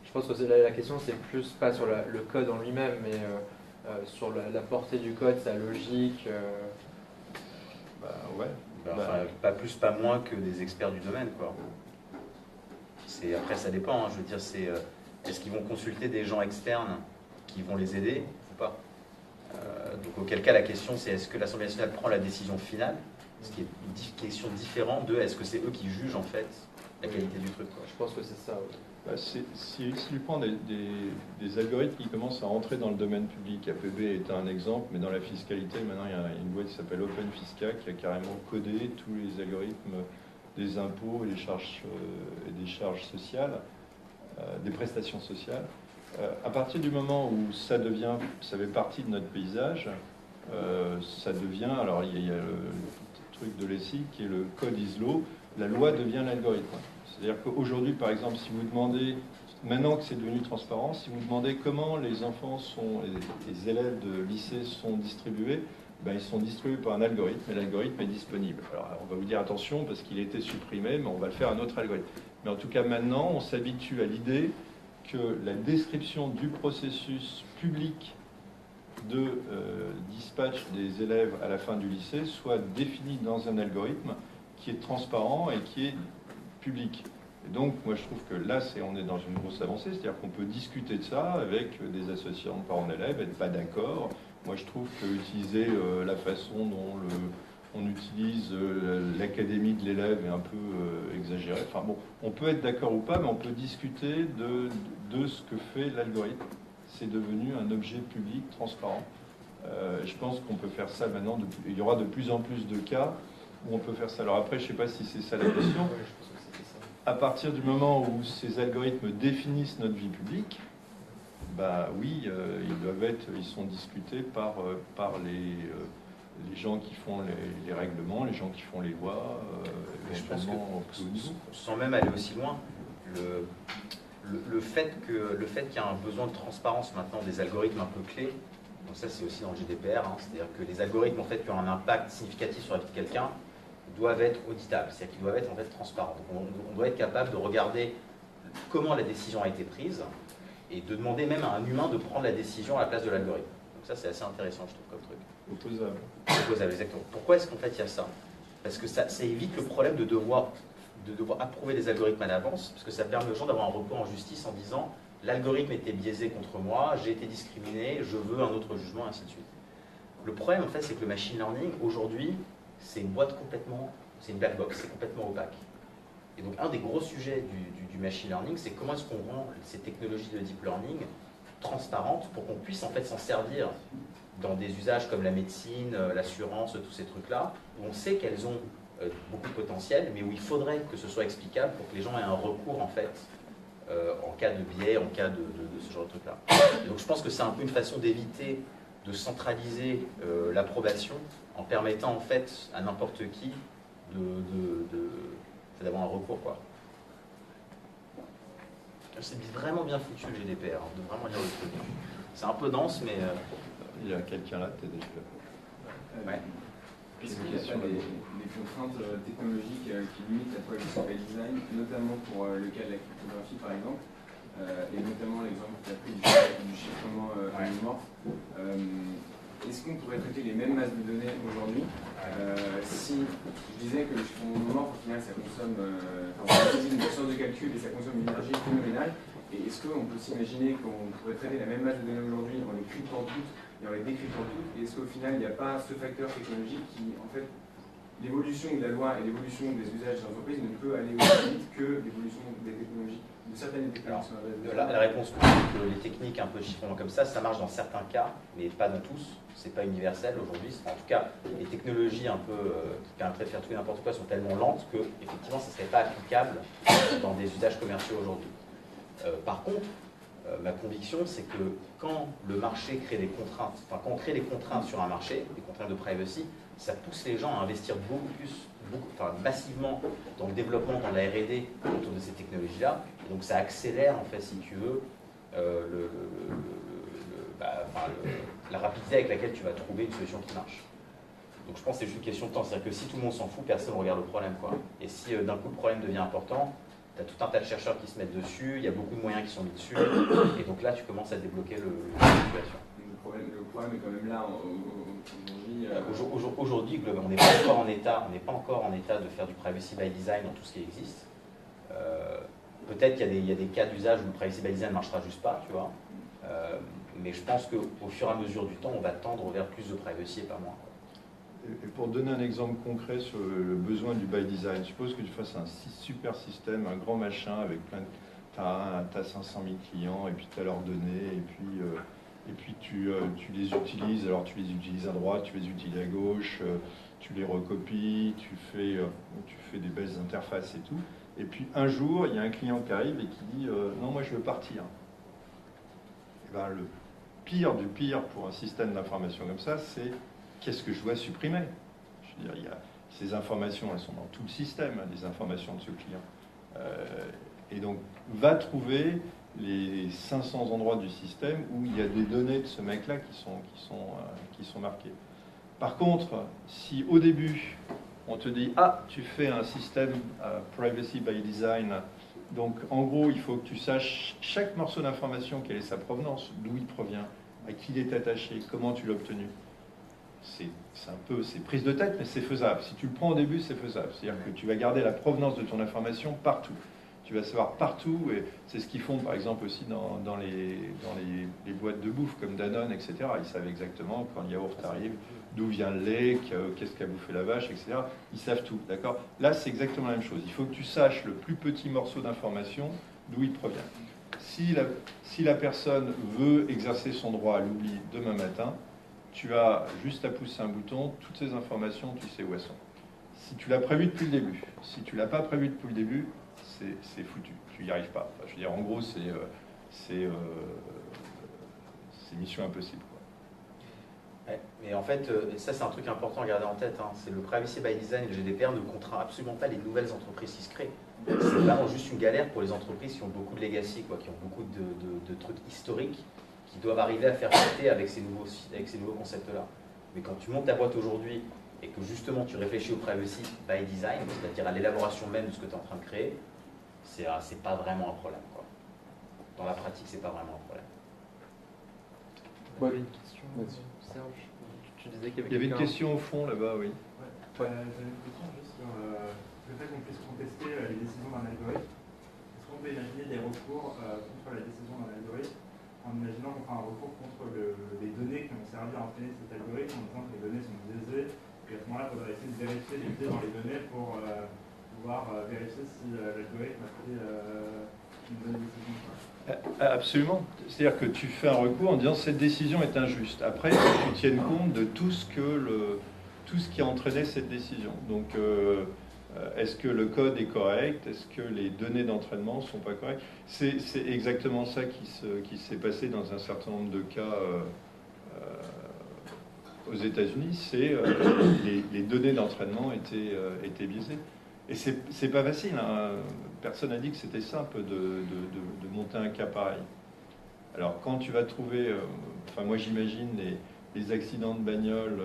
B: Je pense que la question, c'est plus pas sur le code en lui-même, mais sur la portée du code, sa logique.
E: Pas plus, pas moins que des experts du domaine, quoi. Après, ça dépend. Hein. Je veux dire, est-ce qu'ils vont consulter des gens externes qui vont les aider ou pas? Donc, auquel cas, la question, c'est est-ce que l'Assemblée nationale prend la décision finale? Ce qui est une question différente de est-ce que c'est eux qui jugent en fait la qualité du truc, quoi.
B: Je pense que c'est ça. Oui.
D: Si tu prends des algorithmes qui commencent à rentrer dans le domaine public, APB est un exemple, mais dans la fiscalité, maintenant il y a une boîte qui s'appelle OpenFisca qui a carrément codé tous les algorithmes des impôts et des charges sociales, des prestations sociales. À partir du moment où ça fait partie de notre paysage, ça devient, alors il y a le truc de l'ESIC qui est le code is law, la loi devient l'algorithme. C'est-à-dire qu'aujourd'hui, par exemple, si vous demandez maintenant que c'est devenu transparent, si vous demandez comment les enfants les élèves de lycée sont distribués, ben, ils sont distribués par un algorithme, et l'algorithme est disponible. Alors on va vous dire attention, parce qu'il a été supprimé, mais on va le faire à un autre algorithme. Mais en tout cas, maintenant, on s'habitue à l'idée que la description du processus public de dispatch des élèves à la fin du lycée soit définie dans un algorithme qui est transparent et qui est public. Et donc, moi, je trouve que là, on est dans une grosse avancée, c'est-à-dire qu'on peut discuter de ça avec des associations de parents d'élèves, être pas d'accord. Moi, je trouve qu'utiliser la façon dont on utilise l'académie de l'élève est un peu exagéré. Enfin bon, on peut être d'accord ou pas, mais on peut discuter de ce que fait l'algorithme. C'est devenu un objet public transparent. Je pense qu'on peut faire ça maintenant. Il y aura de plus en plus de cas où on peut faire ça. Alors après, je ne sais pas si c'est ça la question. À partir du moment où ces algorithmes définissent notre vie publique, bah oui, ils sont discutés par les gens qui font les règlements, les gens qui font les lois,
E: je pense
D: que
E: sans même aller aussi loin, le fait qu'il y a un besoin de transparence maintenant des algorithmes un peu clés, donc ça c'est aussi dans le GDPR, hein, c'est-à-dire que les algorithmes en fait qui ont un impact significatif sur la vie de quelqu'un doivent être auditables, c'est-à-dire qu'ils doivent être en fait transparents. Donc on doit être capable de regarder comment la décision a été prise et de demander même à un humain de prendre la décision à la place de l'algorithme. Donc ça c'est assez intéressant je trouve comme truc.
D: Opposable.
E: Opposable, exactement. Pourquoi est-ce qu'en fait il y a ça? Parce que ça évite le problème de devoir approuver des algorithmes à l'avance, parce que ça permet aux gens d'avoir un recours en justice en disant l'algorithme était biaisé contre moi, j'ai été discriminé, je veux un autre jugement, ainsi de suite. Le problème en fait c'est que le machine learning aujourd'hui c'est une boîte complètement, c'est une black box, c'est complètement opaque. Et donc un des gros sujets du machine learning, c'est comment est-ce qu'on rend ces technologies de deep learning transparentes pour qu'on puisse en fait s'en servir dans des usages comme la médecine, l'assurance, tous ces trucs-là, où on sait qu'elles ont beaucoup de potentiel, mais où il faudrait que ce soit explicable pour que les gens aient un recours en fait en cas de biais, en cas de ce genre de trucs-là. Donc je pense que c'est un peu une façon d'éviter de centraliser l'approbation en permettant en fait à n'importe qui d'avoir un recours, quoi. C'est vraiment bien foutu le GDPR, hein, de vraiment lire le truc. C'est un peu dense, mais...
D: Il y a quelqu'un là, peut-être déjà.
E: Ouais.
H: Est-ce qu'il y a pas des contraintes technologiques qui limitent la privacy by design, notamment pour le cas de la cryptographie par exemple, et notamment l'exemple que tu as pris du chiffrement anonymorphe. Est-ce qu'on pourrait traiter les mêmes masses de données aujourd'hui si je disais que le chiffrement anonymorphe, au final, ça consomme une source de calcul et ça consomme une énergie phénoménale? Et est-ce qu'on peut s'imaginer qu'on pourrait traiter la même masse de données aujourd'hui en les cryptant toutes et en les décryptant toutes? Et est-ce qu'au final, il n'y a pas ce facteur technologique qui, en fait, l'évolution de la loi et l'évolution des usages des entreprises ne peut aller aussi vite que l'évolution des technologies, de certaines technologies?
E: Alors, la réponse, c'est que les techniques un peu de chiffrement comme ça marche dans certains cas, mais pas dans tous. C'est pas universel aujourd'hui. En tout cas, les technologies un peu qui permettraient de faire tout et n'importe quoi sont tellement lentes que, effectivement, ça ne serait pas applicable dans des usages commerciaux aujourd'hui. Par contre, ma conviction, c'est que quand le marché crée des contraintes, enfin quand on crée des contraintes sur un marché, des contraintes de privacy, ça pousse les gens à investir massivement dans le développement, dans la R&D autour de ces technologies-là. Donc ça accélère, en fait, si tu veux, la rapidité avec laquelle tu vas trouver une solution qui marche. Donc je pense que c'est juste une question de temps. C'est-à-dire que si tout le monde s'en fout, personne ne regarde le problème, quoi. Et si d'un coup le problème devient important, tu as tout un tas de chercheurs qui se mettent dessus, il y a beaucoup de moyens qui sont mis dessus, et donc là tu commences à débloquer la situation.
H: Le problème est quand même là aujourd'hui.
E: Aujourd'hui, on n'est pas encore en état de faire du privacy by design dans tout ce qui existe. Peut-être qu'il y a des cas d'usage où le privacy by design ne marchera juste pas, tu vois. Mais je pense qu'au fur et à mesure du temps, on va tendre vers plus de privacy et pas moins.
D: Et pour donner un exemple concret sur le besoin du by design, suppose que tu fasses un super système, un grand machin avec plein de... Tu as 500 000 clients et puis tu as leurs données et puis tu les utilises. Alors tu les utilises à droite, tu les utilises à gauche, tu les recopies, tu fais des belles interfaces et tout. Et puis un jour, il y a un client qui arrive et qui dit non, moi je veux partir. Et ben, le pire du pire pour un système d'information comme ça, c'est qu'est-ce que je dois supprimer? Je veux dire, ces informations, elles sont dans tout le système, les informations de ce client. Et donc, va trouver les 500 endroits du système où il y a des données de ce mec-là qui sont marquées. Par contre, si au début, on te dit « Ah, tu fais un système privacy by design », donc en gros, il faut que tu saches chaque morceau d'information, quelle est sa provenance, d'où il provient, à qui il est attaché, comment tu l'as obtenu. C'est prise de tête, mais c'est faisable. Si tu le prends au début, c'est faisable. C'est-à-dire que tu vas garder la provenance de ton information partout. Tu vas savoir partout, et c'est ce qu'ils font par exemple aussi dans les boîtes de bouffe comme Danone, etc. Ils savent exactement quand le yaourt arrive, d'où vient le lait, qu'est-ce qu'a bouffé la vache, etc. Ils savent tout, d'accord? Là, c'est exactement la même chose. Il faut que tu saches le plus petit morceau d'information, d'où il provient. Si la personne veut exercer son droit à l'oubli demain matin, tu as juste à pousser un bouton, toutes ces informations, tu sais où elles sont. Si tu l'as prévu depuis le début, si tu ne l'as pas prévu depuis le début, c'est foutu, tu n'y arrives pas. Enfin, je veux dire, en gros, c'est mission impossible.
E: Ouais, mais en fait, ça c'est un truc important à garder en tête, hein. C'est le privacy by design et le GDPR ne contraint absolument pas les nouvelles entreprises qui se créent. C'est vraiment juste une galère pour les entreprises qui ont beaucoup de legacy, quoi, qui ont beaucoup de trucs historiques, qui doivent arriver à faire traiter avec ces nouveaux concepts-là. Mais quand tu montes ta boîte aujourd'hui et que justement tu réfléchis au privacy by design, c'est-à-dire à l'élaboration même de ce que tu es en train de créer, c'est pas vraiment un problème, quoi. Dans la pratique, c'est pas vraiment un problème.
N: Ouais, une question, Serge. Tu disais qu'il
D: y avait une question au fond là-bas, oui.
K: J'avais une question juste sur le fait qu'on puisse contester les décisions d'un algorithme. Est-ce qu'on peut imaginer des recours contre la décision d'un algorithme en imaginant qu'on fera un recours contre les données qui ont servi à entraîner cet algorithme en disant que les données sont biaisées, et à ce moment-là, il faudra essayer de vérifier les biais dans les données pour pouvoir vérifier si l'algorithme a pris une bonne décision.
D: Absolument. C'est-à-dire que tu fais un recours en disant cette décision est injuste. Après, il faut que tu tiennes compte de tout ce qui a entraîné cette décision. Donc, est-ce que le code est correct? Est-ce que les données d'entraînement ne sont pas correctes? C'est exactement ça qui s'est passé dans un certain nombre de cas aux États-Unis. C'est les données d'entraînement étaient biaisées. Et c'est pas facile, hein. Personne n'a dit que c'était simple de monter un cas pareil. Alors quand tu vas trouver, enfin moi j'imagine les accidents de bagnole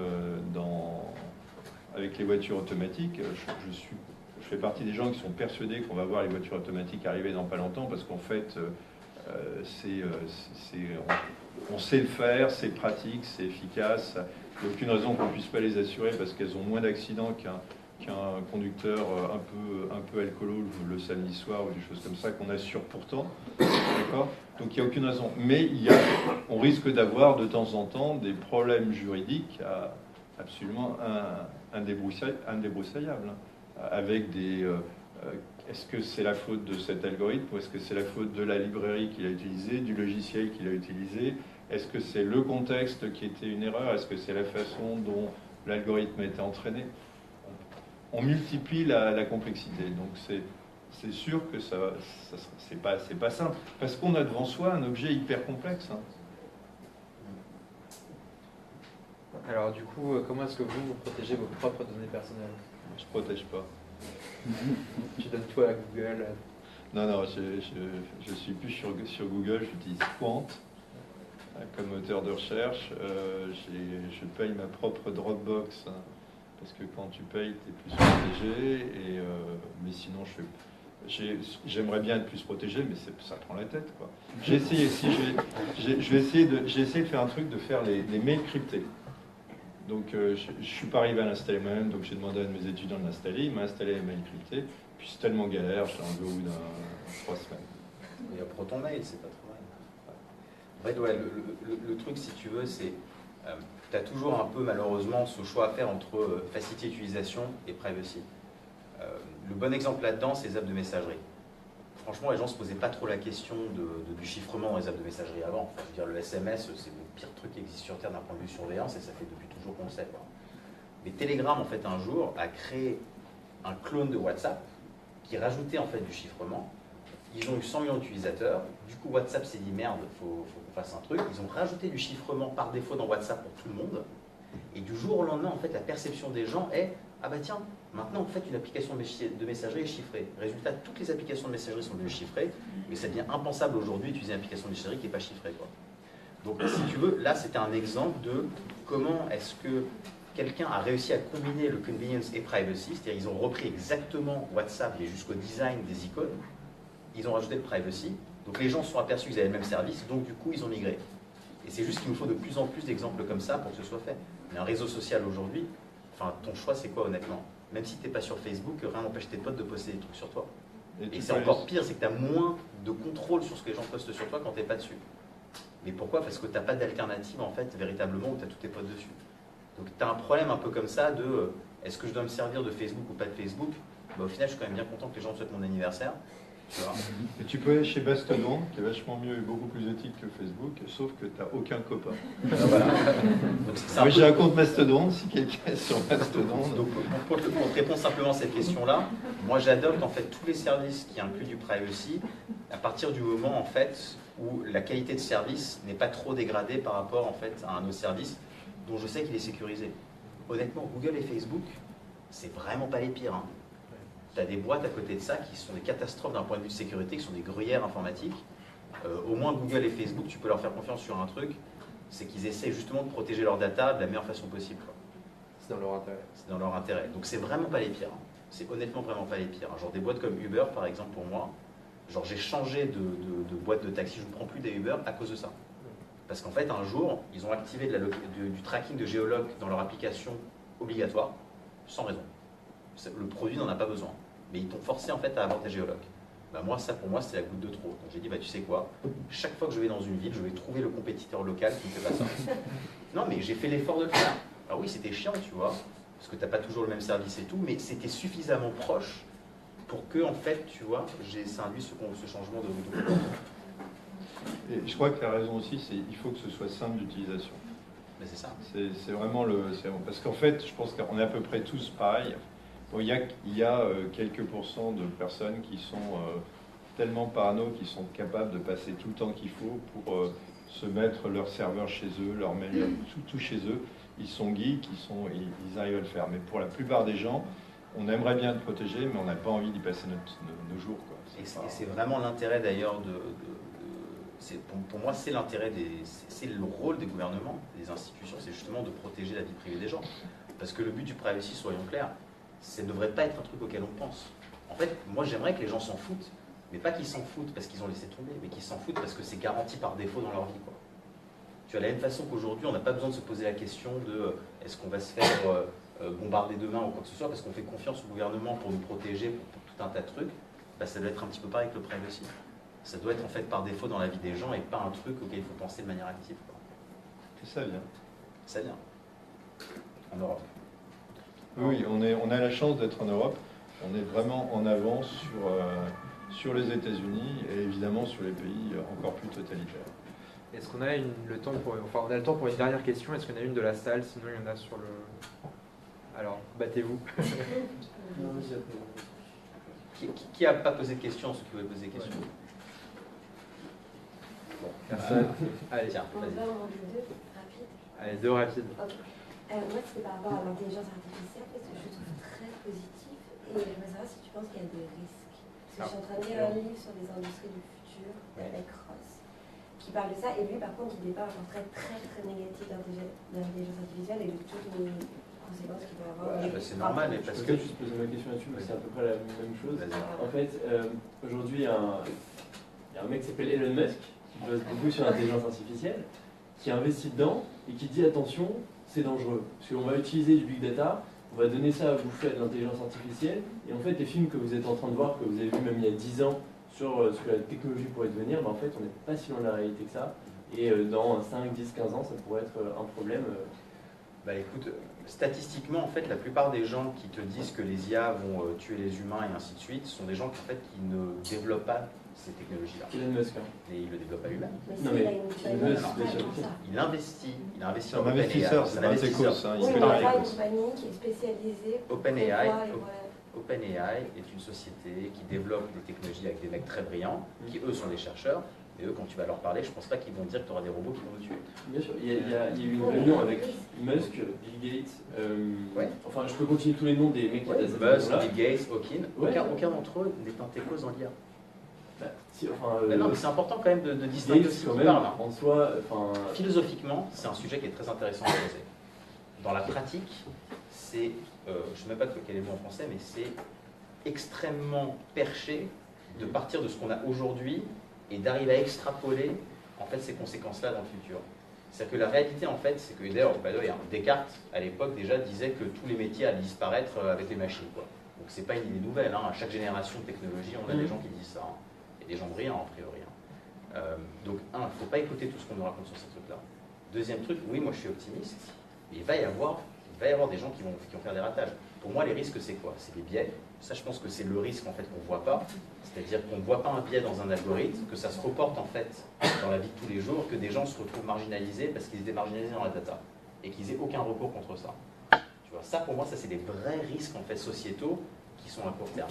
D: avec les voitures automatiques, je fais partie des gens qui sont persuadés qu'on va voir les voitures automatiques arriver dans pas longtemps parce qu'en fait on sait le faire, c'est pratique, c'est efficace. Il n'y a aucune raison qu'on ne puisse pas les assurer parce qu'elles ont moins d'accidents qu'un conducteur un peu alcoolo le samedi soir ou des choses comme ça qu'on assure pourtant. D'accord ? Donc il n'y a aucune raison. Mais on risque d'avoir de temps en temps des problèmes juridiques absolument indébroussaillables. Avec des... est-ce que c'est la faute de cet algorithme ou est-ce que c'est la faute de la librairie qu'il a utilisée, du logiciel qu'il a utilisé? Est-ce que c'est le contexte qui était une erreur? Est-ce que c'est la façon dont l'algorithme a été entraîné? On multiplie la complexité. Donc c'est sûr que c'est pas simple. Parce qu'on a devant soi un objet hyper complexe. Hein.
N: Alors du coup, comment est-ce que vous protégez vos propres données personnelles?
D: Je protège pas.
N: Tu donnes tout à Google?
D: Non, je suis plus sur Google, j'utilise Quant comme moteur de recherche. Je paye ma propre Dropbox, hein, parce que quand tu payes, tu es plus protégé. Mais sinon, j'aimerais bien être plus protégé, mais ça prend la tête, quoi. J'ai essayé de faire un truc de faire les mails cryptés. Donc je ne suis pas arrivé à l'installer moi-même, donc j'ai demandé à mes étudiants de l'installer. Il m'a installé les mails cryptés. Puis c'est tellement galère, je l'ai enlevé au bout d'un 3 semaines.
E: Il y a ProtonMail, c'est pas trop mal. En fait, ouais, le truc, si tu veux, c'est tu as toujours un peu, malheureusement, ce choix à faire entre facilité d'utilisation et privacy. Le bon exemple là-dedans, c'est les apps de messagerie. Franchement, les gens ne se posaient pas trop la question du chiffrement dans les apps de messagerie avant. Enfin, je veux dire, le SMS, c'est le pire truc qui existe sur Terre d'un point de vue surveillance, et ça fait depuis toujours qu'on le sait, quoi. Mais Telegram, en fait, un jour, a créé un clone de WhatsApp qui rajoutait en fait du chiffrement. Ils ont eu 100 millions d'utilisateurs. Du coup, WhatsApp s'est dit merde, faut qu'on fasse un truc. Ils ont rajouté du chiffrement par défaut dans WhatsApp pour tout le monde. Et du jour au lendemain, en fait, la perception des gens est « Ah bah tiens, maintenant, en fait, une application de messagerie est chiffrée. » Résultat, toutes les applications de messagerie sont devenues chiffrées, mais ça devient impensable aujourd'hui d'utiliser une application de messagerie qui n'est pas chiffrée, quoi. Donc, si tu veux, là, c'était un exemple de comment est-ce que quelqu'un a réussi à combiner le convenience et privacy, c'est-à-dire ils ont repris exactement WhatsApp et jusqu'au design des icônes, ils ont rajouté le privacy, donc les gens se sont aperçus qu'ils avaient le même service, donc du coup, ils ont migré. Et c'est juste qu'il nous faut de plus en plus d'exemples comme ça pour que ce soit fait. Mais un réseau social aujourd'hui, enfin, ton choix, c'est quoi, honnêtement? Même si tu n'es pas sur Facebook, rien n'empêche tes potes de poster des trucs sur toi. Et c'est encore pire, c'est que tu as moins de contrôle sur ce que les gens postent sur toi quand tu n'es pas dessus. Mais pourquoi? Parce que tu n'as pas d'alternative, en fait, véritablement, où tu as tous tes potes dessus. Donc tu as un problème un peu comme ça de est-ce que je dois me servir de Facebook ou pas de Facebook? Bah, au final, je suis quand même bien content que les gens me souhaitent mon anniversaire. Tu vois.
D: Et tu peux aller chez Mastodon, qui est vachement mieux et beaucoup plus éthique que Facebook, sauf que tu n'as aucun copain.
E: Voilà.
D: Moi, j'ai un compte Mastodon, si quelqu'un est sur Mastodon.
E: Donc, pour te répondre simplement à cette question-là, moi j'adopte en fait tous les services qui incluent du privacy à partir du moment en fait où la qualité de service n'est pas trop dégradée par rapport en fait à un autre service dont je sais qu'il est sécurisé. Honnêtement, Google et Facebook, c'est vraiment pas les pires. Hein. Tu as des boîtes à côté de ça qui sont des catastrophes d'un point de vue de sécurité, qui sont des gruyères informatiques. Au moins Google et Facebook, tu peux leur faire confiance sur un truc, c'est qu'ils essaient justement de protéger leur data de la meilleure façon possible.
N: C'est dans leur intérêt.
E: C'est dans leur intérêt. Donc c'est vraiment pas les pires. Hein. C'est honnêtement vraiment pas les pires. Genre des boîtes comme Uber, par exemple, pour moi, genre j'ai changé de boîte de taxi, je ne prends plus des Uber à cause de ça. Parce qu'en fait, un jour, ils ont activé du tracking de géologue dans leur application obligatoire, sans raison. Le produit n'en a pas besoin. Mais ils t'ont forcé en fait à avoir des géologues. Bah moi, ça pour moi, c'était la goutte de trop. Donc j'ai dit, bah tu sais quoi, chaque fois que je vais dans une ville, je vais trouver le compétiteur local qui ne fait pas ça. Non, mais j'ai fait l'effort de le faire. Alors oui, c'était chiant, tu vois, parce que tu n'as pas toujours le même service et tout, mais c'était suffisamment proche pour que, en fait, tu vois, ça induit ce changement de comportement.
D: Et je crois que la raison aussi, c'est qu'il faut que ce soit simple d'utilisation.
E: Mais c'est ça.
D: C'est vraiment le... Parce qu'en fait, je pense qu'on est à peu près tous pareils. Bon, il y a quelques pourcents de personnes qui sont tellement parano qu'ils sont capables de passer tout le temps qu'il faut pour se mettre leur serveur chez eux, leur mail, tout chez eux. Ils sont geeks, ils arrivent à le faire. Mais pour la plupart des gens, on aimerait bien être protégé, mais on n'a pas envie d'y passer nos jours. Quoi.
E: Et c'est vraiment l'intérêt d'ailleurs pour moi, c'est l'intérêt c'est le rôle des gouvernements, des institutions, c'est justement de protéger la vie privée des gens. Parce que le but du privacy, soyons clairs, ça ne devrait pas être un truc auquel on pense. En fait, moi j'aimerais que les gens s'en foutent, mais pas qu'ils s'en foutent parce qu'ils ont laissé tomber, mais qu'ils s'en foutent parce que c'est garanti par défaut dans leur vie, quoi. Tu vois, de la même façon qu'aujourd'hui, on n'a pas besoin de se poser la question de est-ce qu'on va se faire bombarder demain ou quoi que ce soit, parce qu'on fait confiance au gouvernement pour nous protéger, pour tout un tas de trucs, bah, ça doit être un petit peu pareil avec le privacy. Ça doit être en fait par défaut dans la vie des gens et pas un truc auquel il faut penser de manière active, quoi.
D: Et ça vient.
E: Ça vient. En Europe.
D: Oui, on a la chance d'être en Europe. On est vraiment en avance sur les États-Unis et évidemment sur les pays encore plus totalitaires.
B: Est-ce qu'on a le temps pour une dernière question? Est-ce qu'on a une de la salle? Sinon, il y en a sur le... Alors, battez-vous.
E: Qui n'a pas posé de questions, ceux qui veulent poser des questions?
B: Bon, personne. Allez,
E: tiens,
I: On
E: vas-y.
I: va en deux rapides.
B: Allez, deux rapides.
I: Ok. Moi, c'était par rapport à l'intelligence artificielle, parce que je trouve très positif. Et je voudrais savoir si tu penses qu'il y a des risques. Parce que je suis en train de lire un livre sur les industries du futur, d'Alec Ross, qui parle de ça. Et lui, par contre, il dépeint un portrait très négatif de l'intelligence artificielle et de toutes les conséquences qu'il peut avoir.
E: Ouais, c'est normal, mais parce que...
F: Je juste poser ma question là-dessus, mais c'est à peu près la même chose. En fait, aujourd'hui, il y a un mec qui s'appelle Elon Musk, qui bosse beaucoup sur l'intelligence artificielle, qui investit dedans et qui dit attention, c'est dangereux. Parce qu'on va utiliser du big data, on va donner ça à bouffer à de l'intelligence artificielle, et en fait, les films que vous êtes en train de voir, que vous avez vu même il y a 10 ans, sur ce que la technologie pourrait devenir, en fait, on n'est pas si loin de la réalité que ça. Et dans 5, 10, 15 ans, ça pourrait être un problème.
E: Bah écoute, statistiquement, en fait, la plupart des gens qui te disent que les IA vont tuer les humains et ainsi de suite, sont des gens qui ne développent pas ces technologies-là.
F: Elon Musk.
E: Et il ne le développe pas lui-même.
F: Non mais Elon Musk,
E: il investit
D: dans investisseur, c'est un investisseur.
I: Oui, mais il y a une compagnie qui est spécialisée.
E: OpenAI est une société qui développe des technologies avec des mecs très brillants, qui eux sont des chercheurs, Et eux, quand tu vas leur parler, je pense pas qu'ils vont te dire que tu auras des robots qui vont te tuer.
F: Bien sûr, il y a eu une réunion avec Musk, Bill Gates, enfin je peux continuer tous les noms des mecs qui étaient à cette
E: Musk, Bill Gates, Hawking, aucun d'entre eux n'est un techos dans l'IA. Non, mais c'est important quand même de distinguer aussi qui parle.
F: En soi,
E: philosophiquement, c'est un sujet qui est très intéressant à poser. Dans la pratique, c'est, je ne sais même pas quel est le mot en français, mais c'est extrêmement perché de partir de ce qu'on a aujourd'hui et d'arriver à extrapoler en fait ces conséquences-là dans le futur. C'est-à-dire que la réalité, en fait, c'est que d'ailleurs, Descartes, à l'époque, déjà disait que tous les métiers allaient disparaître avec les machines, quoi. Donc c'est pas une idée nouvelle, hein. À chaque génération de technologie, on a des gens qui disent ça, hein. Et des gens brillants, a priori. Hein. Donc, il ne faut pas écouter tout ce qu'on nous raconte sur ces trucs-là. Deuxième truc, oui, moi je suis optimiste, mais il va y avoir des gens qui vont faire des ratages. Pour moi, les risques, c'est quoi? C'est des biais. Ça, je pense que c'est le risque en fait qu'on ne voit pas. C'est-à-dire qu'on ne voit pas un biais dans un algorithme, que ça se reporte en fait dans la vie de tous les jours, que des gens se retrouvent marginalisés parce qu'ils étaient marginalisés dans la data et qu'ils n'aient aucun recours contre ça. Tu vois, ça, pour moi, ça c'est des vrais risques en fait sociétaux qui sont à court terme.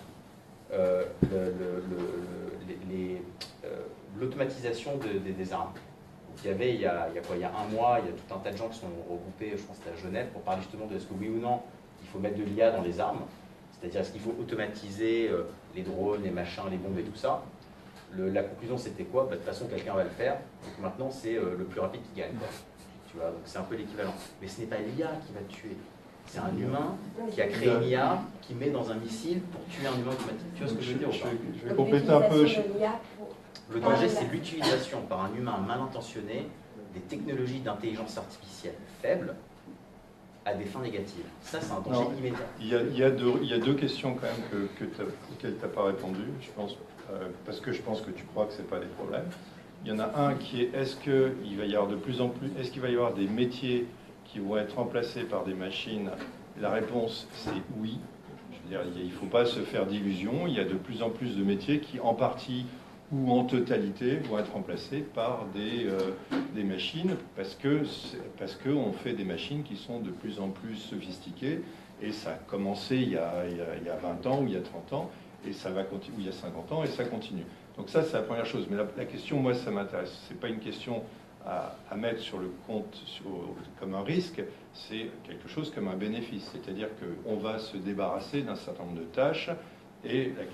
E: L'automatisation des armes. Donc, il y a un mois, il y a tout un tas de gens qui sont regroupés, je pense que c'était à Genève, pour parler justement de est-ce que oui ou non, il faut mettre de l'IA dans les armes. C'est-à-dire, est-ce qu'il faut automatiser les drones, les machins, les bombes et tout ça. La conclusion, c'était quoi? De toute façon, quelqu'un va le faire. Donc maintenant, c'est le plus rapide qui gagne, quoi. Tu vois, donc c'est un peu l'équivalent. Mais ce n'est pas l'IA qui va te tuer. C'est un humain qui a créé une IA qui met dans un missile pour tuer un humain automatique. Tu vois ce que je veux dire ou pas?
L: Je vais compléter un peu.
E: Le danger, c'est l'utilisation par un humain mal intentionné des technologies d'intelligence artificielle faibles à des fins négatives. Ça, c'est un danger immédiat.
D: Il y a deux questions quand même auxquelles tu n'as pas répondu, je pense, parce que je pense que tu crois que ce n'est pas des problèmes. Il y en a un qui est, est-ce qu'il va y avoir de plus en plus, est-ce qu'il va y avoir des métiers qui vont être remplacés par des machines? La réponse, c'est oui. Je veux dire, il ne faut pas se faire d'illusions. Il y a de plus en plus de métiers qui, en partie ou en totalité, vont être remplacés par des machines parce qu'on fait des machines qui sont de plus en plus sophistiquées. Et ça a commencé il y a 20 ans ou il y a 30 ans, et ça va continuer, ou il y a 50 ans, et ça continue. Donc ça, c'est la première chose. Mais la question, moi, ça m'intéresse. Ce n'est pas une question à mettre sur le compte comme un risque, c'est quelque chose comme un bénéfice. C'est-à-dire qu'on va se débarrasser d'un certain nombre de tâches. Et la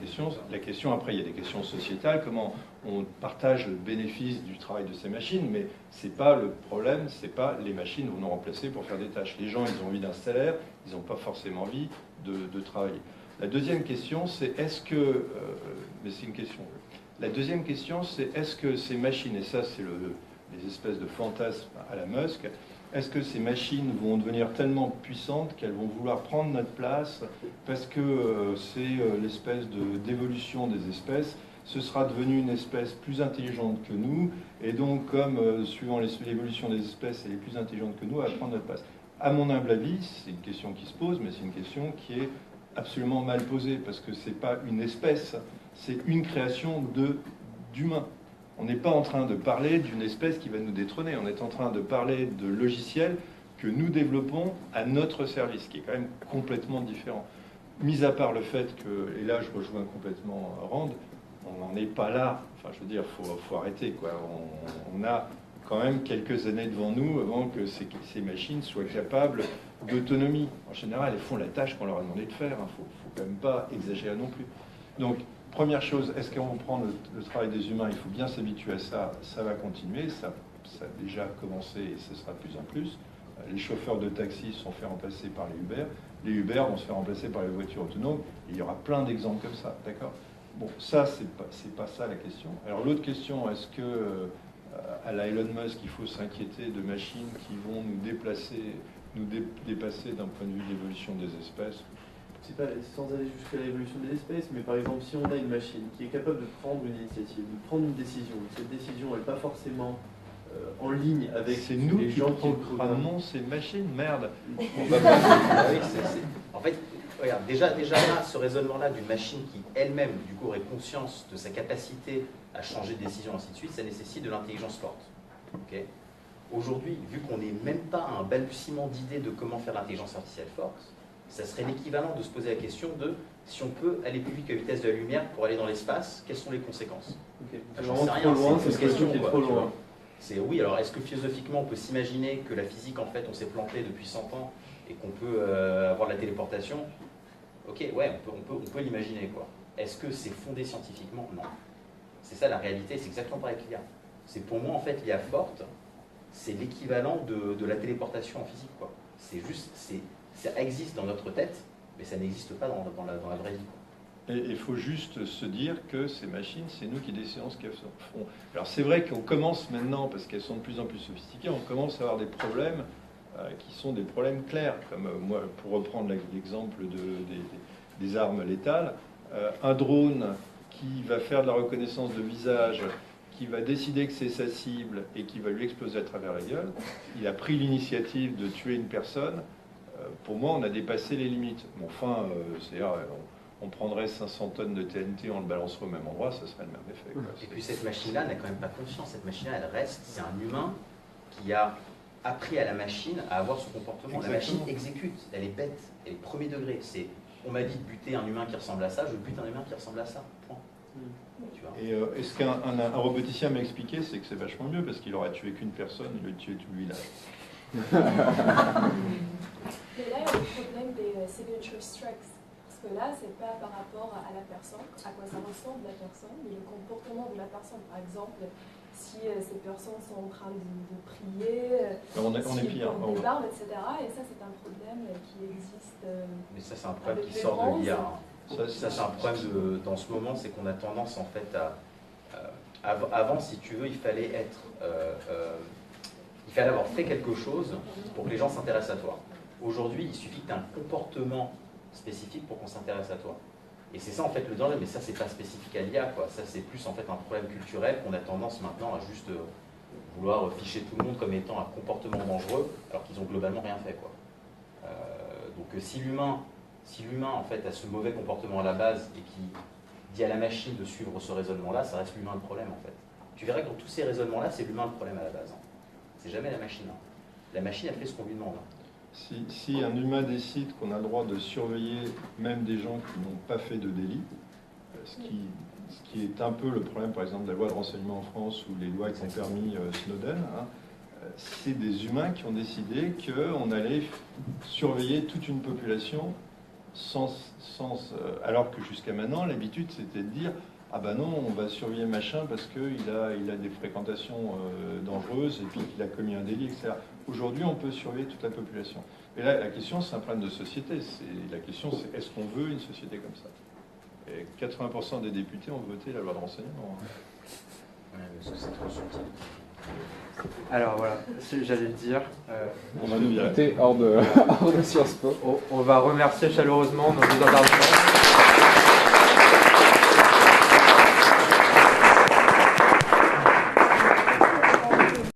D: question après, il y a des questions sociétales, comment on partage le bénéfice du travail de ces machines, mais ce n'est pas le problème, c'est pas les machines vont nous remplacer pour faire des tâches. Les gens, ils ont envie d'un salaire, ils n'ont pas forcément envie de travailler. La deuxième question, c'est est-ce que... mais c'est une question. La deuxième question, c'est est-ce que ces machines, et ça c'est les espèces de fantasmes à la Musk, est-ce que ces machines vont devenir tellement puissantes qu'elles vont vouloir prendre notre place parce que c'est l'espèce d'évolution des espèces, ce sera devenu une espèce plus intelligente que nous, et donc comme suivant l'évolution des espèces, elle est plus intelligente que nous, elle va prendre notre place. À mon humble avis, c'est une question qui se pose, mais c'est une question qui est absolument mal posée, parce que ce n'est pas une espèce, c'est une création d'humains. On n'est pas en train de parler d'une espèce qui va nous détrôner, on est en train de parler de logiciels que nous développons à notre service, qui est quand même complètement différent. Mis à part le fait que, et là je rejoins complètement Rand, on n'en est pas là, enfin je veux dire, faut arrêter, quoi. On a quand même quelques années devant nous avant que ces machines soient capables d'autonomie. En général, elles font la tâche qu'on leur a demandé de faire, il ne faut quand même pas exagérer non plus. Donc, première chose, est-ce qu'on prend le travail des humains? Il faut bien s'habituer à ça, ça va continuer, ça a déjà commencé et ce sera de plus en plus. Les chauffeurs de taxi sont fait remplacer par les Uber, les Uber vont se faire remplacer par les voitures autonomes, et il y aura plein d'exemples comme ça, d'accord? Bon, ça, c'est pas ça la question. Alors l'autre question, est-ce que à la Elon Musk, il faut s'inquiéter de machines qui vont nous dépasser d'un point de vue de l'évolution des espèces?
F: C'est pas sans aller jusqu'à l'évolution des espèces, mais par exemple, si on a une machine qui est capable de prendre une initiative, de prendre une décision, cette décision n'est pas forcément en ligne avec
D: c'est nous
F: les
D: qui
F: gens
D: programmons ces machines, merde.
E: En fait, regarde, déjà là, ce raisonnement-là d'une machine qui elle-même, du coup, aurait conscience de sa capacité à changer de décision, ainsi de suite, ça nécessite de l'intelligence forte. Okay. Aujourd'hui, vu qu'on n'est même pas à un balbutiement d'idées de comment faire l'intelligence artificielle forte, Ça serait l'équivalent de se poser la question de si on peut aller plus vite que la vitesse de la lumière pour aller dans l'espace, quelles sont les conséquences?
F: Okay.
E: J'en sais rien,
F: c'est une question qui est trop loin.
E: Oui, alors est-ce que philosophiquement on peut s'imaginer que la physique, en fait, on s'est planté depuis 100 ans et qu'on peut avoir de la téléportation? Ok, ouais, on peut l'imaginer, quoi. Est-ce que c'est fondé scientifiquement? Non. C'est ça la réalité, c'est exactement pareil que l'IA. C'est pour moi, en fait, l'IA forte, c'est l'équivalent de la téléportation en physique, quoi. C'est juste, ça existe dans notre tête, mais ça n'existe pas dans la vraie vie, quoi.
D: Et il faut juste se dire que ces machines, c'est nous qui décidons ce qu'elles font. Alors c'est vrai qu'on commence maintenant, parce qu'elles sont de plus en plus sophistiquées, on commence à avoir des problèmes qui sont des problèmes clairs. Comme moi, pour reprendre l'exemple des armes létales, un drone qui va faire de la reconnaissance de visage, qui va décider que c'est sa cible et qui va lui exploser à travers la gueule, il a pris l'initiative de tuer une personne. Pour moi, on a dépassé les limites. Bon, enfin, c'est-à-dire, on prendrait 500 tonnes de TNT, on le balancerait au même endroit, ça serait le même effet, quoi.
E: Et puis cette machine-là n'a quand même pas conscience. Cette machine-là, elle reste, c'est un humain qui a appris à la machine à avoir son comportement. Exactement. La machine exécute, elle est bête, elle est premier degré. On m'a dit de buter un humain qui ressemble à ça, je bute un humain qui ressemble à ça. Point. Tu vois.
D: Et ce qu'un roboticien m'a expliqué, c'est que c'est vachement mieux parce qu'il aurait tué qu'une personne, il aurait tué tout le village.
M: Mais là, il y a le problème des signature strikes. Parce que là, c'est pas par rapport à la personne, à quoi ça ressemble la personne, mais le comportement de la personne. Par exemple, si ces personnes sont en train de prier,
D: on est pire,
M: des larmes, etc. Et ça, c'est un problème qui existe.
E: Mais ça, c'est un problème qui sort de l'IA. Ça, c'est un problème dans ce moment, c'est qu'on a tendance en fait avant, si tu veux, il fallait avoir fait quelque chose pour que les gens s'intéressent à toi. Aujourd'hui, il suffit que tu aies un comportement spécifique pour qu'on s'intéresse à toi. Et c'est ça en fait le danger, mais ça c'est pas spécifique à l'IA, quoi. Ça c'est plus en fait un problème culturel qu'on a tendance maintenant à juste vouloir ficher tout le monde comme étant un comportement dangereux, alors qu'ils ont globalement rien fait, quoi. Donc si l'humain en fait a ce mauvais comportement à la base et qui dit à la machine de suivre ce raisonnement-là, ça reste l'humain le problème en fait. Tu verras que dans tous ces raisonnements-là, c'est l'humain le problème à la base. Hein. C'est jamais la machine. Hein. La machine, elle fait ce qu'on lui demande. Hein.
D: Si un humain décide qu'on a le droit de surveiller même des gens qui n'ont pas fait de délit, ce qui est un peu le problème, par exemple, de la loi de renseignement en France ou les lois qui ont permis Snowden, hein, c'est des humains qui ont décidé qu'on allait surveiller toute une population alors que jusqu'à maintenant, l'habitude, c'était de dire « Ah ben non, on va surveiller machin parce qu'il a des fréquentations dangereuses et puis qu'il a commis un délit, etc. » Aujourd'hui, on peut surveiller toute la population. Et là, la question, c'est un problème de société. La question, c'est est-ce qu'on veut une société comme ça? Et 80% des députés ont voté la loi de renseignement.
E: Ouais, parce que c'est trop subtil.
B: Alors voilà, j'allais le dire.
A: On va nous voter hors de Sciences Po.
B: On va remercier chaleureusement nos deux intervenants.